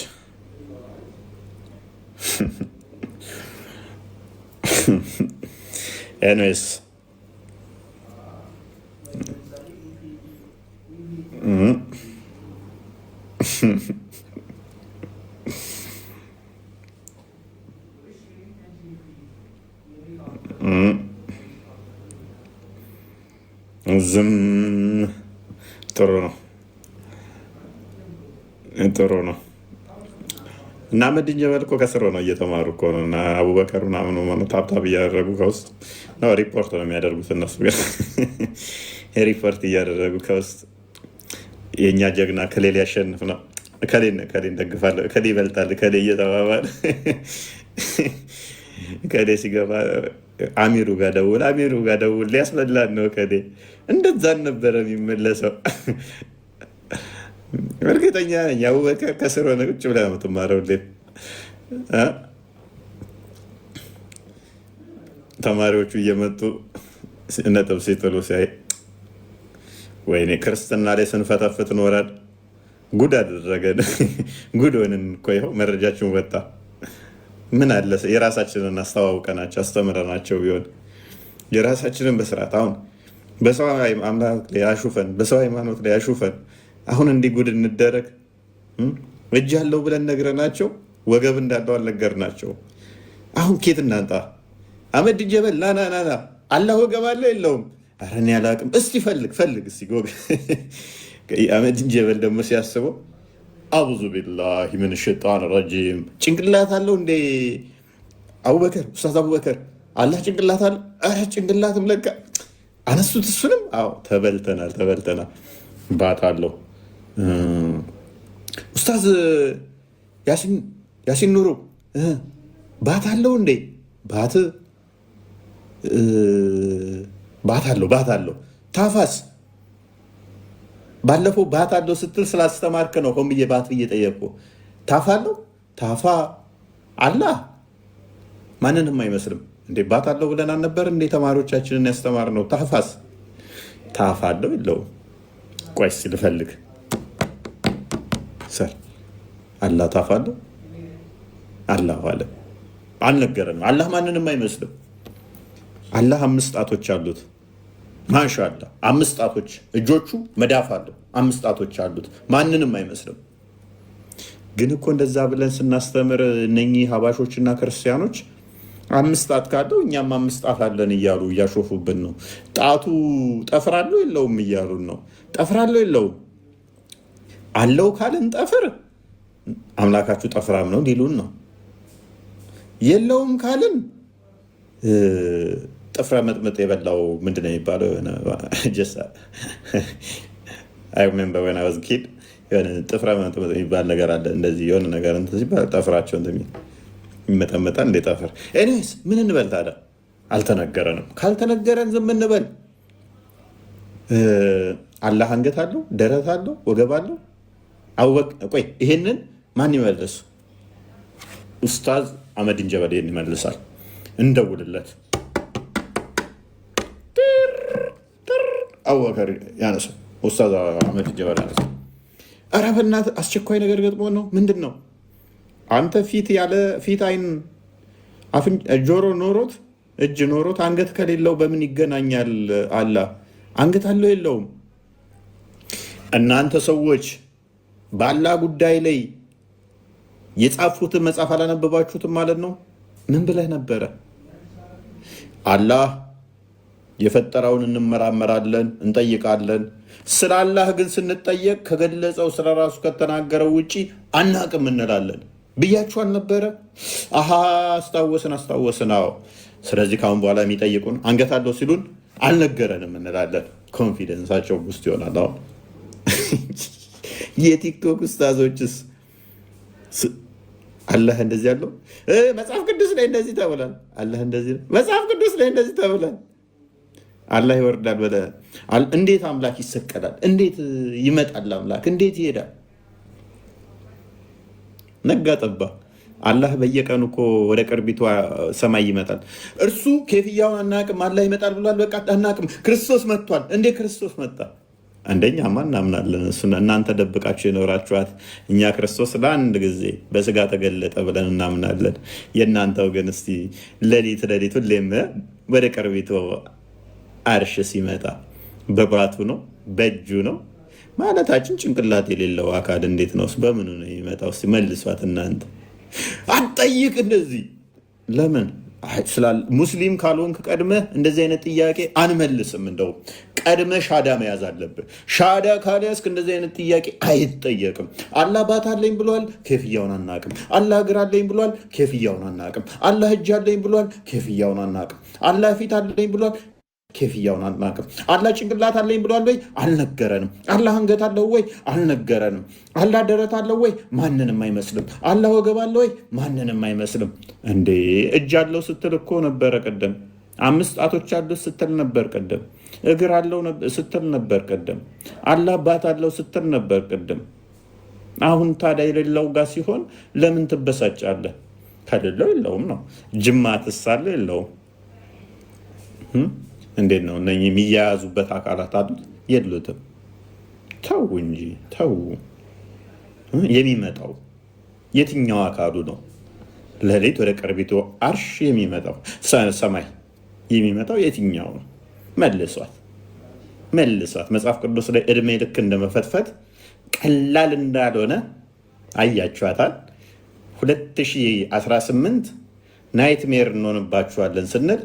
ኤኒዌይስ ዝም ጥሩ ነው ጥሩ ነው። እና መድኝ በልኮ ከስሮ ነው እየተማሩ እኮ ነው። እና አቡበከር ምናምን ታብታብ እያደረጉ ከውስጥ ነው ሪፖርት ነው የሚያደርጉት እነሱ ግን ሪፖርት እያደረጉ ከውስጥ የእኛ ጀግና ከሌላ ያሸንፍ ነው ከሌን ደግፋለሁ፣ ከሌ ይበልጣል፣ ከሌ እየተባባል ከሌ ሲገባ አሚሩ ጋር ደውል ሊያስበላን ነው። ከሌ እንደዛ ነበረ የሚመለሰው። እርግጠኛ ነኝ አቡበከር ከስር ሆነ ቁጭ ብለህ ነው የምትማረው። ተማሪዎቹ እየመጡ ነጥብ ሲጥሉ ሲያይ ወይኔ ክርስትና ላይ ስንፈተፍት ኖረን ጉድ አደረገን። ጉድ ሆንን እኮ ይኸው መረጃችን ወጣ። ምን አለ የራሳችንን አስተዋውቀናቸው አስተምረናቸው ቢሆን የራሳችንን በስርዓት አሁን በሰው አምላክ ላይ አሹፈን በሰው ሃይማኖት ላይ አሹፈን አሁን እንዲህ ጉድ እንደረግ እጅ ያለው ብለን ነግረናቸው ወገብ እንዳለው አልነገርናቸው። አሁን ኬት እናንጣ አመድ ጀበል ና አላህ ወገብ አለ የለውም? ኧረ እኔ አላቅም። እስቲ ፈልግ እስቲ ጎግ አመድ ጀበል ደግሞ ሲያስበው አዑዙ ቢላሂ ሚነ ሸይጣን ረጂም ጭንቅላት አለው እንዴ አቡበከር? ኡስታዝ አቡበከር አላህ ጭንቅላት አለ? ኧረ ጭንቅላትም ለካ አነሱት። እሱንም አዎ ተበልተናል። ባት አለው ኡስታዝ ያሲን ኑሩ ባት አለው እንዴ? ባት አለው። ታፋስ ባለፈው ባት አለው ስትል ስላስተማርክ ነው ሆን ብዬ ባት ብዬ ጠየቅኩ። ታፋ አለው? ታፋ አላህ ማንንም አይመስልም እንዴ? ባት አለው ብለን አልነበር እንዴ ተማሪዎቻችንን ያስተማር ነው? ታፋስ ታፋ አለው የለውም? ቆይ እስኪ ልፈልግ። ሰር አላህ ታፋ አለው? አላሁ አለም አልነገረንም። አላህ ማንንም አይመስልም። አላህ 5 ጣቶች አሉት። ማሻአላ 5 ጣቶች፣ እጆቹ መዳፍ አለው። 5 ጣቶች አሉት። ማንንም አይመስልም። ግን እኮ እንደዛ ብለን ስናስተምር እነኚህ ሀባሾችና ክርስቲያኖች 5 ጣት ካለው እኛም 5 ጣት አለን እያሉ እያሾፉብን ነው። ጣቱ ጠፍር አለው የለውም እያሉን ነው። ጠፍር አለው የለውም? አለው ካልን ጠፍር አምላካችሁ ጠፍራም ነው ሊሉን ነው። የለውም ካልን ጥፍረ መጥመጥ የበላው ምንድን ነው የሚባለው? ጥፍረ መጥመጥ የሚባል ነገር አለ። እንደዚህ የሆነ ነገር ሲባል ጠፍራቸው ይመጠመጣል እንደ ጠፍር። ኤኒዌይስ ምን እንበል ታዲያ? አልተነገረንም። ካልተነገረን ዝም እንበል። አላህ አንገት አለው፣ ደረት አለው፣ ወገብ አለው። ቆይ ይሄንን ማን ይመልስ? ኡስታዝ አህመድ ጀበል ይመልሳል። እንደውልለት አቡበከር ያነሳል። ኡስታዝ አህመድ ጀበል ያነሳል። ኧረ በእናትህ አስቸኳይ ነገር ገጥሞ ነው። ምንድን ነው አንተ? ፊት አይን ጆሮ ኖሮት እጅ ኖሮት አንገት ከሌለው በምን ይገናኛል? አላህ አንገት አለው የለውም? እናንተ ሰዎች በአላህ ጉዳይ ላይ የጻፉትን መጽሐፍ አላነበባችሁትም ማለት ነው። ምን ብለህ ነበረ? አላህ የፈጠረውን እንመራመራለን፣ እንጠይቃለን። ስለ አላህ ግን ስንጠየቅ ከገለጸው ስለ ራሱ ከተናገረው ውጭ አናቅም እንላለን ብያችሁ አልነበረ? አሃ አስታወስን። አዎ። ስለዚህ ካሁን በኋላ የሚጠይቁን አንገት አለው ሲሉን አልነገረንም እንላለን። ኮንፊደንሳቸው ውስጥ ይሆናል። አሁን የቲክቶክ ኡስታዞችስ አላህ እንደዚህ ያለው መጽሐፍ ቅዱስ ላይ እንደዚህ ተብሏል። አላህ እንደዚህ መጽሐፍ ቅዱስ ላይ እንደዚህ ተብሏል። አላህ ይወርዳል ብለህ እንዴት አምላክ ይሰቀላል? እንዴት ይመጣል አምላክ? እንዴት ይሄዳል? ነጋ ጠባ። አላህ በየቀኑ እኮ ወደ ቅርቢቷ ሰማይ ይመጣል። እርሱ ኬፍያውን አናቅም። አላህ ይመጣል ብሏል። በቃ አናቅም። ክርስቶስ መጥቷል። እንዴ ክርስቶስ መጣ? አንደኛማ እናምናለን። እሱን እናንተ ደብቃችሁ የኖራችኋት፣ እኛ ክርስቶስ ለአንድ ጊዜ በስጋ ተገለጠ ብለን እናምናለን። የእናንተው ግን እስቲ ሌሊት ሁሌም ወደ ቅርቢቱ አርሽ ሲመጣ በባቱ ነው በእጁ ነው ማለታችን። ጭንቅላት የሌለው አካል እንዴት ነው? በምኑ ነው የሚመጣው? እስቲ መልሷት እናንተ። አትጠይቅ እንደዚህ። ለምን ሙስሊም ካልሆንክ ቀድመህ እንደዚህ አይነት ጥያቄ አንመልስም። እንደው ቀድመህ ሻዳ መያዝ አለብህ። ሻዳ ካልያዝክ እንደዚህ አይነት ጥያቄ አይጠየቅም። አላህ ባት አለኝ ብሏል፣ ኬፍያውን አናቅም። አላህ እግር አለኝ ብሏል፣ ኬፍያውን አናቅም። አላህ እጅ አለኝ ብሏል፣ ኬፍያውን አናቅም። አላህ ፊት አለኝ ብሏል ኬፍያውን አናውቅም። አላህ ጭንቅላት አለኝ ብሏል ወይ? አልነገረንም። አላህ አንገት አለው ወይ? አልነገረንም። አላህ ደረት አለው ወይ? ማንንም አይመስልም። አላህ ወገብ አለው ወይ? ማንንም አይመስልም። እንዴ እጅ አለው ስትል እኮ ነበረ ቀደም። 5 ጣቶች አሉት ስትል ነበር ቀደም። እግር አለው ስትል ነበር ቀደም። አላህ አባት አለው ስትል ነበር ቀደም። አሁን ታዲያ የሌለው ጋር ሲሆን ለምን ትበሳጫለህ? ከሌለው የለውም ነው። ጅማትስ አለ የለውም? እንዴት ነው እነኚህ የሚያያዙበት አካላት አሉት? የሉትም። ተው እንጂ ተው። የሚመጣው የትኛው አካሉ ነው? ሌሊት ወደ ቀርቢቱ አርሽ የሚመጣው ሰማይ የሚመጣው የትኛው ነው? መልሷት መልሷት። መጽሐፍ ቅዱስ ላይ እድሜ ልክ እንደመፈትፈት ቀላል እንዳልሆነ አያችኋታል። 2018 ናይትሜር እንሆንባችኋለን ስንል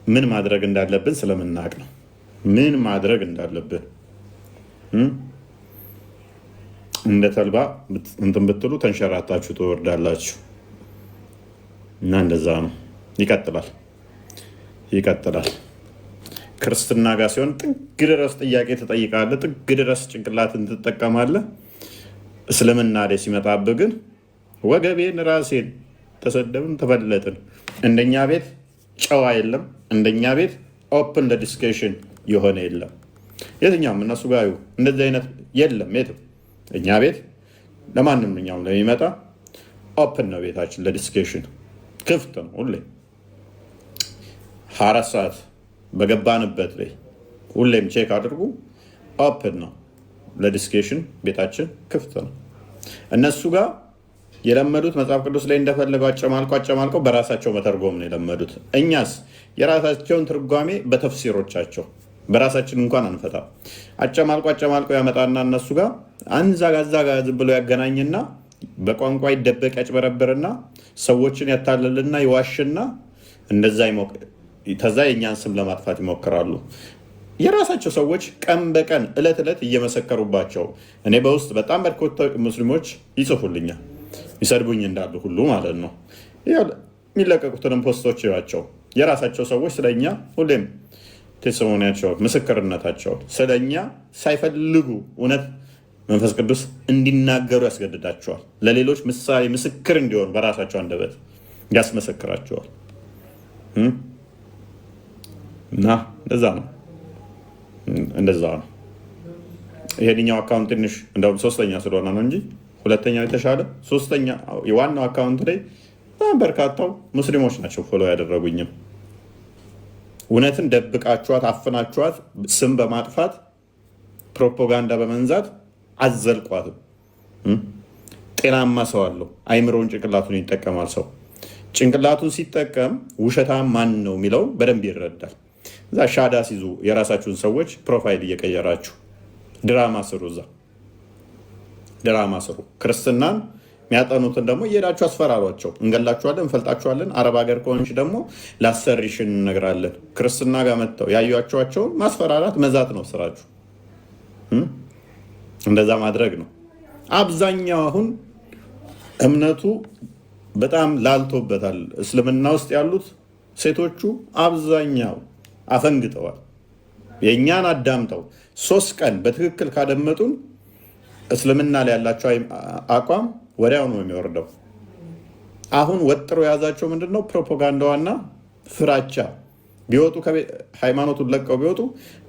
ምን ማድረግ እንዳለብን ስለምናውቅ ነው። ምን ማድረግ እንዳለብን እንደ ተልባ እንትን ብትሉ ተንሸራታችሁ ትወርዳላችሁ። እና እንደዛ ነው። ይቀጥላል። ክርስትና ጋር ሲሆን ጥግ ድረስ ጥያቄ ትጠይቃለህ፣ ጥግ ድረስ ጭንቅላትን ትጠቀማለህ። እስልምና ላይ ሲመጣብህ ግን ወገቤን ራሴን ተሰደብን ተፈለጥን። እንደኛ ቤት ጨዋ የለም። እንደኛ ቤት ኦፕን ለዲስከሽን የሆነ የለም። የትኛውም እነሱ ጋር እንደዚህ አይነት የለም የትም። እኛ ቤት ለማንኛውም ለሚመጣ ኦፕን ነው። ቤታችን ለዲስከሽን ክፍት ነው። ሁሌ 24 ሰዓት በገባንበት ላይ ሁሌም ቼክ አድርጉ። ኦፕን ነው ለዲስከሽን። ቤታችን ክፍት ነው። እነሱ ጋር የለመዱት መጽሐፍ ቅዱስ ላይ እንደፈለገው አጨማልቀው በራሳቸው መተርጎም ነው የለመዱት። እኛስ የራሳቸውን ትርጓሜ በተፍሲሮቻቸው በራሳችን እንኳን አንፈታ። አጨማልቀው ያመጣና እነሱ ጋር አንዛጋ ዝም ብሎ ያገናኝና በቋንቋ ይደበቅ ያጭበረብርና ሰዎችን ያታለልና ይዋሽና እንደዛ ተዛ የእኛን ስም ለማጥፋት ይሞክራሉ። የራሳቸው ሰዎች ቀን በቀን እለት ዕለት እየመሰከሩባቸው እኔ በውስጥ በጣም በርካታ ሙስሊሞች ይጽፉልኛል፣ ይሰድቡኝ እንዳሉ ሁሉ ማለት ነው። የሚለቀቁትንም ፖስቶች ያቸው የራሳቸው ሰዎች ስለኛ ሁሌም ቴስቲሞኒያቸው ምስክርነታቸው ስለኛ ሳይፈልጉ እውነት መንፈስ ቅዱስ እንዲናገሩ ያስገድዳቸዋል። ለሌሎች ምሳሌ ምስክር እንዲሆኑ በራሳቸው አንደበት ያስመሰክራቸዋል። እና እንደዛ ነው። ይሄኛው አካውንት ትንሽ እንደውም 3ኛ ስለሆነ ነው እንጂ 2ኛው የተሻለ 3ኛ የዋናው አካውንት ላይ በጣም በርካታው ሙስሊሞች ናቸው ፎሎ ያደረጉኝም። እውነትን ደብቃችኋት አፍናችኋት ስም በማጥፋት ፕሮፓጋንዳ በመንዛት አዘልቋትም። ጤናማ ሰው አለው አይምሮውን ጭንቅላቱን ይጠቀማል። ሰው ጭንቅላቱን ሲጠቀም ውሸታም ማን ነው የሚለው በደንብ ይረዳል። እዛ ሻዳ ሲይዙ የራሳችሁን ሰዎች ፕሮፋይል እየቀየራችሁ ድራማ ስሩ። እዛ ድራማ ስሩ። ክርስትናን የሚያጠኑትን ደግሞ እየሄዳችሁ አስፈራሯቸው። እንገላችኋለን፣ እንፈልጣችኋለን። አረብ ሀገር ከሆንሽ ደግሞ ላሰሪሽን እነግራለን። ክርስትና ጋር መጥተው ያዩቸውን ማስፈራራት መዛት ነው ስራችሁ። እንደዛ ማድረግ ነው። አብዛኛው አሁን እምነቱ በጣም ላልቶበታል። እስልምና ውስጥ ያሉት ሴቶቹ አብዛኛው አፈንግጠዋል። የእኛን አዳምጠው 3 ቀን በትክክል ካደመጡን እስልምና ላይ ያላቸው አቋም ወዲያው ነው የሚወርደው። አሁን ወጥሮ የያዛቸው ምንድነው? ፕሮፓጋንዳዋና ፍራቻ። ቢወጡ ሃይማኖቱን ለቀው ቢወጡ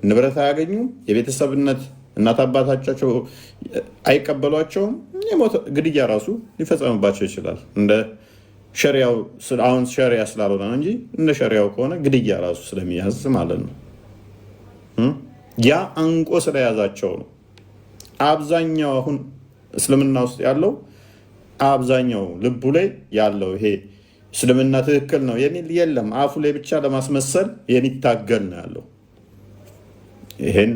ንብረት አያገኙም። የቤተሰብነት እናት አባታቸው አይቀበሏቸውም። ግድያ ራሱ ሊፈጸምባቸው ይችላል። እንደ ሸሪያው አሁን ሸሪያ ስላልሆነ እንጂ እንደ ሸሪያው ከሆነ ግድያ ራሱ ስለሚያዝ ማለት ነው። ያ አንቆ ስለያዛቸው ነው። አብዛኛው አሁን እስልምና ውስጥ ያለው አብዛኛው ልቡ ላይ ያለው ይሄ እስልምና ትክክል ነው የሚል የለም። አፉ ላይ ብቻ ለማስመሰል የሚታገል ነው ያለው። ይሄን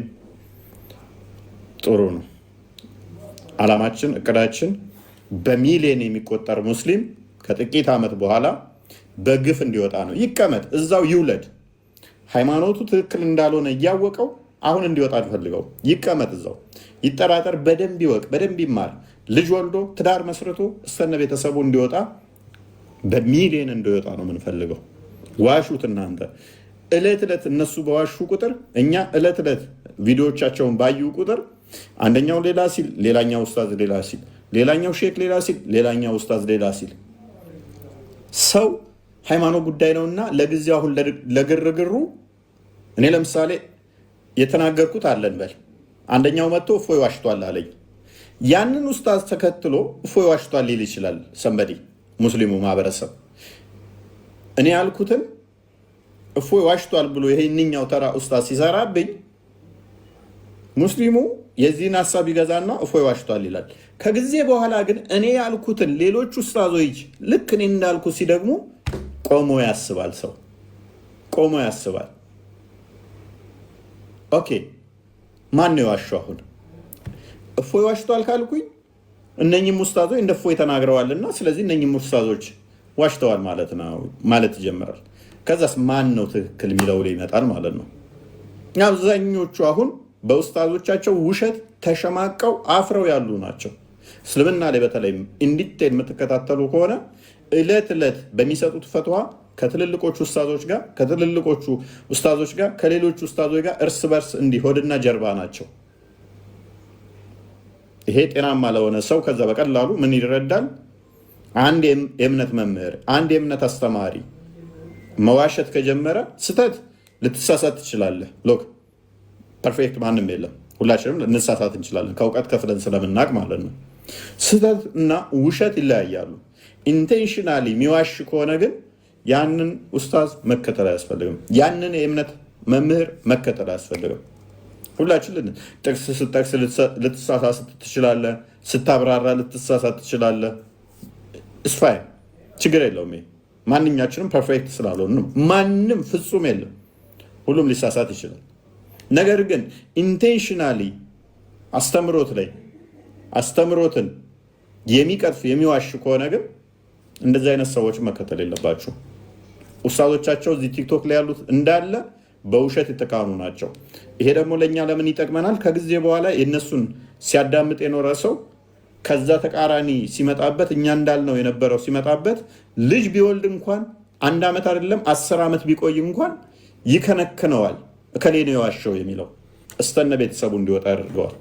ጥሩ ነው። አላማችን፣ እቅዳችን በሚሊዮን የሚቆጠር ሙስሊም ከጥቂት ዓመት በኋላ በግፍ እንዲወጣ ነው። ይቀመጥ፣ እዛው ይውለድ። ሃይማኖቱ ትክክል እንዳልሆነ እያወቀው አሁን እንዲወጣ አልፈልገው። ይቀመጥ እዛው፣ ይጠራጠር፣ በደንብ ይወቅ፣ በደንብ ይማር። ልጅ ወልዶ ትዳር መስርቶ እስተነ ቤተሰቡ እንዲወጣ በሚሊዮን እንዲወጣ ነው የምንፈልገው። ዋሹት እናንተ። እለት እለት እነሱ በዋሹ ቁጥር እኛ እለት እለት ቪዲዮዎቻቸውን ባዩ ቁጥር አንደኛው ሌላ ሲል፣ ሌላኛው ኡስታዝ ሌላ ሲል፣ ሌላኛው ሼክ ሌላ ሲል፣ ሌላኛው ኡስታዝ ሌላ ሲል ሰው ሃይማኖት ጉዳይ ነውና ለጊዜው አሁን ለግርግሩ እኔ ለምሳሌ የተናገርኩት አለን በል አንደኛው መጥቶ እፎይ ዋሽቷል አለኝ። ያንን ኡስታዝ ተከትሎ እፎይ ዋሽቷል ሊል ይችላል ሰንበዲ ሙስሊሙ ማህበረሰብ። እኔ ያልኩትን እፎይ ዋሽቷል ብሎ ይሄንኛው ተራ ኡስታዝ ሲሰራብኝ ሙስሊሙ የዚህን ሀሳብ ይገዛና እፎይ ዋሽቷል ይላል። ከጊዜ በኋላ ግን እኔ ያልኩትን ሌሎች ኡስታዞች ልክ እኔ እንዳልኩ ሲደግሙ ቆሞ ያስባል። ሰው ቆሞ ያስባል። ኦኬ ማን ነው ዋሽው? አሁን እፎይ ዋሽቷል ካልኩኝ እነኚህም ኡስታዞች እንደ እፎይ ተናግረዋልና ስለዚህ እነኚህም ኡስታዞች ዋሽተዋል ማለት ነው ማለት ይጀምራል። ከዛስ ማን ነው ትክክል የሚለው ላይ ይመጣል ማለት ነው። አብዛኞቹ አሁን በኡስታዞቻቸው ውሸት ተሸማቀው አፍረው ያሉ ናቸው። እስልምና ላይ በተለይ ኢንዲቴል የምትከታተሉ ከሆነ እለት እለት በሚሰጡት ፈትዋ ከትልልቆቹ ኡስታዞች ጋር ከሌሎች ኡስታዞች ጋር እርስ በርስ እንዲሆድና ጀርባ ናቸው። ይሄ ጤናማ ለሆነ ሰው ከዛ በቀላሉ ምን ይረዳል? አንድ የእምነት መምህር አንድ የእምነት አስተማሪ መዋሸት ከጀመረ ስተት ልትሳሳት ትችላለህ። ሎክ ፐርፌክት ማንም የለም። ሁላችንም ልንሳሳት እንችላለን ከእውቀት ከፍለን ስለምናቅ ማለት ነው። ስተት እና ውሸት ይለያያሉ። ኢንቴንሽናሊ የሚዋሽ ከሆነ ግን ያንን ኡስታዝ መከተል አያስፈልግም። ያንን የእምነት መምህር መከተል አያስፈልግም። ሁላችን ጥቅስ ስጠቅስ ልትሳሳት ትችላለህ። ስታብራራ ልትሳሳት ትችላለህ። እስፋይ ችግር የለውም። ማንኛችንም ፐርፌክት ስላልሆን ነው። ማንም ፍጹም የለም። ሁሉም ሊሳሳት ይችላል። ነገር ግን ኢንቴንሽናሊ አስተምሮትን የሚቀጥፍ የሚዋሽ ከሆነ ግን እንደዚህ አይነት ሰዎች መከተል የለባችሁ። ኡስታዞቻቸው እዚህ ቲክቶክ ላይ ያሉት እንዳለ በውሸት የተካኑ ናቸው። ይሄ ደግሞ ለእኛ ለምን ይጠቅመናል? ከጊዜ በኋላ የነሱን ሲያዳምጥ የኖረ ሰው ከዛ ተቃራኒ ሲመጣበት እኛ እንዳልነው የነበረው ሲመጣበት ልጅ ቢወልድ እንኳን 1 ዓመት አይደለም 10 ዓመት ቢቆይ እንኳን ይከነክነዋል። እከሌ ነው የዋሸው የሚለው እስተነ ቤተሰቡ እንዲወጣ ያደርገዋል።